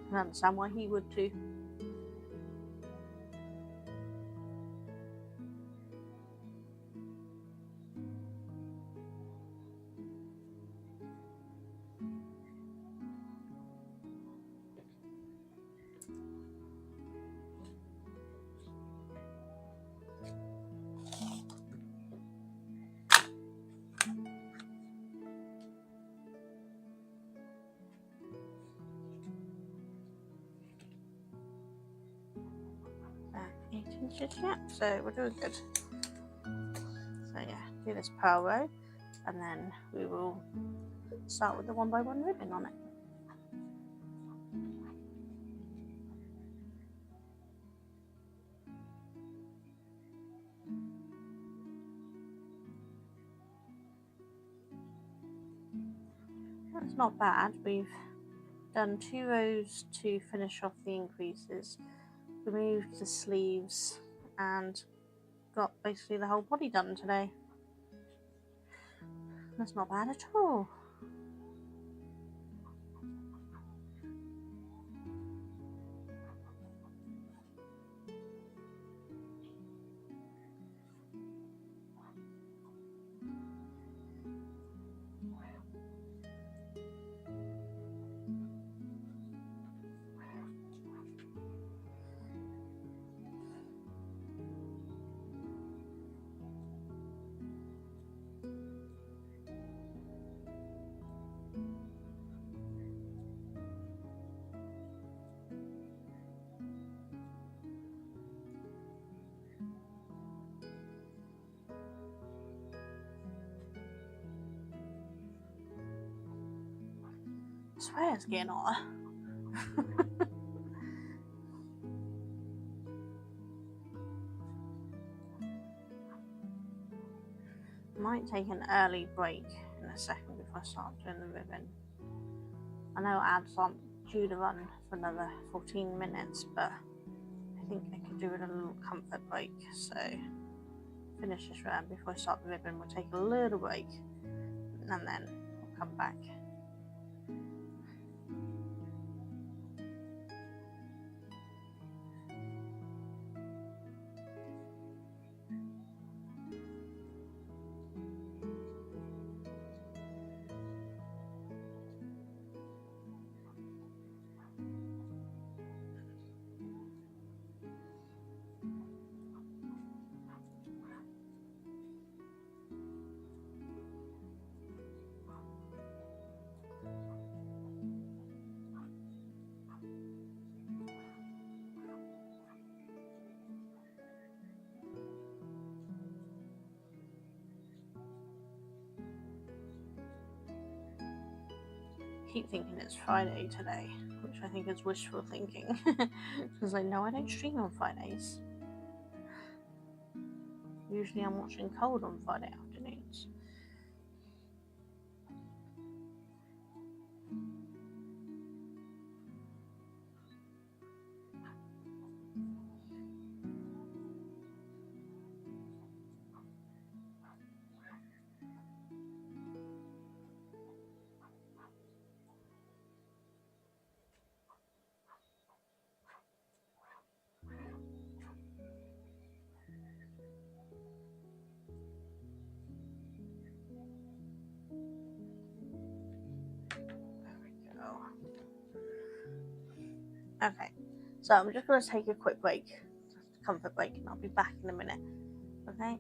can understand why he would too. Yet, so we're doing good. So yeah, do this purl row, and then we will start with the 1x1 ribbon on it. That's not bad. We've done 2 rows to finish off the increases, removed the sleeves, and got basically the whole body done today. That's not bad at all. I swear it's getting hotter. Might take an early break in a second before I start doing the ribbon. I know ads aren't due to run for another 14 minutes, but I think I could do it a little comfort break. So finish this round before I start the ribbon. We'll take a little break, and then we'll come back. Keep thinking it's Friday today, which I think is wishful thinking, because I know I don't stream on Fridays. Usually I'm watching Cold on Friday afternoons. Okay, so I'm just going to take a quick break, comfort break, and I'll be back in a minute. Okay.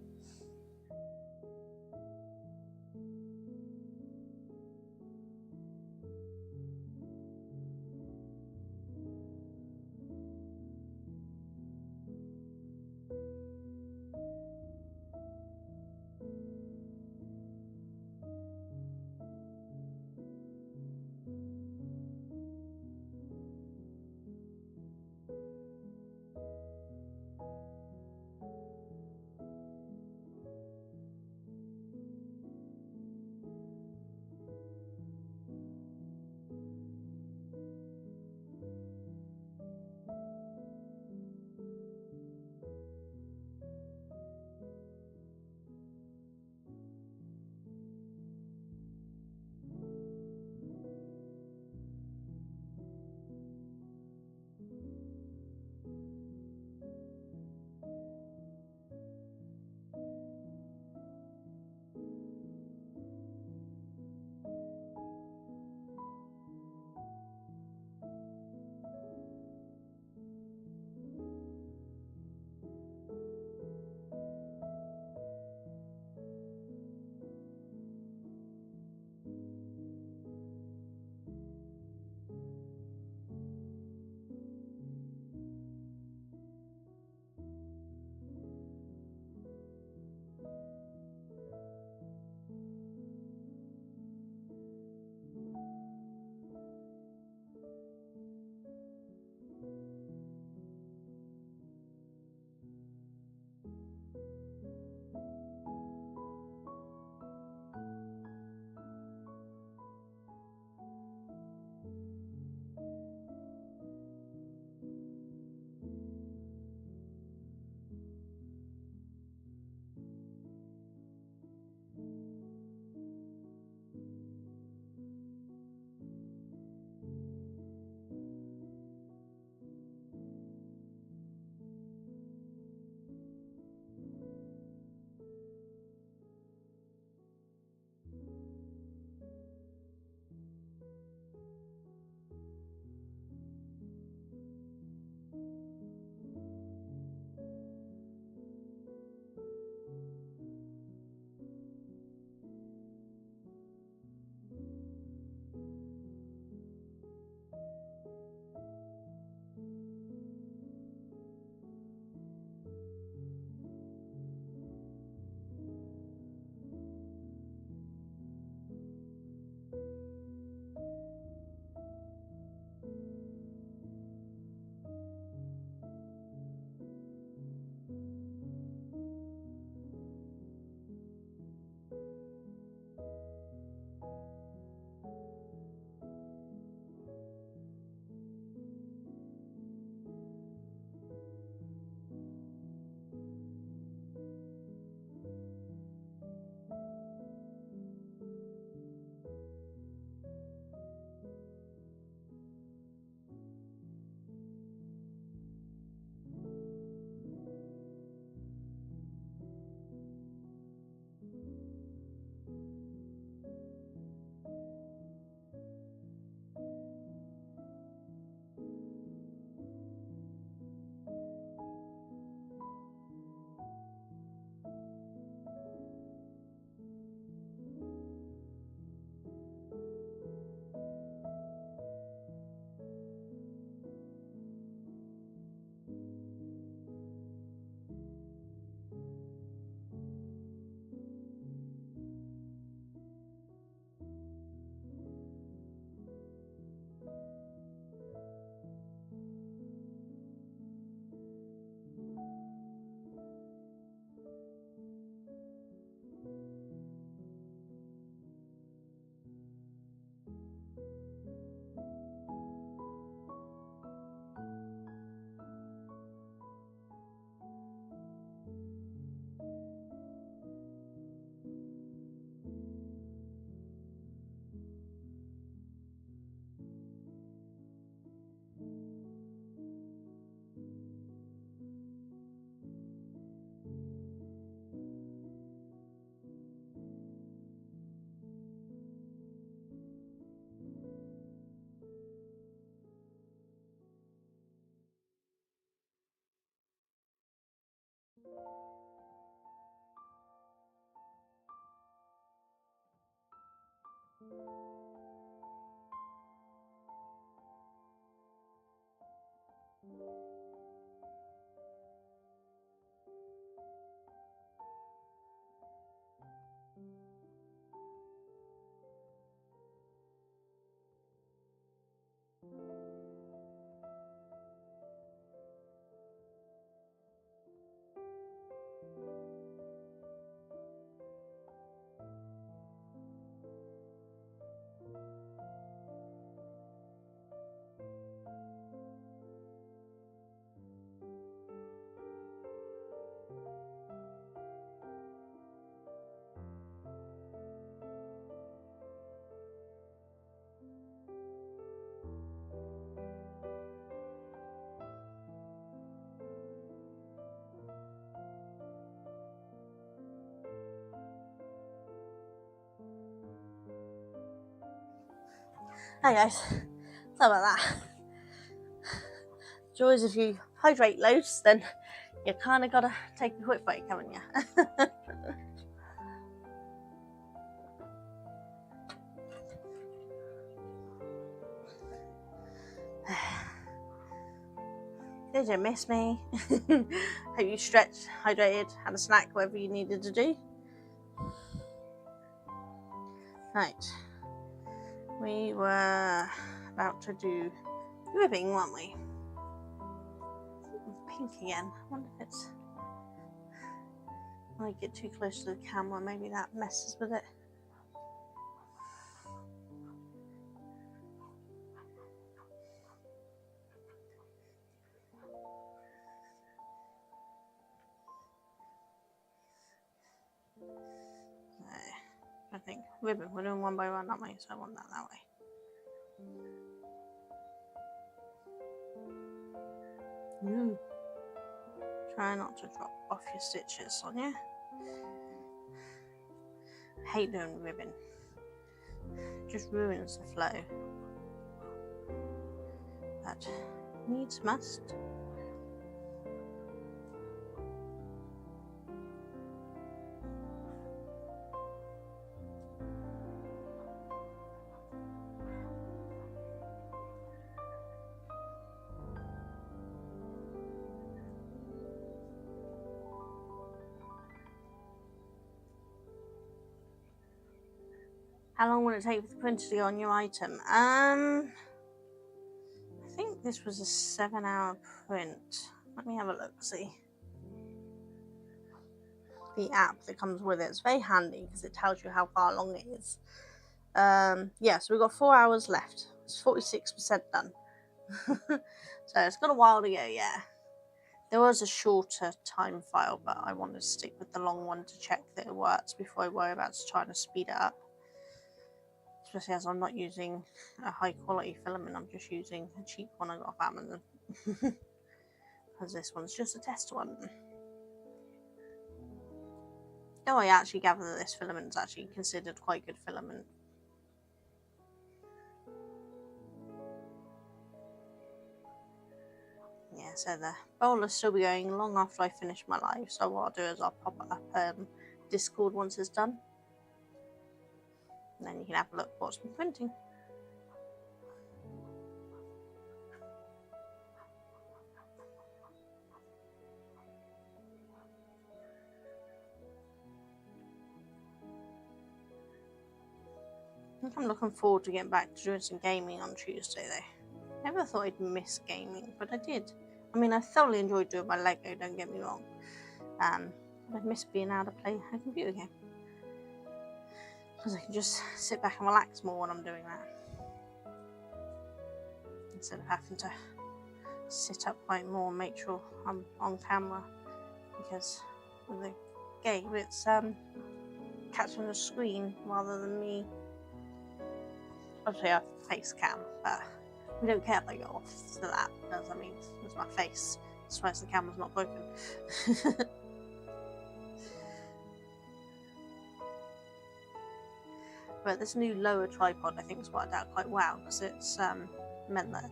Hi guys, sorry about that. Joys, if you hydrate loads, then you kind of gotta take a quick break, haven't you? Did you miss me? Hope you stretched, hydrated, had a snack, whatever you needed to do. Right. We were about to do ribbing, weren't we? Pink again. I wonder if it's... I get too close to the camera, maybe that messes with it. I think ribbon, we're doing one by one, aren't we? So I want that way. Try not to drop off your stitches on you. I hate doing ribbon. It just ruins the flow. But needs must. How long will it take for the printer to go on your item? I think this was a 7-hour print. Let me have a look, see. The app that comes with it is very handy because it tells you how far along it is. Yeah, so we've got 4 hours left. It's 46% done. So it's got a while to go, yeah. There was a shorter time file, but I wanted to stick with the long one to check that it works before I worry about trying to speed it up. Especially as I'm not using a high quality filament, I'm just using a cheap one I got off Amazon. Because this one's just a test one. Oh, I actually gather that this filament is actually considered quite good filament. Yeah, so the bowl will still be going long after I finish my live. So what I'll do is I'll pop it up Discord once it's done. And then you can have a look what's been printing. I think I'm looking forward to getting back to doing some gaming on Tuesday though. Never thought I'd miss gaming, but I did. I mean, I thoroughly enjoyed doing my Lego, don't get me wrong. But I miss being able to play a computer game. Because I can just sit back and relax more when I'm doing that. Instead of having to sit upright more and make sure I'm on camera. Because with the game, it's catching the screen rather than me. Obviously I have face cam, but we don't care if I go off to that, because I mean, it's my face. As far as the camera's not broken. But this new lower tripod I think has worked out quite well, because it's meant that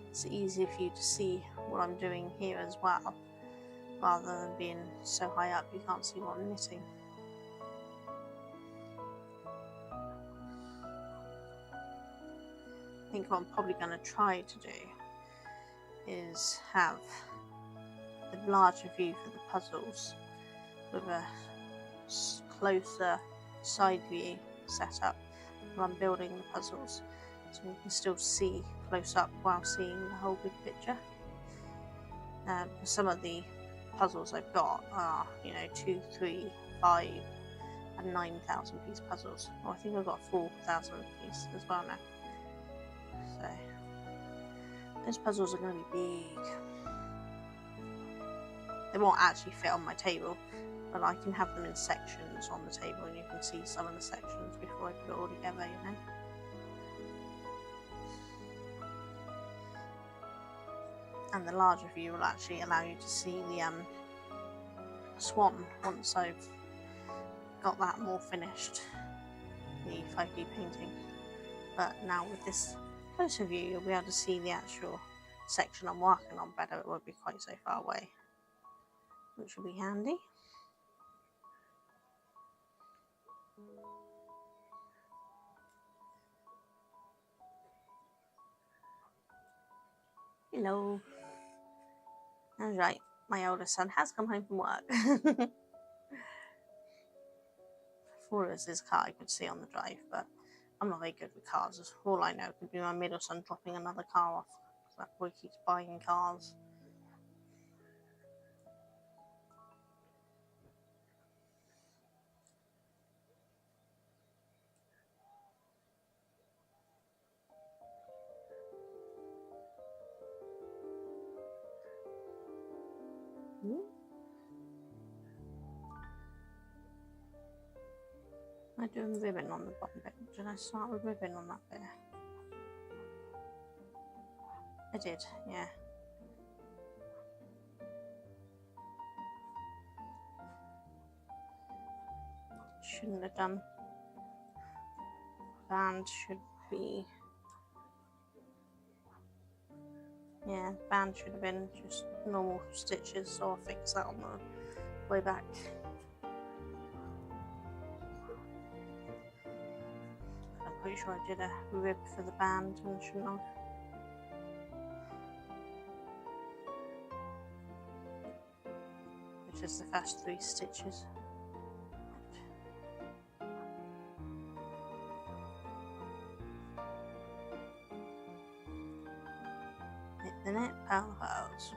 it's easier for you to see what I'm doing here as well, rather than being so high up you can't see what I'm knitting. think what I'm probably going to try to do is have the larger view for the puzzles with a closer side view set up when I'm building the puzzles, so you can still see close up while seeing the whole big picture. Some of the puzzles I've got are, 2, 3, 5 and 9,000 piece puzzles. Well, I think I've got 4,000 piece as well now. So those puzzles are going to be big. They won't actually fit on my table, but I can have them in sections on the table and you can see some of the sections before I put it all together, And the larger view will actually allow you to see the swan once I've got that more finished, the 5D painting. But now with this closer view, you'll be able to see the actual section I'm working on better. It won't be quite so far away, which will be handy. Hello. That's right, my oldest son has come home from work. Before it was his car I could see on the drive, but I'm not very good with cars. All I know could be my middle son dropping another car off, because that boy keeps buying cars. Am I doing ribbon on the bottom bit? Did I start with ribbon on that bit? I did, yeah. Shouldn't have done. Band should be... Yeah, band should have been just normal stitches, so I'll fix that on the way back. I'm pretty sure I did a rib for the band and shouldn't have. Which is the first 3 stitches. Knit the knit, parallels.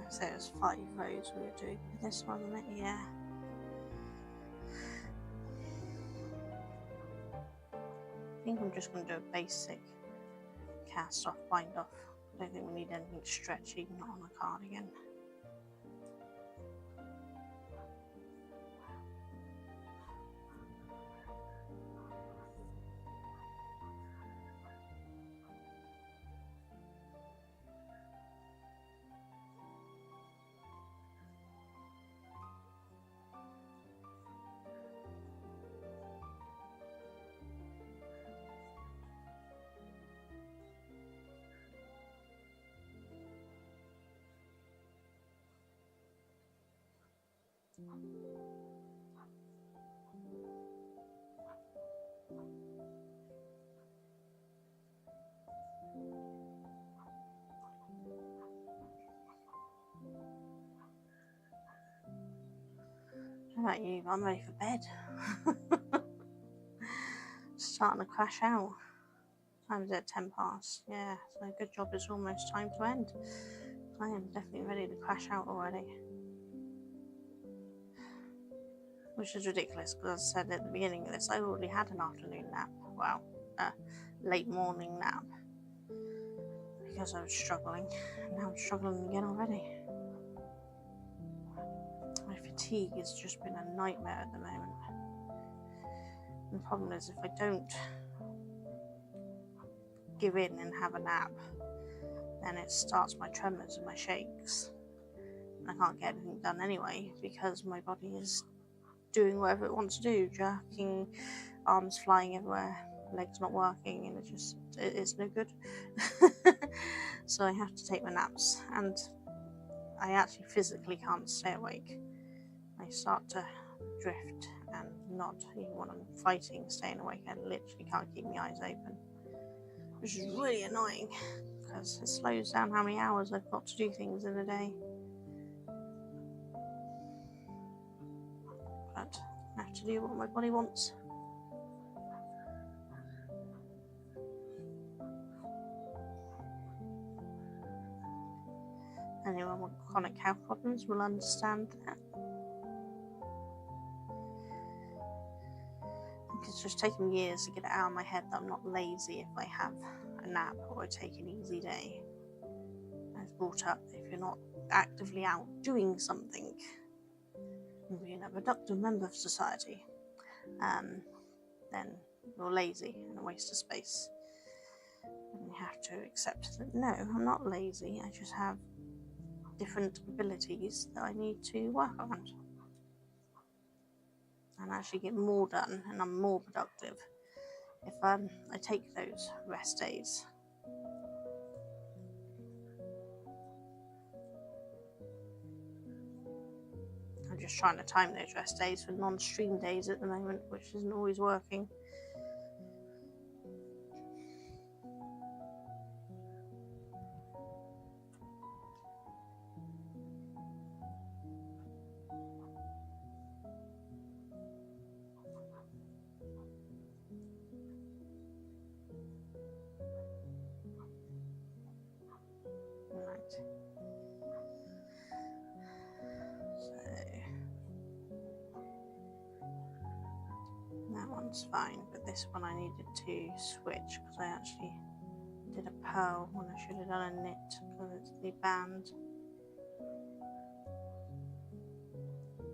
So it was 5 rows we were doing with this one, wasn't it? Yeah. I think I'm just going to do a basic cast off, bind off. I don't think we need anything stretchy, not on a cardigan. How about you? I'm ready for bed. Starting to crash out. Time's at 10 past. Yeah, so good job it's almost time to end. I am definitely ready to crash out already. Which is ridiculous, because as I said at the beginning of this, I already had an afternoon nap. Well, a late morning nap. Because I was struggling. And now I'm struggling again already. My fatigue has just been a nightmare at the moment. And the problem is, if I don't give in and have a nap, then it starts my tremors and my shakes. I can't get anything done anyway because my body is doing whatever it wants to do, jerking, arms flying everywhere, legs not working, and it's no good. So I have to take my naps, and I actually physically can't stay awake. I start to drift and nod even when I'm fighting staying awake. I literally can't keep my eyes open, which is really annoying because it slows down how many hours I've got to do things in a day. But I have to do what my body wants. Anyone with chronic health problems will understand that. It's just taken years to get it out of my head that I'm not lazy if I have a nap or I take an easy day. I was brought up, if you're not actively out doing something and being a productive member of society, then you're lazy and a waste of space. And you have to accept that no, I'm not lazy, I just have different abilities that I need to work on and actually get more done, and I'm more productive if I take those rest days. I'm just trying to time those rest days for non-stream days at the moment, which isn't always working. Right. So that one's fine, but this one I needed to switch because I actually did a pearl when I should have done a knit because it's the band.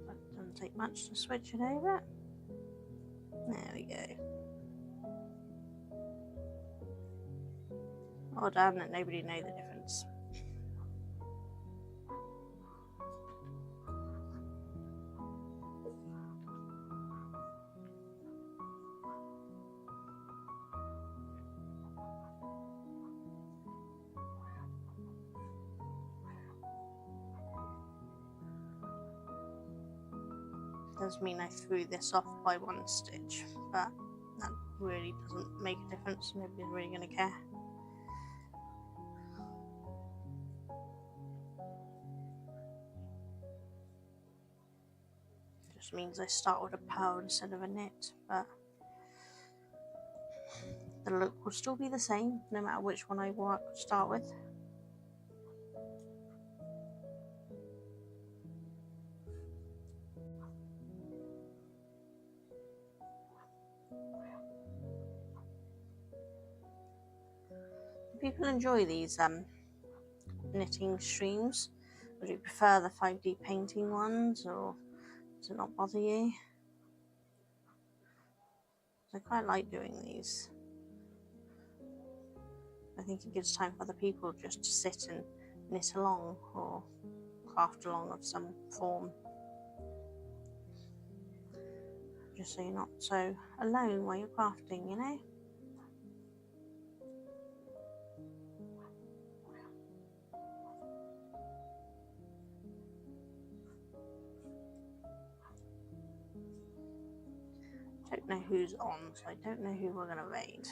But it doesn't take much to switch it over. There we go. Well done, and nobody know the difference. Does mean I threw this off by one stitch, but that really doesn't make a difference. Nobody's really going to care. Just means I start with a pearl instead of a knit, but the look will still be the same no matter which one I start with. People enjoy these knitting streams. Would you prefer the 5D painting ones, or does it not bother you? I quite like doing these. I think it gives time for other people just to sit and knit along or craft along of some form. Just so you're not so alone while you're crafting, you know? Don't know who's on, so I don't know who we're going to raid.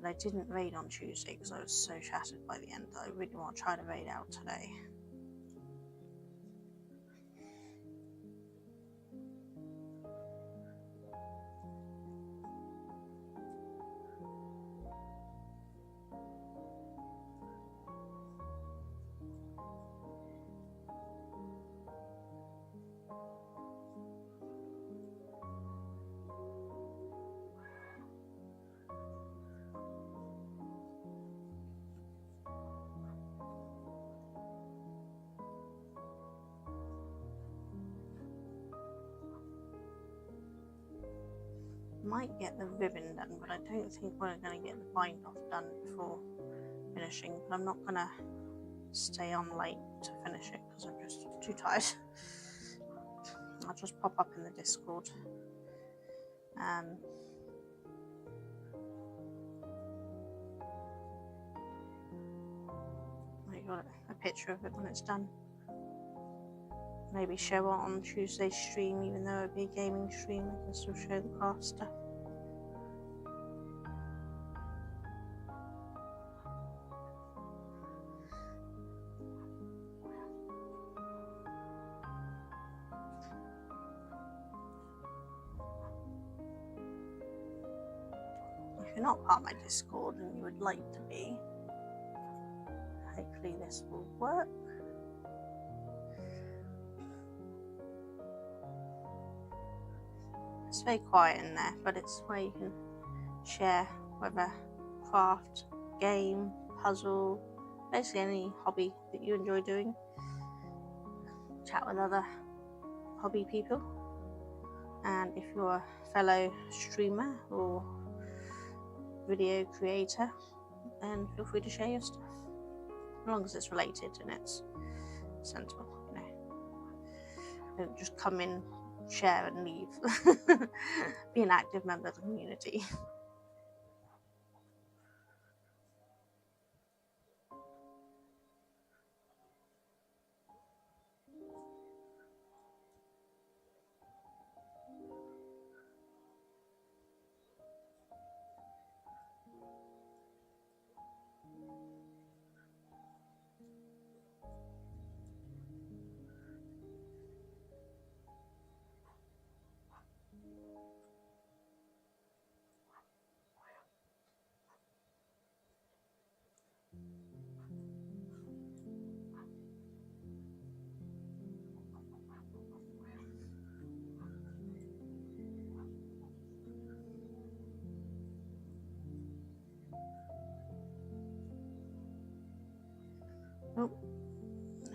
But I didn't raid on Tuesday because I was so shattered by the end that I really want to try to raid out today. Might get the ribbon done, but I don't think we're going to get the bind off done before finishing. But I'm not going to stay on late to finish it because I'm just too tired. I'll just pop up in the Discord. I got a picture of it when it's done. Maybe show it on Tuesday's stream, even though it'd be a gaming stream, I can still show the craft stuff. If you're not part of my Discord and you would like to be, hopefully this will work. It's very quiet in there, but it's where you can share whether craft, game, puzzle, basically any hobby that you enjoy doing. Chat with other hobby people, and if you're a fellow streamer or video creator, then feel free to share your stuff, as long as it's related and it's sensible, you know. Don't just come in, share and leave. Be an active member of the community. Oh,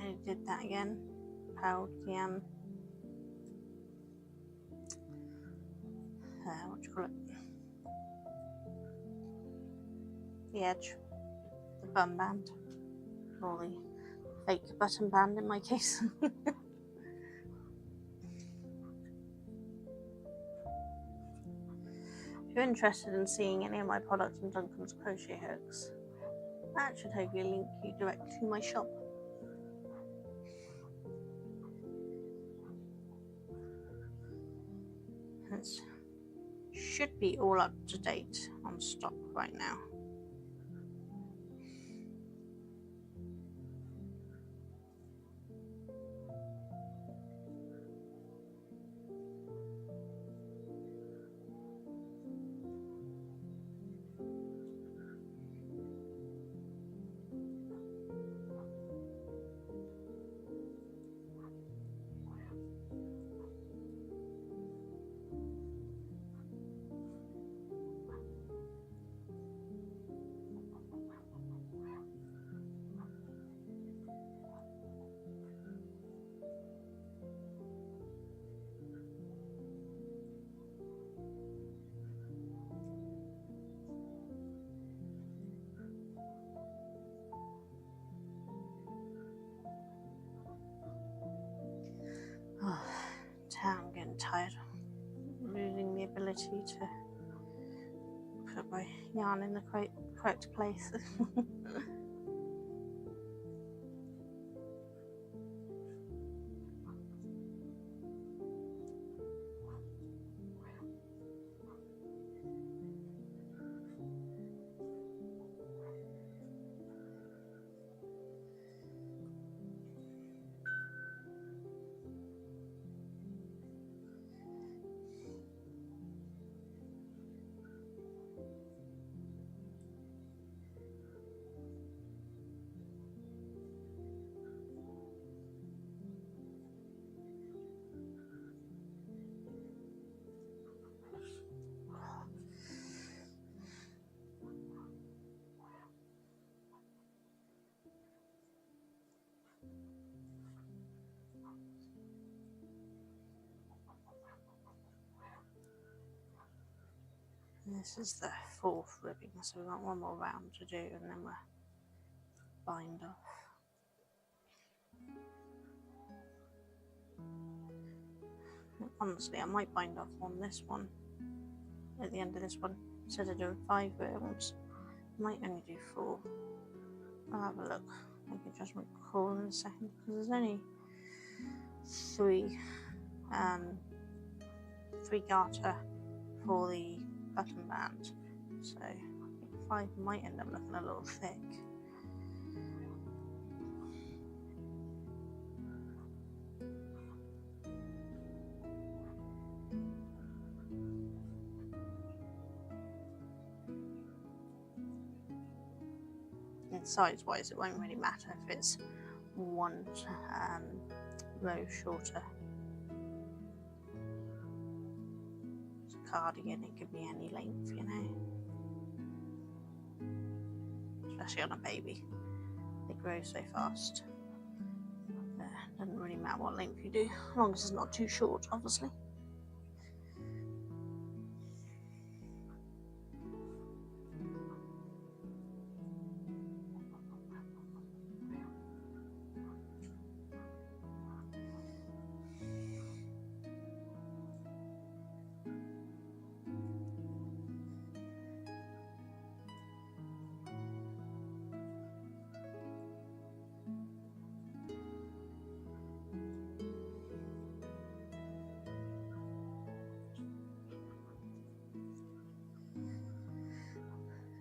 I did that again. Held the what do you call it? The edge, the bum band, or the fake button band in my case. If you're interested in seeing any of my products on Duncan's crochet hooks, that should hopefully link you direct to my shop. It should be all up to date on stock right now. Oh, I'm getting tired. I'm losing the ability to put my yarn in the correct place. This is the fourth ribbing, so we've got one more round to do and then we're bind off. Honestly, I might bind off on this one at the end of this one instead of doing 5 rounds. I might only do 4. I'll have a look, make a judgment call in a second, because there's only 3 garter for the button band, so I think 5 might end up looking a little thick. And size wise it won't really matter if it's one row shorter. It's a cardigan, it could be any length, you know, especially on a baby, they grow so fast. Doesn't really matter what length you do, as long as it's not too short, obviously.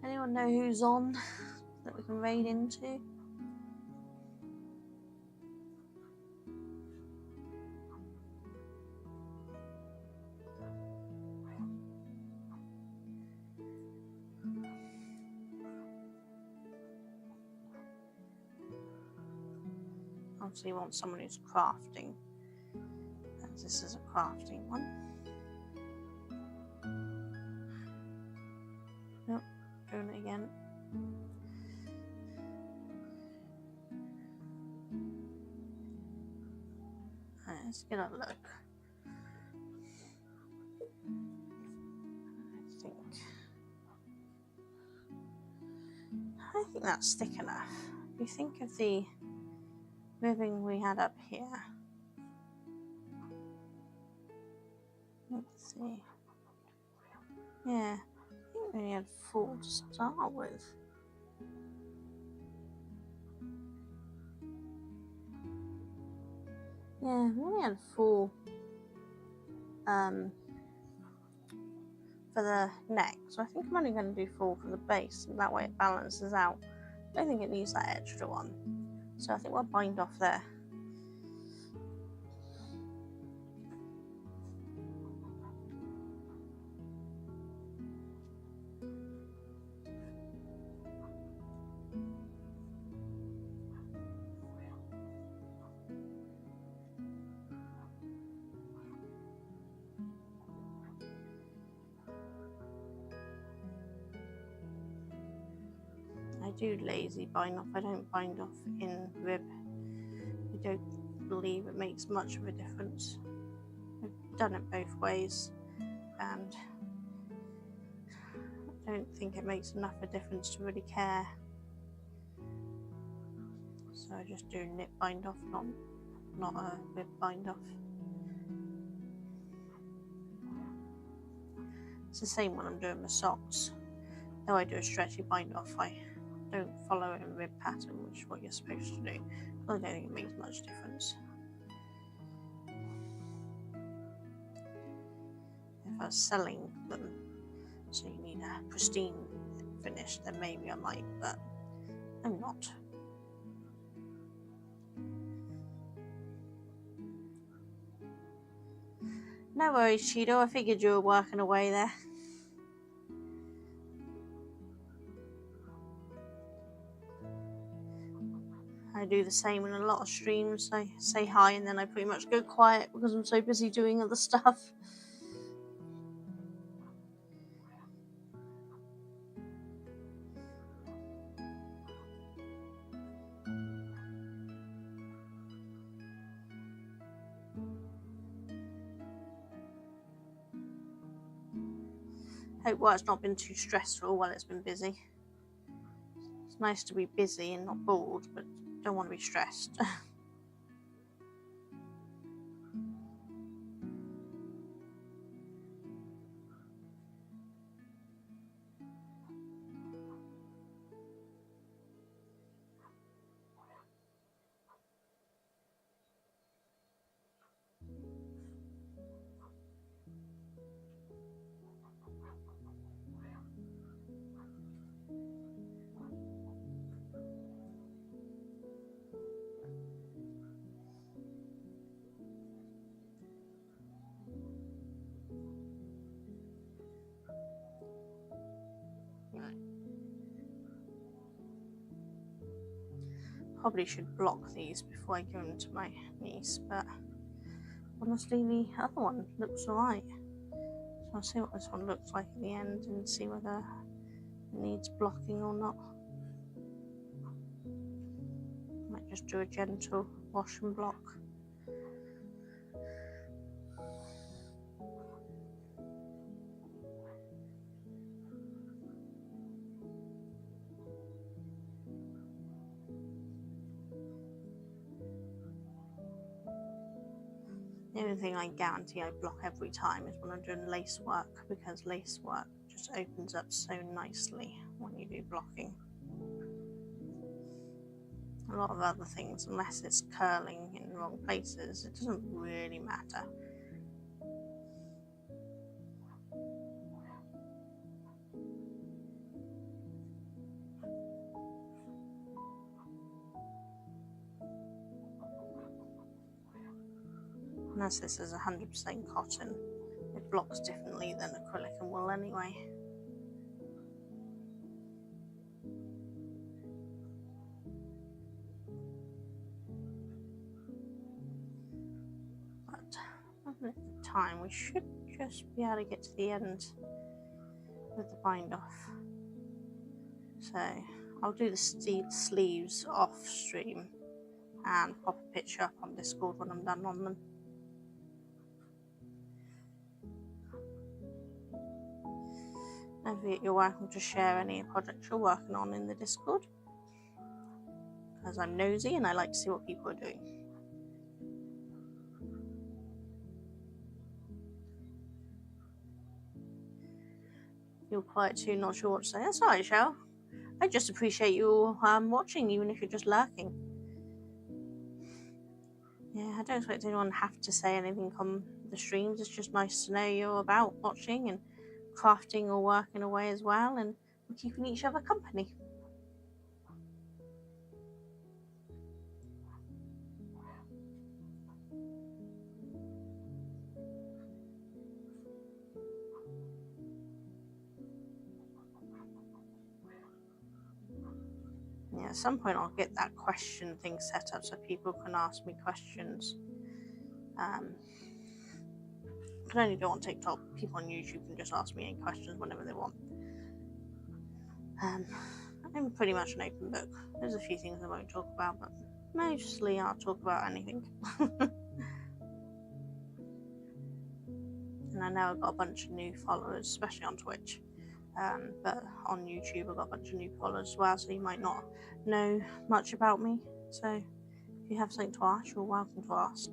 Anyone know who's on that we can raid into? Obviously you want someone who's crafting, as this is a crafting one. Nope, doing it again. Let's get a look. I think that's thick enough. If you think of the ribbing we had up here, let's see. Yeah, I think we only had 4 to start with. Yeah, we only had 4 for the neck, so I think I'm only going to do 4 for the base, and that way it balances out. I don't think it needs that extra one, so I think we'll bind off there. I do lazy bind off, I don't bind off in rib. I don't believe it makes much of a difference. I've done it both ways and I don't think it makes enough of a difference to really care. So I just do nip bind off, not a rib bind off. It's the same when I'm doing my socks. Though I do a stretchy bind off, I don't follow a rib pattern, which is what you're supposed to do. I don't think it makes much difference. If I was selling them, so you need a pristine finish, then maybe I might, but I'm not. No worries, Cheeto, I figured you were working away there. I do the same in a lot of streams. I say hi and then I pretty much go quiet because I'm so busy doing other stuff. Hope work's not been too stressful while it's been busy. It's nice to be busy and not bored, but don't want to be stressed. probably should block these before I give them to my niece, but honestly the other one looks alright. So I'll see what this one looks like at the end and see whether it needs blocking or not. Might just do a gentle wash and block. The only thing I guarantee I block every time is when I'm doing lace work, because lace work just opens up so nicely when you do blocking. A lot of other things, unless it's curling in the wrong places, it doesn't really matter. Unless this is 100% cotton, it blocks differently than acrylic and wool anyway. But at the time, we should just be able to get to the end with the bind off. So I'll do the sleeves off stream and pop a picture up on Discord when I'm done on them. Don't forget, you're welcome to share any projects you're working on in the Discord, because I'm nosy and I like to see what people are doing. You're quiet too, not sure what to say. That's alright, Cheryl. I just appreciate you watching, even if you're just lurking. Yeah, I don't expect anyone to have to say anything on the streams. It's just nice to know you're about watching and crafting or working away as well, and we're keeping each other company. Yeah, at some point I'll get that question thing set up so people can ask me questions. I can only do it on TikTok. People on YouTube can just ask me any questions whenever they want. I'm pretty much an open book. There's a few things I won't talk about, but mostly I'll talk about anything. And I know I've got a bunch of new followers, especially on Twitch. But on YouTube I've got a bunch of new followers as well, so you might not know much about me. So if you have something to ask, you're welcome to ask.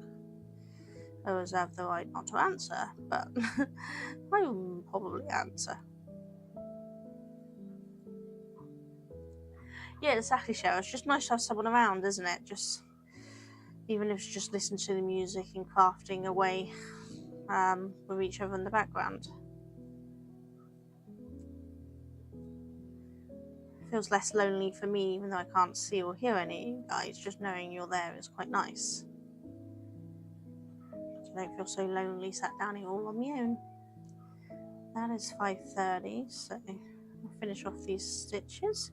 I reserve the right not to answer, but I will probably answer. Yeah, exactly, Cheryl. It's just nice to have someone around, isn't it? Just even if it's just listening to the music and crafting away with each other in the background. It feels less lonely for me, even though I can't see or hear any of you guys. Just knowing you're there is quite nice. I don't feel so lonely sat down here all on my own. That is 5:30, so we'll finish off these stitches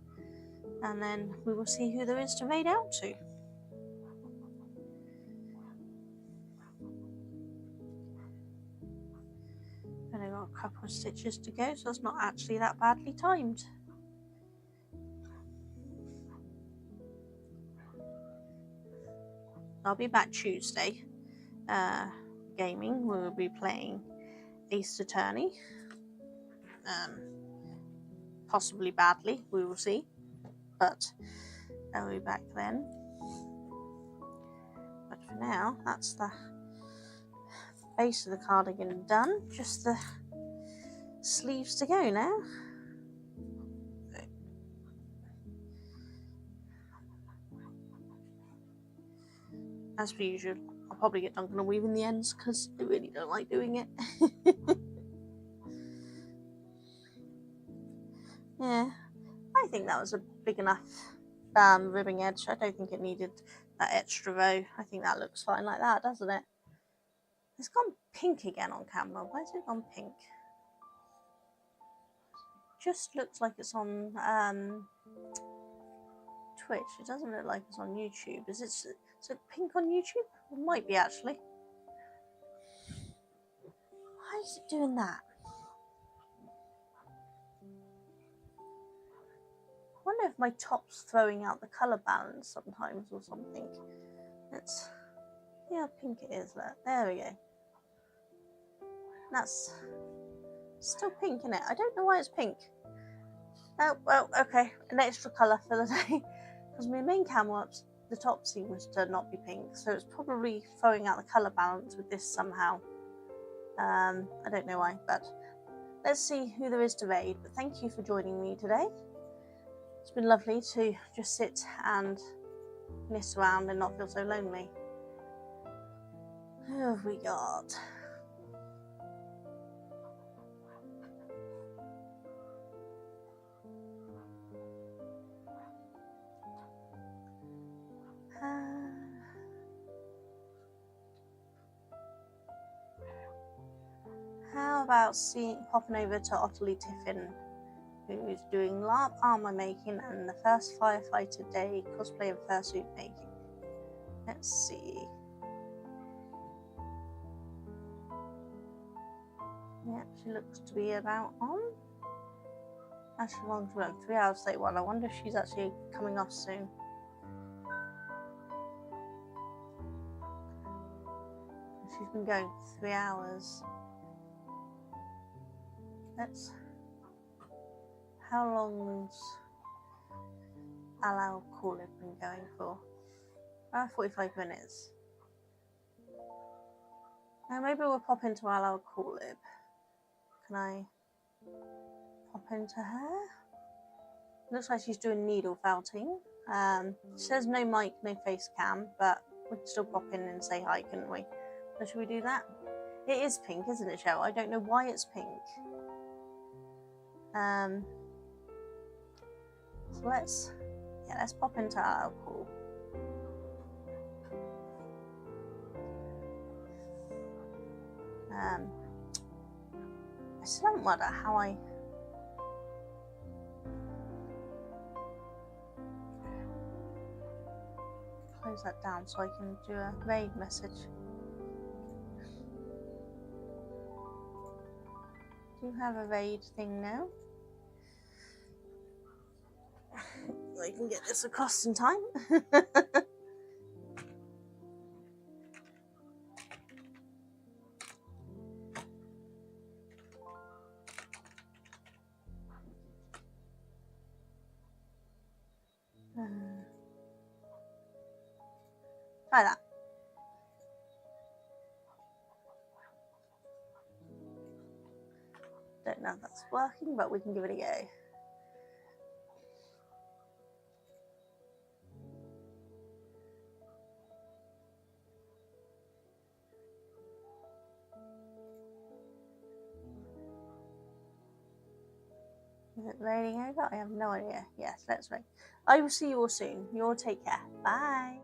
and then we will see who there is to raid out to. Only got a couple of stitches to go, so it's not actually that badly timed. I'll be back Tuesday. Gaming, we will be playing Ace Attorney. Possibly badly, we will see. But I'll be back then. But for now, that's the base of the cardigan done. Just the sleeves to go now. As per usual, I'll probably get Duncan and weave in the ends because I really don't like doing it. Yeah, I think that was a big enough ribbing edge. I don't think it needed that extra row. I think that looks fine like that, doesn't it? It's gone pink again on camera. Why has it gone pink? Just looks like it's on Twitch. It doesn't look like it's on YouTube. Is it pink on YouTube? It might be, actually. Why is it doing that? I wonder if my top's throwing out the colour balance sometimes or something. Let's see how pink it is. There we go. That's still pink, isn't it? I don't know why it's pink. Oh, well, okay. An extra colour for the day. Because my main camera, the top seems to not be pink. So it's probably throwing out the colour balance with this somehow. I don't know why, but let's see who there is to raid. But thank you for joining me today. It's been lovely to just sit and knit around and not feel so lonely. Who have we got? How about popping over to Otterly Tiffin, who's doing LARP armor making and the first firefighter day cosplay and fursuit making. Let's see. Yeah, she looks to be about on. Actually, long to run, 3 hours 31. I wonder if she's actually coming off soon. She's been going for 3 hours. How long's Allow Coolib been going for? 45 minutes. Now maybe we'll pop into Allow Coolib. Can I pop into her? Looks like she's doing needle felting. She says no mic, no face cam, but we can still pop in and say hi, couldn't we? So should we do that? It is pink, isn't it, Cheryl? I don't know why it's pink. So let's pop into our pool. I still don't wonder how I close that down so I can do a raid message. Do you have a raid thing now? I can get this across in time. Try that. Don't know if that's working, but we can give it a go. Is it raining over? I have no idea. Yes, let's raid. I will see you all soon. You all take care. Bye.